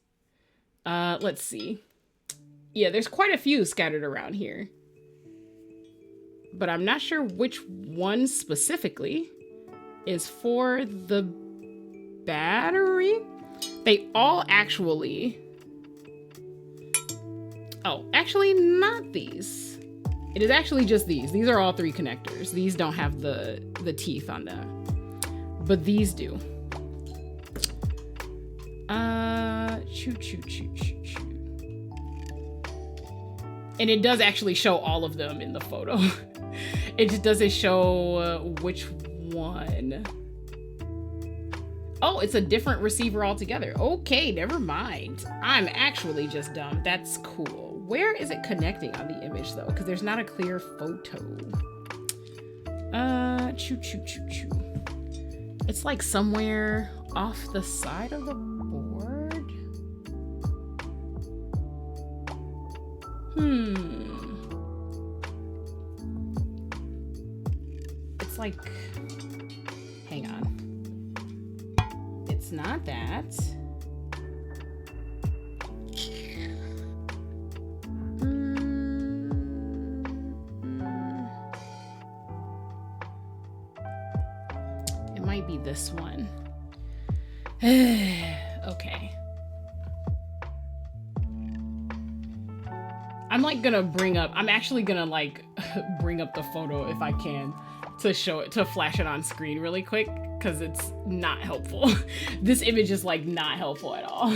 Let's see. Yeah, there's quite a few scattered around here. But I'm not sure which one specifically is for the battery. They all actually... Oh, actually not these. It is actually just these. These are all 3 connectors. These don't have the teeth on them. But these do. And it does actually show all of them in the photo. It just doesn't show which one. Oh, it's a different receiver altogether. Okay, never mind. I'm actually just dumb. That's cool. Where is it connecting on the image though? Because there's not a clear photo. It's like somewhere off the side of the board. It's like, hang on. It's not that. It might be this one. Okay. I'm actually gonna like bring up the photo if I can to show it, to flash it on screen really quick, because it's not helpful. This image is like not helpful at all.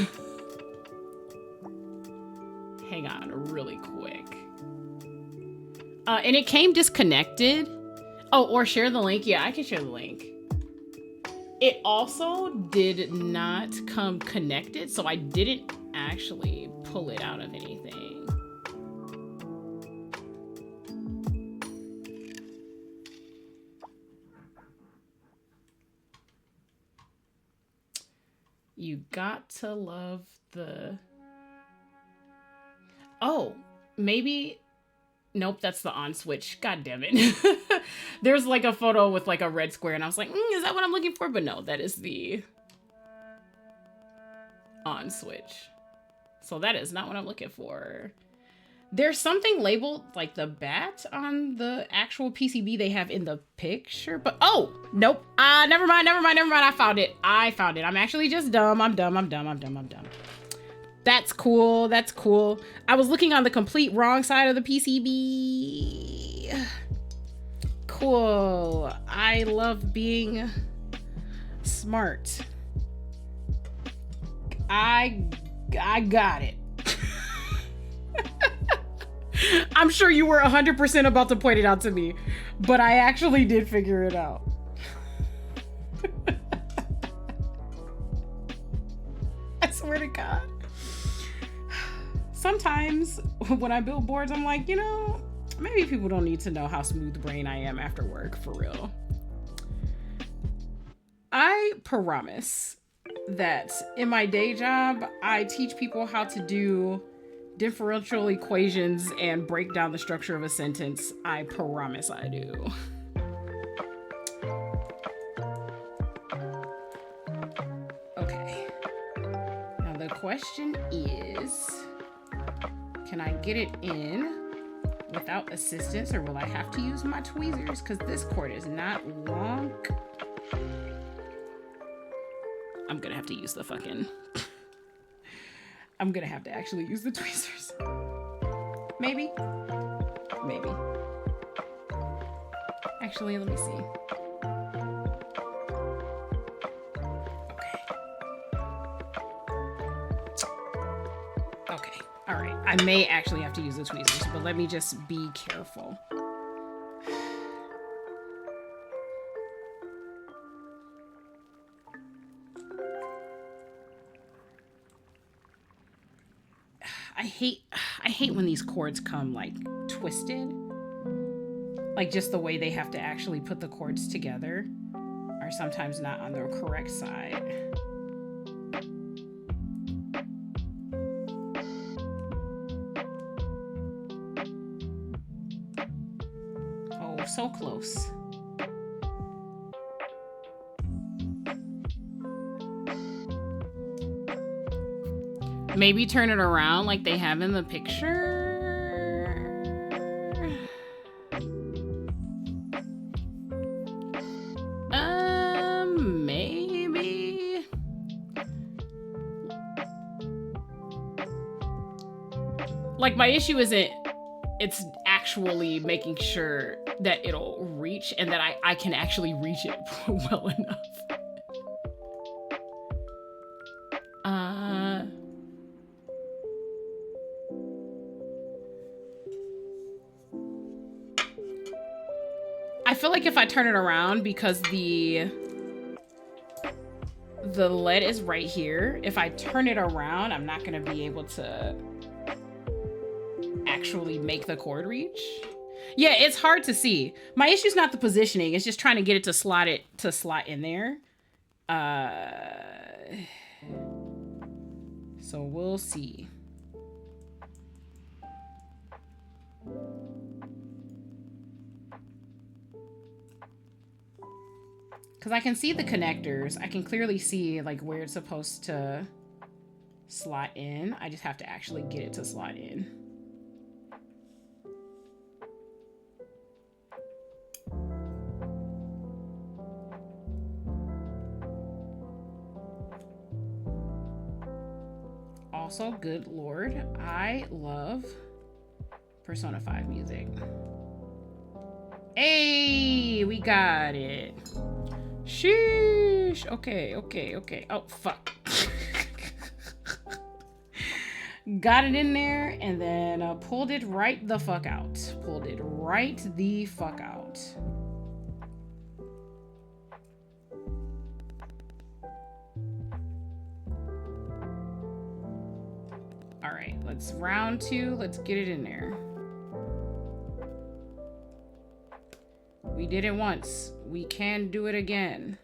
Hang on really quick. And it came disconnected. Oh, or share the link. Yeah, I can share the link. It also did not come connected, so I didn't actually pull it out of anything. You got to love the... Oh, maybe... Nope, that's the on switch. God damn it. There's like a photo with like a red square and I was like, is that what I'm looking for? But no, that is the on switch. So that is not what I'm looking for. There's something labeled like the bat on the actual PCB they have in the picture, but oh, nope. Never mind. I found it. I'm actually just dumb. I'm dumb. That's cool. That's cool. I was looking on the complete wrong side of the PCB. Cool. I love being smart. I got it. I'm sure you were 100% about to point it out to me, but I actually did figure it out. I swear to God. Sometimes when I build boards, I'm like, you know, maybe people don't need to know how smooth brain I am after work, for real. I promise that in my day job, I teach people how to do differential equations and break down the structure of a sentence. I promise I do. Okay. Now the question is, can I get it in without assistance, or will I have to use my tweezers? Because this cord is not long. I'm gonna have to use the fucking... I'm gonna have to actually use the tweezers. Maybe. Actually, let me see. Okay. All right. I may actually have to use the tweezers, but let me just be careful. I hate when these cords come like twisted. Like just the way they have to actually put the cords together are sometimes not on the correct side. Oh, so close. Maybe turn it around like they have in the picture. Maybe. Like my issue isn't it's actually making sure that it'll reach and that I can actually reach it well enough. I feel like if I turn it around, because the lead is right here, if I turn it around, I'm not gonna be able to actually make the cord reach. Yeah, it's hard to see. My issue's not the positioning, it's just trying to get it to slot in there. So we'll see. Because I can see the connectors. I can clearly see like where it's supposed to slot in. I just have to actually get it to slot in. Also, good Lord, I love Persona 5 music. Hey, we got it. Sheesh. Okay. Oh, fuck. Got it in there and then pulled it right the fuck out. Pulled it right the fuck out. All right, let's round 2. Let's get it in there. We did it once. We can do it again.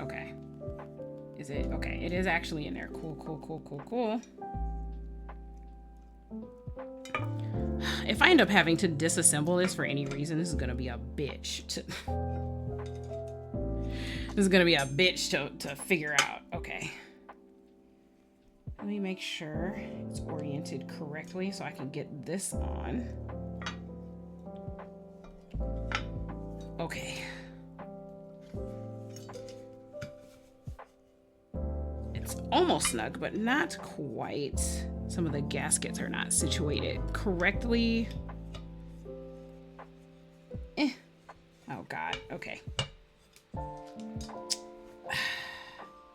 Okay. Is it? Okay, it is actually in there. Cool. If I end up having to disassemble this for any reason, this is gonna be a bitch. This is gonna be a bitch to figure out. Okay. Let me make sure it's oriented correctly so I can get this on. Okay. It's almost snug, but not quite. Some of the gaskets are not situated correctly. Oh God, okay.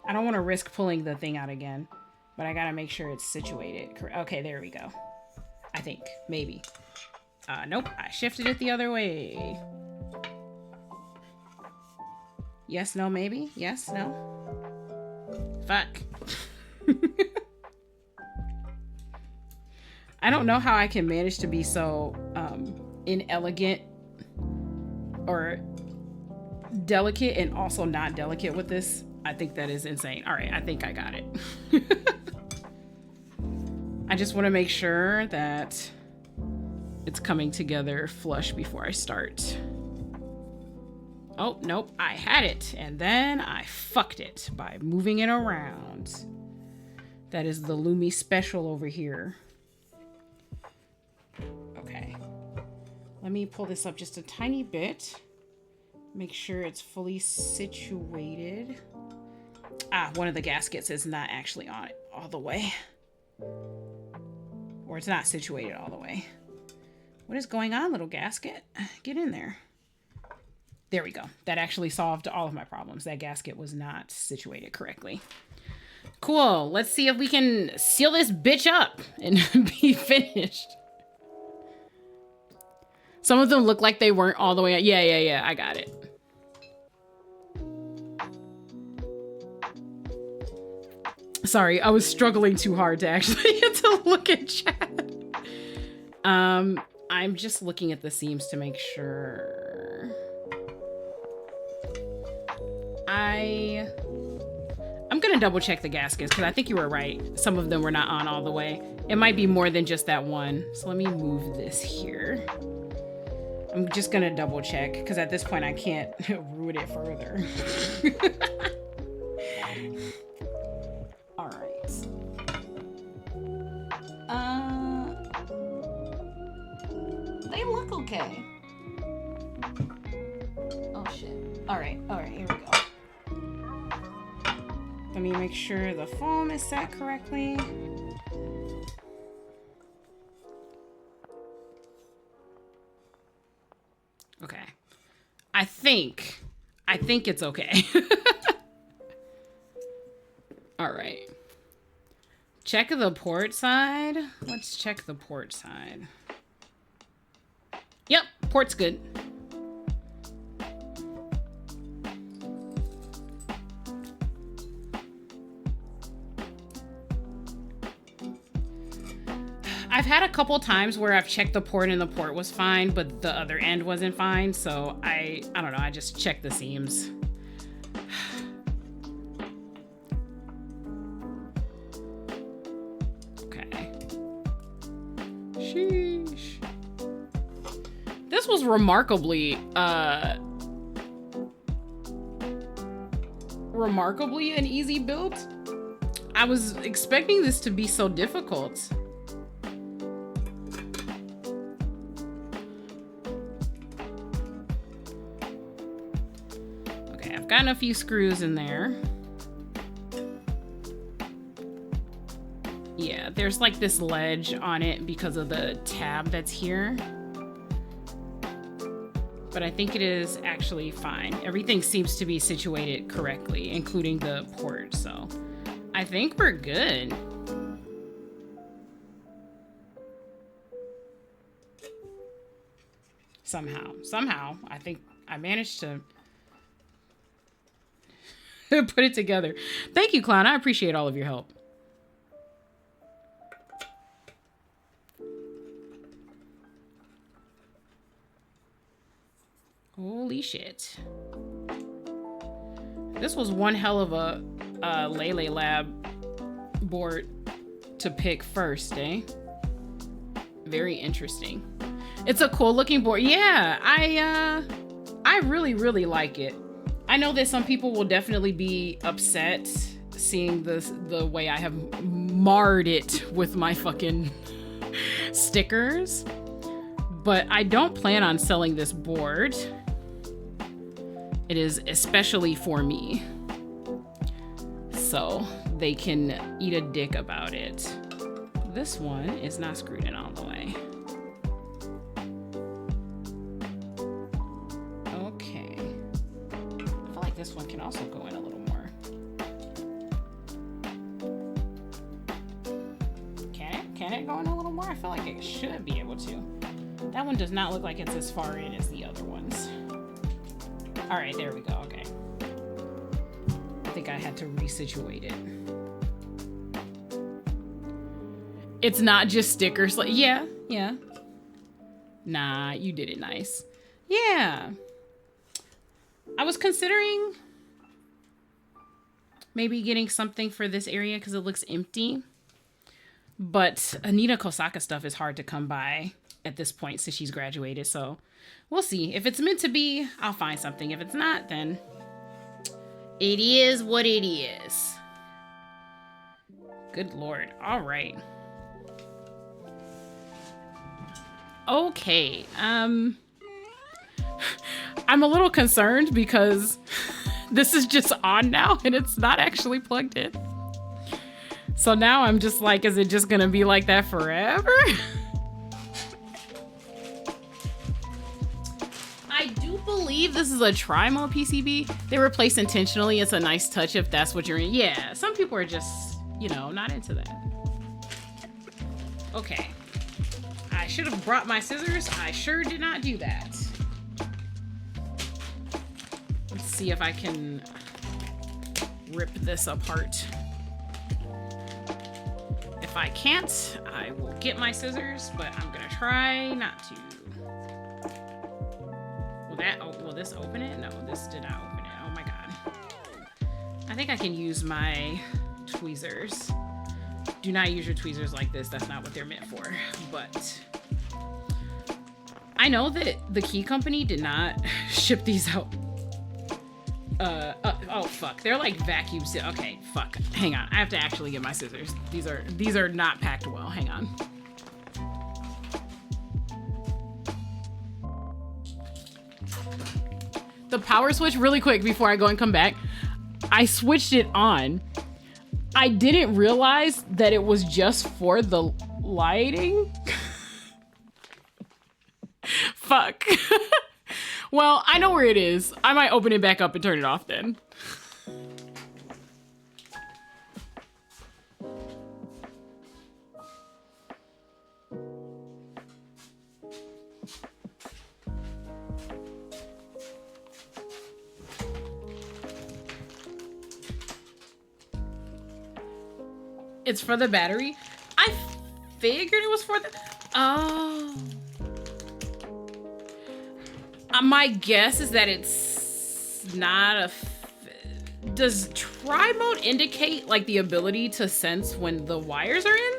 I don't want to risk pulling the thing out again, but I gotta make sure it's situated. Okay, there we go. I think, maybe. Nope, I shifted it the other way. Yes, no, maybe? Yes, no? Fuck. I don't know how I can manage to be so inelegant or delicate and also not delicate with this. I think that is insane. All right, I think I got it. I just want to make sure that it's coming together flush before I start. Oh, nope, I had it. And then I fucked it by moving it around. That is the Lumi special over here. Okay. Let me pull this up just a tiny bit. Make sure it's fully situated. Ah, one of the gaskets is not actually on it all the way. Or it's not situated all the way. What is going on, little gasket? Get in there. There we go. That actually solved all of my problems. That gasket was not situated correctly. Cool. Let's see if we can seal this bitch up and be finished. Some of them look like they weren't all the way out. Yeah. I got it. Sorry, I was struggling too hard to actually get to look at chat. I'm just looking at the seams to make sure. I'm gonna double check the gaskets because I think you were right. Some of them were not on all the way. It might be more than just that one. So let me move this here. I'm just gonna double check because at this point I can't ruin it further. All right. They look okay. Oh shit. All right, here we go. Let me make sure the foam is set correctly. Okay. I think it's okay. All right. Check the port side. Let's check the port side. Yep, port's good. I've had a couple times where I've checked the port and the port was fine, but the other end wasn't fine. So I don't know. I just checked the seams. Okay. Sheesh. This was remarkably an easy build. I was expecting this to be so difficult. Gotten a few screws in there. Yeah, there's like this ledge on it because of the tab that's here. But I think it is actually fine. Everything seems to be situated correctly, including the port, so I think we're good. Somehow, I think I managed to put it together. Thank you, Clown. I appreciate all of your help. Holy shit. This was one hell of a Lelelab board to pick first, eh? Very interesting. It's a cool looking board. Yeah, I really, really like it. I know that some people will definitely be upset seeing the way I have marred it with my fucking stickers, but I don't plan on selling this board. It is especially for me, so they can eat a dick about it. This one is not screwed in all the way. Okay. I feel like this one can also go in a little more. Can it go in a little more? I feel like it should be able to. That one does not look like it's as far in as the other ones. All right, there we go. Okay. I think I had to resituate it. It's not just stickers. Like, yeah. Nah, you did it nice. Yeah. I was considering maybe getting something for this area because it looks empty. But Anita Kosaka stuff is hard to come by at this point since she's graduated. So we'll see. If it's meant to be, I'll find something. If it's not, then it is what it is. Good Lord. All right. Okay. I'm a little concerned because this is just on now and it's not actually plugged in. So now I'm just like, is it just gonna be like that forever? I do believe this is a tri-mode PCB. They were placed intentionally. It's a nice touch if that's what you're in. Yeah, some people are just, you know, not into that. Okay. I should have brought my scissors. I sure did not do that. Let's see if I can rip this apart. if I can't, I will get my scissors, but I'm gonna try not to. Will this open it? No, this did not open it. Oh my god. I think I can use my tweezers. Do not use your tweezers like this. That's not what they're meant for. But I know that the Key Company did not ship these out. Oh fuck. They're like vacuum seal. Okay, fuck. Hang on. I have to actually get my scissors. These are not packed well. Hang on. The power switch, really quick before I go and come back. I switched it on. I didn't realize that it was just for the lighting. Fuck. Well, I know where it is. I might open it back up and turn it off then. It's for the battery. I figured it was for the... Oh. My guess is that it's not a... Does tri mode indicate like the ability to sense when the wires are in?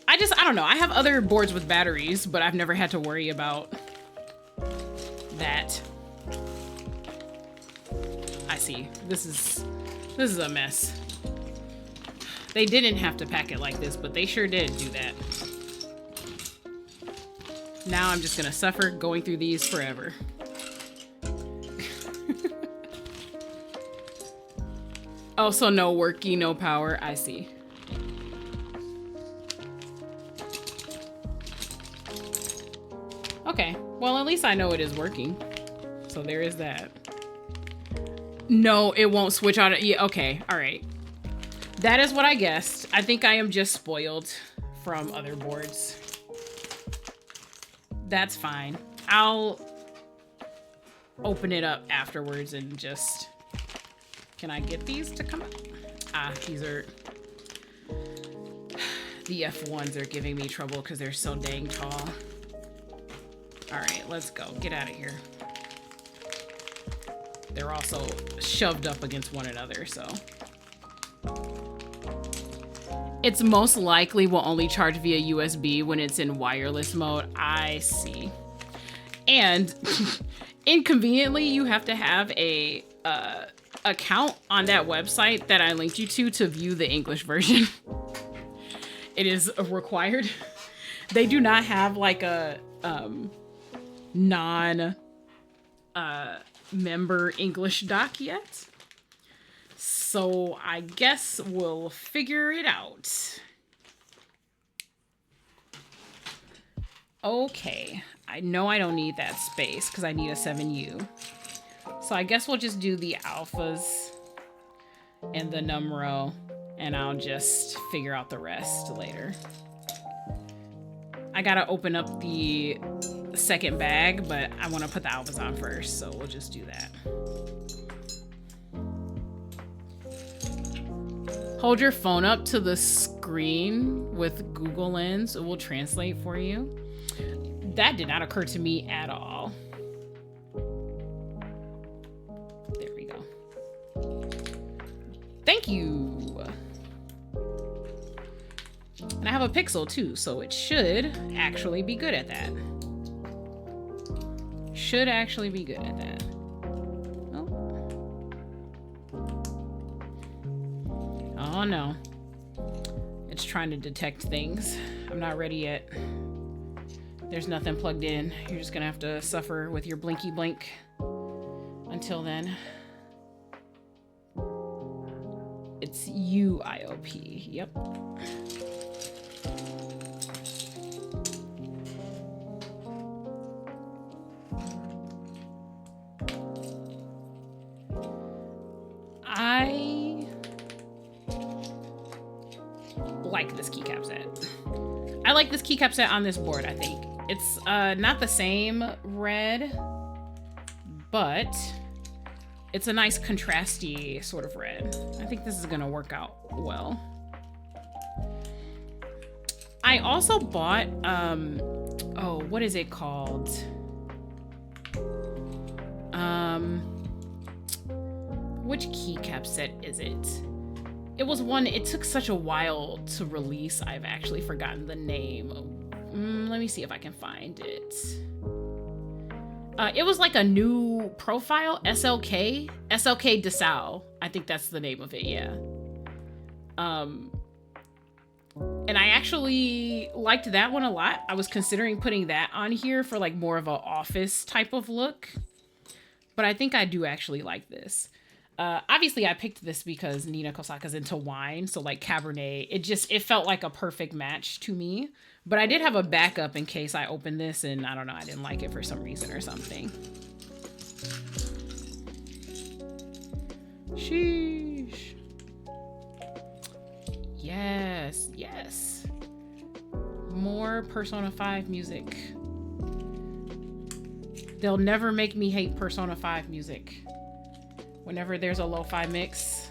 I don't know. I have other boards with batteries, but I've never had to worry about that. I see. This is a mess. They didn't have to pack it like this, but they sure did do that. Now I'm just gonna suffer going through these forever. Oh, so no worky, no power. I see. Okay, well at least I know it is working. So there is that. No, it won't switch on it. Yeah, okay, all right. That is what I guessed. I think I am just spoiled from other boards. That's fine. I'll open it up afterwards and just... Can I get these to come out? Ah, these are... The F1s are giving me trouble because they're so dang tall. All right, let's go. Get out of here. They're also shoved up against one another, so... It's most likely will only charge via USB when it's in wireless mode. I see. And inconveniently, you have to have a account on that website that I linked you to view the English version. It is required. They do not have like a non member English doc yet. So I guess we'll figure it out. Okay, I know I don't need that space because I need a 7U. So I guess we'll just do the alphas and the numero, and I'll just figure out the rest later. I gotta open up the second bag, but I want to put the alphas on first, so we'll just do that. Hold your phone up to the screen with Google Lens. It will translate for you. That did not occur to me at all. There we go. Thank you. And I have a Pixel too, so it should actually be good at that. Should actually be good at that. Oh no, it's trying to detect things. I'm not ready yet. There's nothing plugged in. You're just gonna have to suffer with your blinky blink until then. It's UIOP, yep. I like this keycap set. I like this keycap set on this board, I think. It's not the same red, but it's a nice contrasty sort of red. I think this is gonna work out well. I also bought, oh, what is it called? Which keycap set is it? It was one, it took such a while to release, I've actually forgotten the name. Let me see if I can find it. It was like a new profile, SLK Desau. I think that's the name of it, yeah. And I actually liked that one a lot. I was considering putting that on here for like more of an office type of look. But I think I do actually like this. Obviously, I picked this because Nina Kosaka's into wine. So like Cabernet, it felt like a perfect match to me. But I did have a backup in case I opened this and I don't know, I didn't like it for some reason or something. Sheesh. Yes, yes. More Persona 5 music. They'll never make me hate Persona 5 music. Whenever there's a lo-fi mix,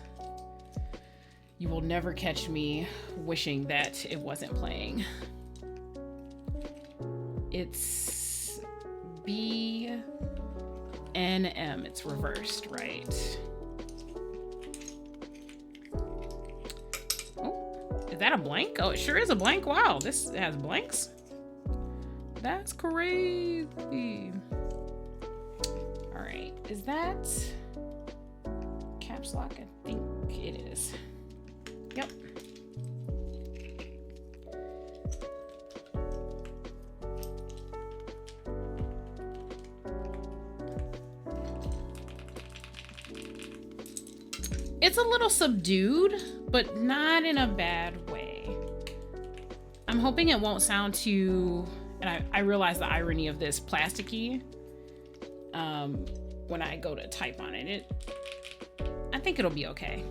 you will never catch me wishing that it wasn't playing. It's B N M. It's reversed, right? Oh, is that a blank? Oh, it sure is a blank. Wow, this has blanks. That's crazy. All right, is that caps lock? I think it is. Yep. It's a little subdued, but not in a bad way. I'm hoping it won't sound too, and I realize the irony of this, plasticky. When I go to type on it, I think it'll be okay.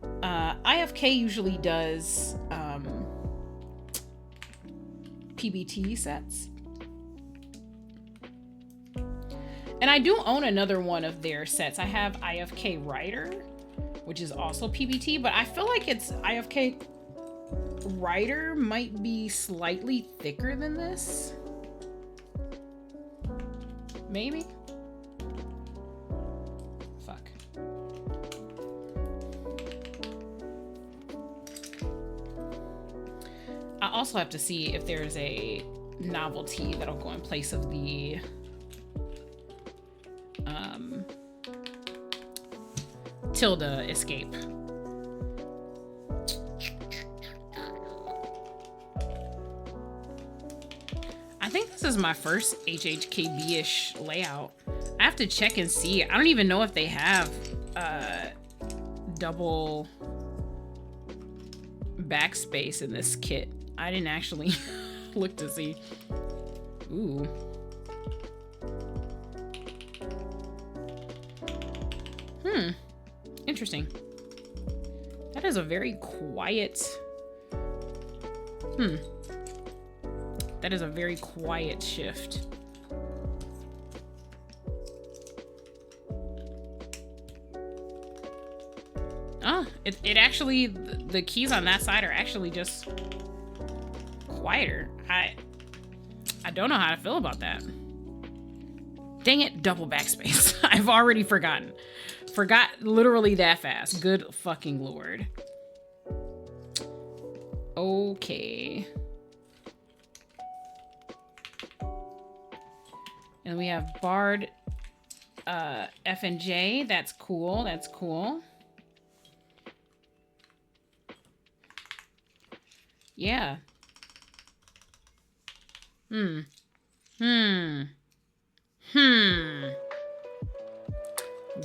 IFK usually does PBT sets. And I do own another one of their sets. I have IFK Writer, which is also PBT, but I feel like it's IFK Writer might be slightly thicker than this. Maybe? Fuck. I also have to see if there's a novelty that'll go in place of the tilde escape. I think this is my first HHKB-ish layout. I have to check and see. I don't even know if they have double backspace in this kit. I didn't actually look to see. Ooh. Interesting. That is a very quiet. That is a very quiet shift. Oh, it actually, the keys on that side are actually just quieter. I don't know how to feel about that. Dang it, double backspace. I've already forgotten. Forgot literally that fast. Good fucking lord. Okay. And we have barred F and J. That's cool. That's cool. Yeah.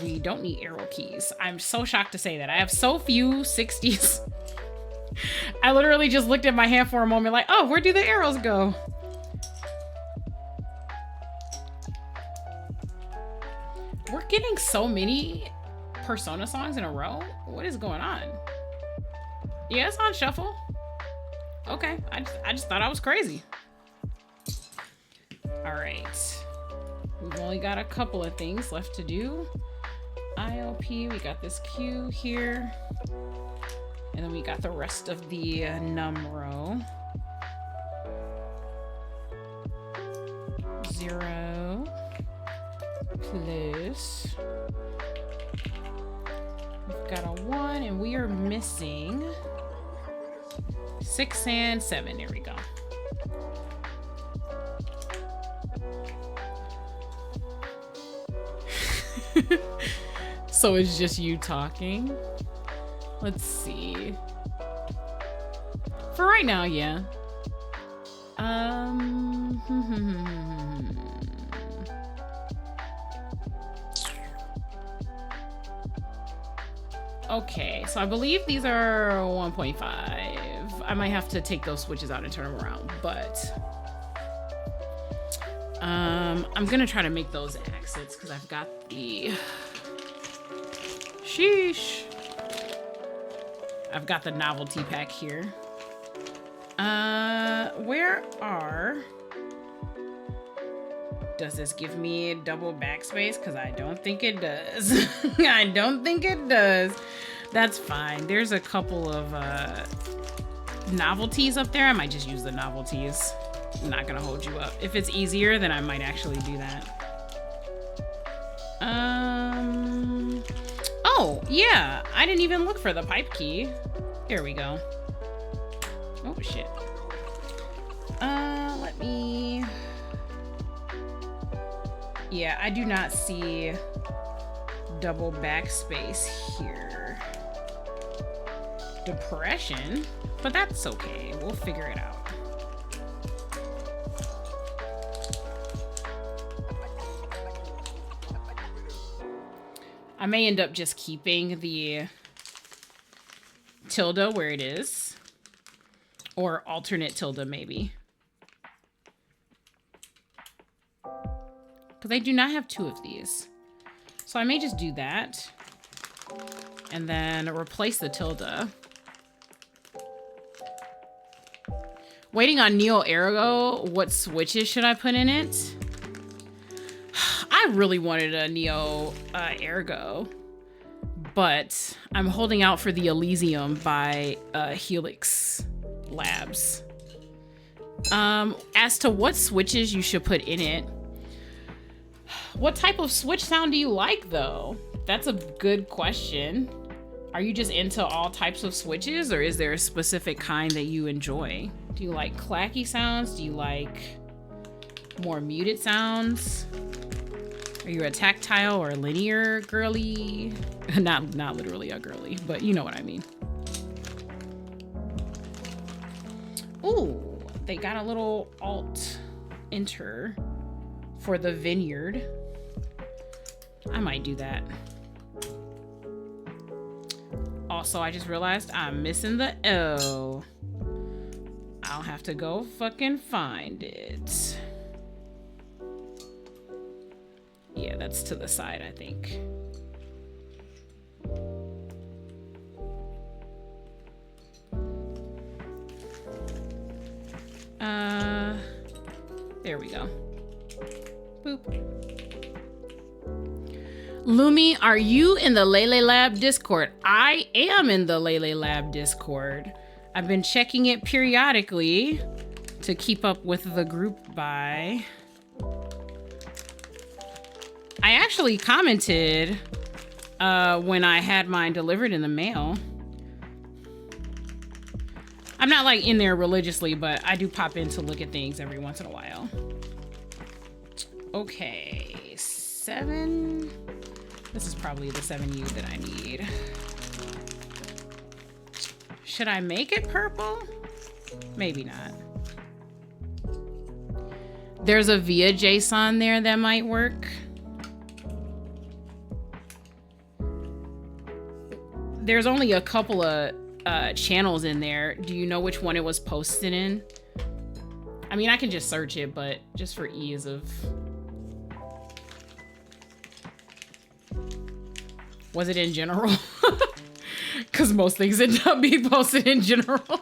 We don't need arrow keys. I'm so shocked to say that. I have so few 60s. I literally just looked at my hand for a moment like, oh, where do the arrows go? We're getting so many Persona songs in a row. What is going on? Yeah, it's on shuffle. Okay, I just thought I was crazy. All right. We've only got a couple of things left to do. ILP, we got this Q here. And then we got the rest of the num row. close. We've got a 1 and we are missing 6 and 7. There we go. So it's just you talking? Let's see. For right now, yeah. Okay, so I believe these are 1.5. I might have to take those switches out and turn them around, but I'm gonna try to make those exits because I've got the sheesh. I've got the novelty pack here. Where are... Does this give me double backspace? Because I don't think it does. I don't think it does. That's fine. There's a couple of novelties up there. I might just use the novelties. I'm not gonna hold you up. If it's easier, then I might actually do that. Oh, yeah. I didn't even look for the pipe key. Here we go. Oh, shit. Let me... Yeah, I do not see double backspace here. Depression, but that's okay. We'll figure it out. I may end up just keeping the tilde where it is, or alternate tilde maybe. Because I do not have 2 of these. So I may just do that. And then replace the tilde. Waiting on Neo Ergo. What switches should I put in it? I really wanted a Neo Ergo. But I'm holding out for the Elysium by Helix Labs. As to what switches you should put in it, what type of switch sound do you like, though? That's a good question. Are you just into all types of switches, or is there a specific kind that you enjoy? Do you like clacky sounds? Do you like more muted sounds? Are you a tactile or linear girly? Not literally a girly, but you know what I mean. Ooh, they got a little alt enter for the vineyard. I might do that. Also, I just realized I'm missing the O. I'll have to go fucking find it. Yeah, that's to the side, I think. There we go. Boop. Lumi, are you in the Lelelab Discord? I am in the Lelelab Discord. I've been checking it periodically to keep up with the group buy. I actually commented when I had mine delivered in the mail. I'm not like in there religiously, but I do pop in to look at things every once in a while. Okay, 7. This is probably the 7U that I need. Should I make it purple? Maybe not. There's a via JSON there that might work. There's only a couple of channels in there. Do you know which one it was posted in? I mean, I can just search it, but just for ease of... Was it in general? Because most things end up being posted in general.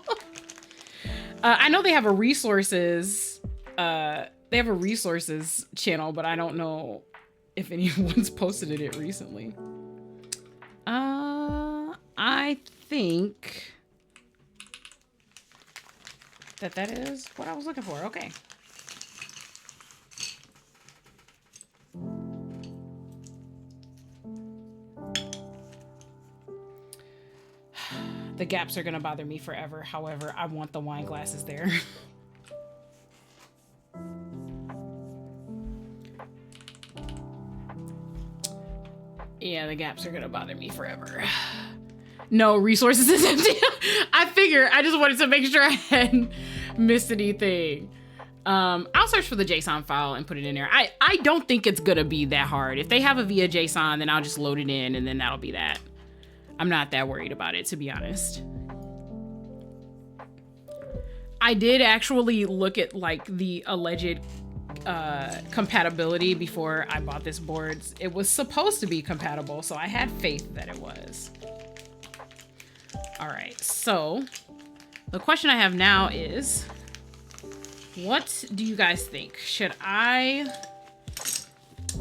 I know they have a resources. They have a resources channel, but I don't know if anyone's posted it recently. I think that is what I was looking for. Okay. The gaps are gonna bother me forever. However, I want the wine glasses there. Yeah, the gaps are gonna bother me forever. No, resources is empty. I figure, I just wanted to make sure I hadn't missed anything. I'll search for the JSON file and put it in there. I don't think it's gonna be that hard. If they have a via JSON, then I'll just load it in and then that'll be that. I'm not that worried about it, to be honest. I did actually look at like the alleged compatibility before I bought this board. It was supposed to be compatible, so I had faith that it was. All right, so the question I have now is, what do you guys think? Should I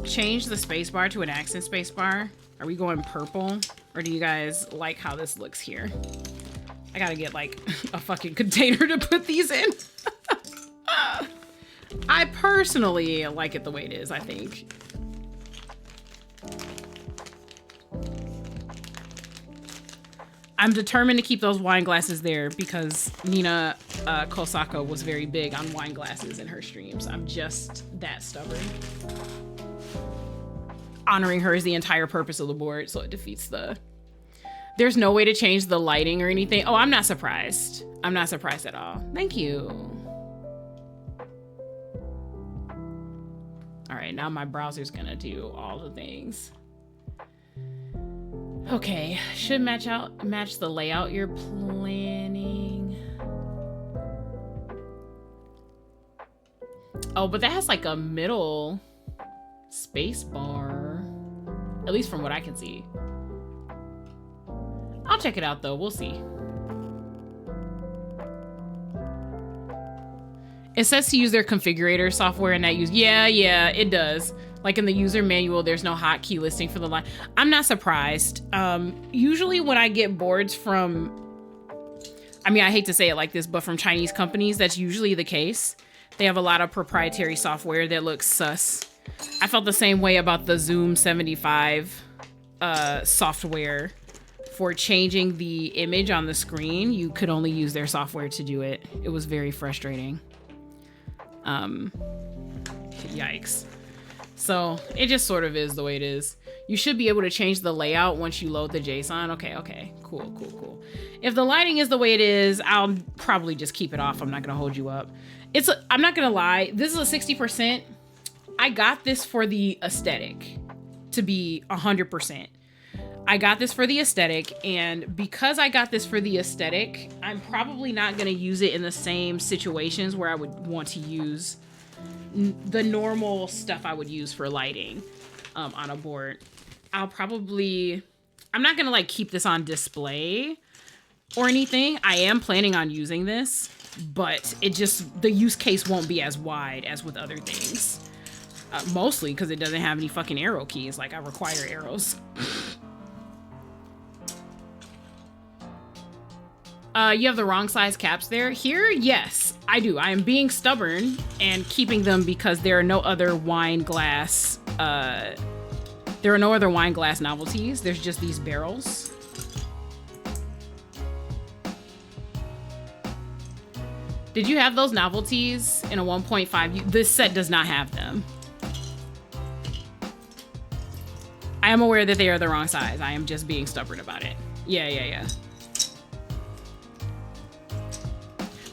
change the spacebar to an accent spacebar? Are we going purple? Or do you guys like how this looks here? I gotta get like a fucking container to put these in. I personally like it the way it is, I think. I'm determined to keep those wine glasses there because Nina Kosaka was very big on wine glasses in her streams. I'm just that stubborn. Honoring her is the entire purpose of the board, so it defeats the... There's no way to change the lighting or anything. Oh, I'm not surprised. I'm not surprised at all. Thank you. All right, now my browser's gonna do all the things. Okay, should match the layout you're planning. Oh, but that has like a middle space bar, at least from what I can see. I'll check it out though, we'll see. It says to use their configurator software and that yeah, it does. Like in the user manual, there's no hotkey listing for the line. I'm not surprised. Usually when I get boards from, I mean, I hate to say it like this, but from Chinese companies, that's usually the case. They have a lot of proprietary software that looks sus. I felt the same way about the Zoom 75 software for changing the image on the screen. You could only use their software to do it. It was very frustrating. Yikes. So it just sort of is the way it is. You should be able to change the layout once you load the JSON. Okay. Cool. If the lighting is the way it is, I'll probably just keep it off. I'm not gonna hold you up. I'm not gonna lie, this is a 60%. I got this for the aesthetic, to be 100%. I got this for the aesthetic, and because I got this for the aesthetic, I'm probably not gonna use it in the same situations where I would want to use the normal stuff I would use for lighting on a board. I'm not gonna like keep this on display or anything. I am planning on using this, but the use case won't be as wide as with other things. Mostly because it doesn't have any fucking arrow keys. Like I require arrows. You have the wrong size caps there. Here, yes, I do. I am being stubborn and keeping them because there are no other wine glass. There are no other wine glass novelties. There's just these barrels. Did you have those novelties in a 1.5? This set does not have them. I am aware that they are the wrong size. I am just being stubborn about it. Yeah.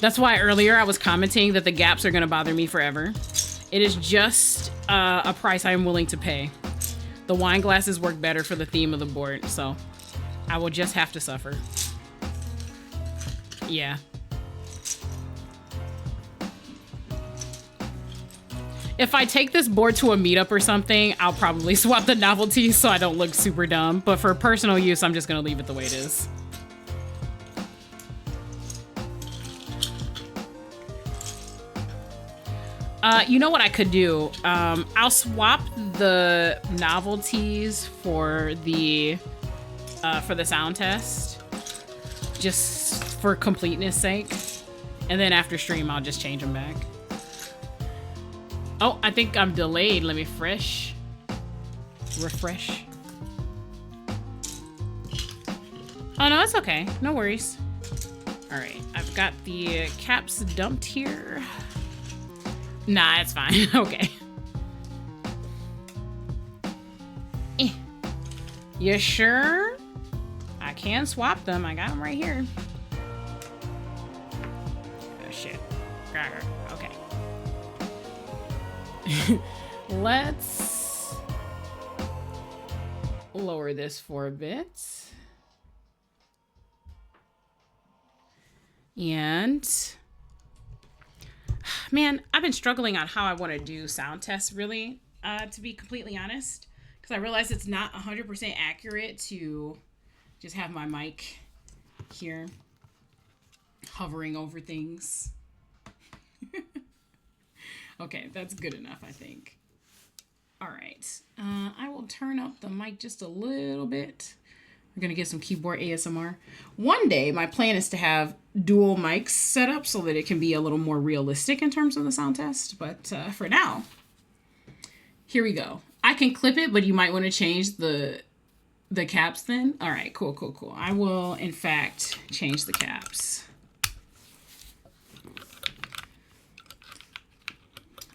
That's why earlier I was commenting that the gaps are gonna bother me forever. It is just a price I am willing to pay. The wine glasses work better for the theme of the board, so I will just have to suffer. Yeah. If I take this board to a meetup or something, I'll probably swap the novelties so I don't look super dumb. But for personal use, I'm just gonna leave it the way it is. You know what I could do? I'll swap the novelties for the sound test, just for completeness sake. And then after stream, I'll just change them back. Oh, I think I'm delayed. Let me refresh. Oh, no, it's okay. No worries. All right, I've got the caps dumped here. Nah, it's fine. Okay. You sure? I can swap them. I got them right here. Oh, shit. Okay. Let's lower this for a bit. And man, I've been struggling on how I want to do sound tests, really, to be completely honest, because I realize it's not 100% accurate to just have my mic here hovering over things. Okay, that's good enough, I think. All right, I will turn up the mic just a little bit. We're going to get some keyboard ASMR. One day, my plan is to have dual mics set up so that it can be a little more realistic in terms of the sound test. But for now, here we go. I can clip it, but you might want to change the caps then. All right, cool. I will, in fact, change the caps.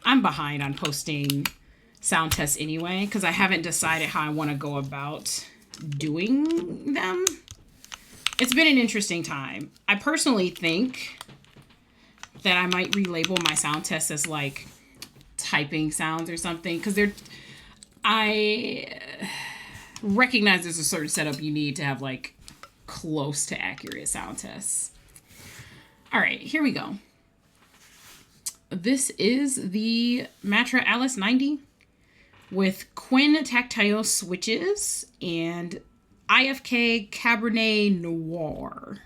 I'm behind on posting sound tests anyway, because I haven't decided how I want to go about doing them. It's been an interesting time. I personally think that I might relabel my sound tests as like typing sounds or something, because I recognize there's a certain setup you need to have like close to accurate sound tests. All right, here we go. This is the Matra Alice 90 with Quinn tactile switches and IFK Cabernet Noir.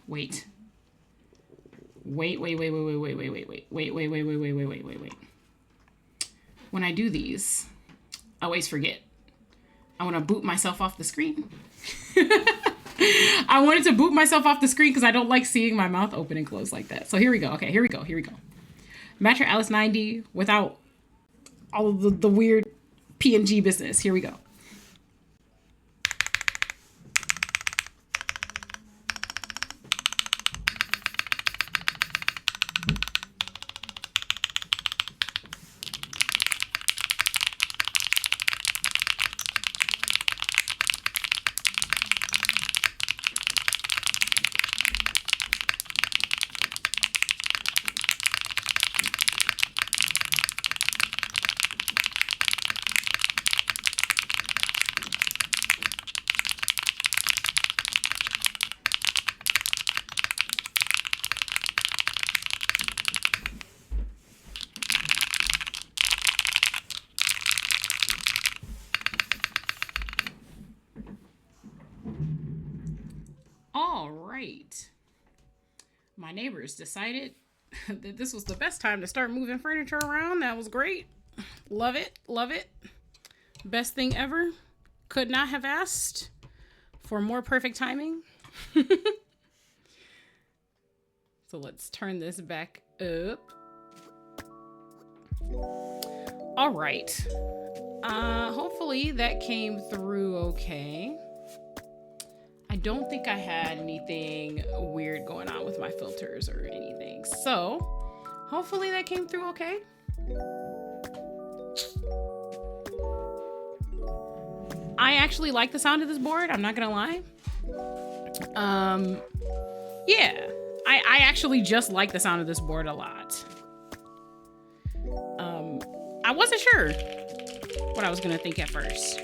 Wait. When I do these, I always forget. I want to boot myself off the screen. I wanted to boot myself off the screen because I don't like seeing my mouth open and close like that. So here we go. Okay, here we go. Matra Alice 90 without all of the weird PNG business. Here we go. All right. My neighbors decided that this was the best time to start moving furniture around. That was great. Love it. Best thing ever. Could not have asked for more perfect timing. So let's turn this back up. All right. Hopefully that came through okay. I don't think I had anything weird going on with my filters or anything. So hopefully that came through okay. I actually like the sound of this board. I'm not gonna lie. Yeah, I actually just like the sound of this board a lot. I wasn't sure what I was gonna think at first.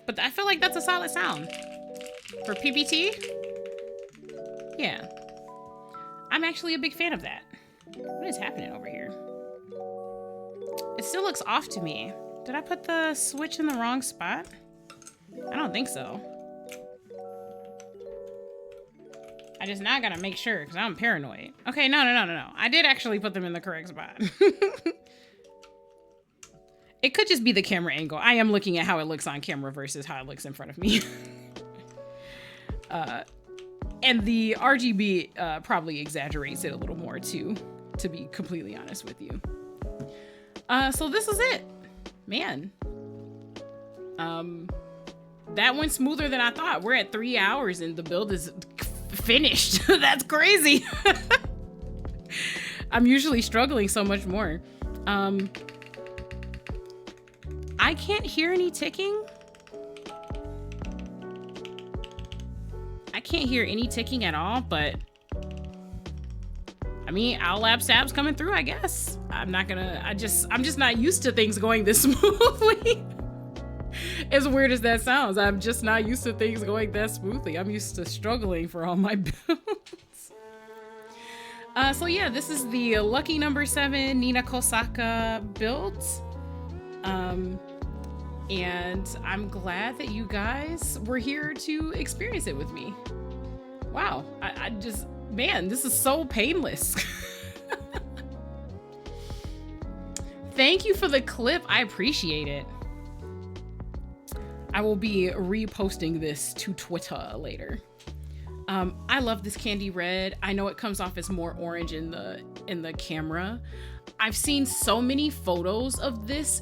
But I feel like that's a solid sound for PPT. Yeah, I'm actually a big fan of that. What is happening over here? It still looks off to me. Did I put the switch in the wrong spot? I don't think so. I just now gotta make sure because I'm paranoid. Okay, no. I did actually put them in the correct spot. It could just be the camera angle. I am looking at how it looks on camera versus how it looks in front of me. And the RGB probably exaggerates it a little more too, to be completely honest with you. So this is it, man. That went smoother than I thought. We're at 3 hours and the build is finished. That's crazy. I'm usually struggling so much more. I can't hear any ticking. I can't hear any ticking at all, but I mean, Owlab Sab's coming through, I guess. I'm just not used to things going this smoothly. As weird as that sounds, I'm just not used to things going that smoothly. I'm used to struggling for all my builds. So yeah, this is the lucky number 7 Nina Kosaka build. And I'm glad that you guys were here to experience it with me. Wow, I just, man, this is so painless. Thank you for the clip. I appreciate it. I will be reposting this to Twitter later. I love this candy red. I know it comes off as more orange in the camera. I've seen so many photos of this.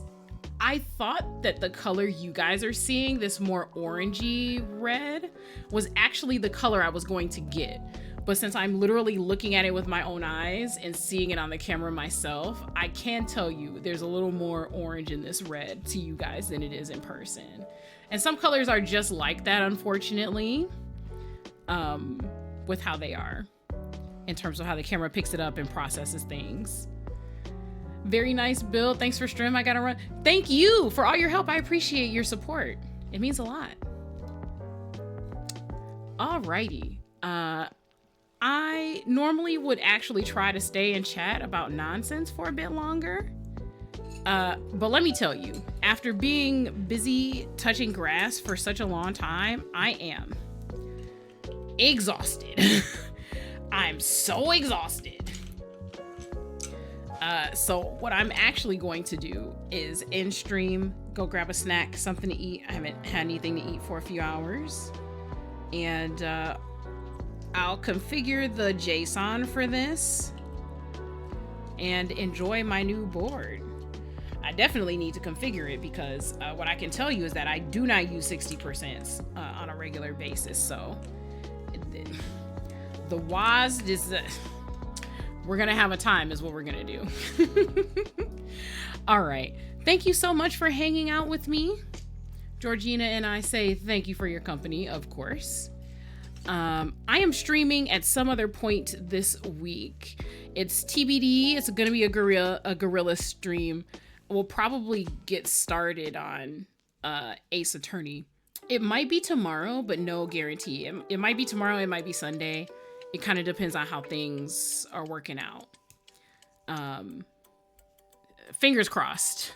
I thought that the color you guys are seeing, this more orangey red, was actually the color I was going to get. But since I'm literally looking at it with my own eyes and seeing it on the camera myself, I can tell you there's a little more orange in this red to you guys than it is in person. And some colors are just like that, unfortunately, with how they are in terms of how the camera picks it up and processes things. Very nice build. Thanks for stream. I gotta run. Thank you for all your help. I appreciate your support. It means a lot. Alrighty. I normally would actually try to stay and chat about nonsense for a bit longer. But let me tell you, after being busy touching grass for such a long time, I am exhausted. I'm so exhausted. So what I'm actually going to do is in stream, go grab a snack, something to eat. I haven't had anything to eat for a few hours. And I'll configure the JSON for this and enjoy my new board. I definitely need to configure it because what I can tell you is that I do not use 60% on a regular basis. So the WASD is... we're gonna have a time is what we're gonna do. All right. Thank you so much for hanging out with me. Georgina and I say thank you for your company, of course. I am streaming at some other point this week. It's TBD. It's gonna be a guerrilla stream. We'll probably get started on Ace Attorney. It might be tomorrow, but no guarantee. It might be tomorrow, it might be Sunday. It kind of depends on how things are working out. Fingers crossed.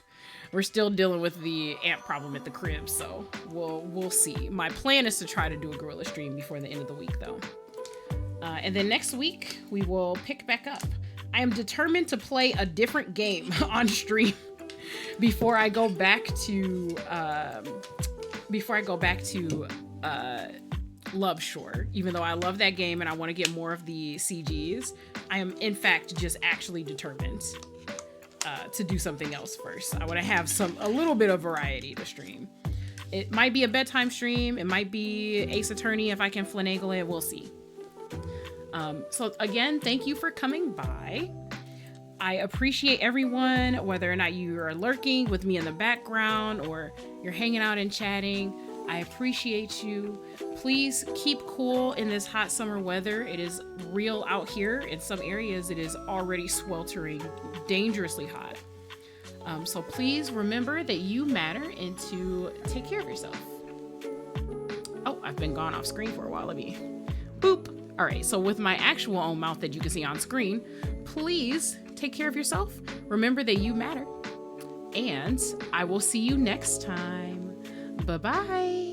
We're still dealing with the ant problem at the crib, so we'll see. My plan is to try to do a guerrilla stream before the end of the week, though. And then next week, we will pick back up. I am determined to play a different game on stream before I go back to Love Shore. Even though I love that game and I want to get more of the CGs, I am in fact just actually determined to do something else first. I want to have a little bit of variety to stream. It might be a bedtime stream. It might be Ace Attorney if I can finagle it. We'll see. So again, thank you for coming by. I appreciate everyone, whether or not you are lurking with me in the background or you're hanging out and chatting. I appreciate you. Please keep cool in this hot summer weather. It is real out here. In some areas, it is already sweltering, dangerously hot. So please remember that you matter and to take care of yourself. Oh, I've been gone off screen for a while. Let me boop. All right, so with my actual own mouth that you can see on screen, please take care of yourself. Remember that you matter. And I will see you next time. Bye-bye.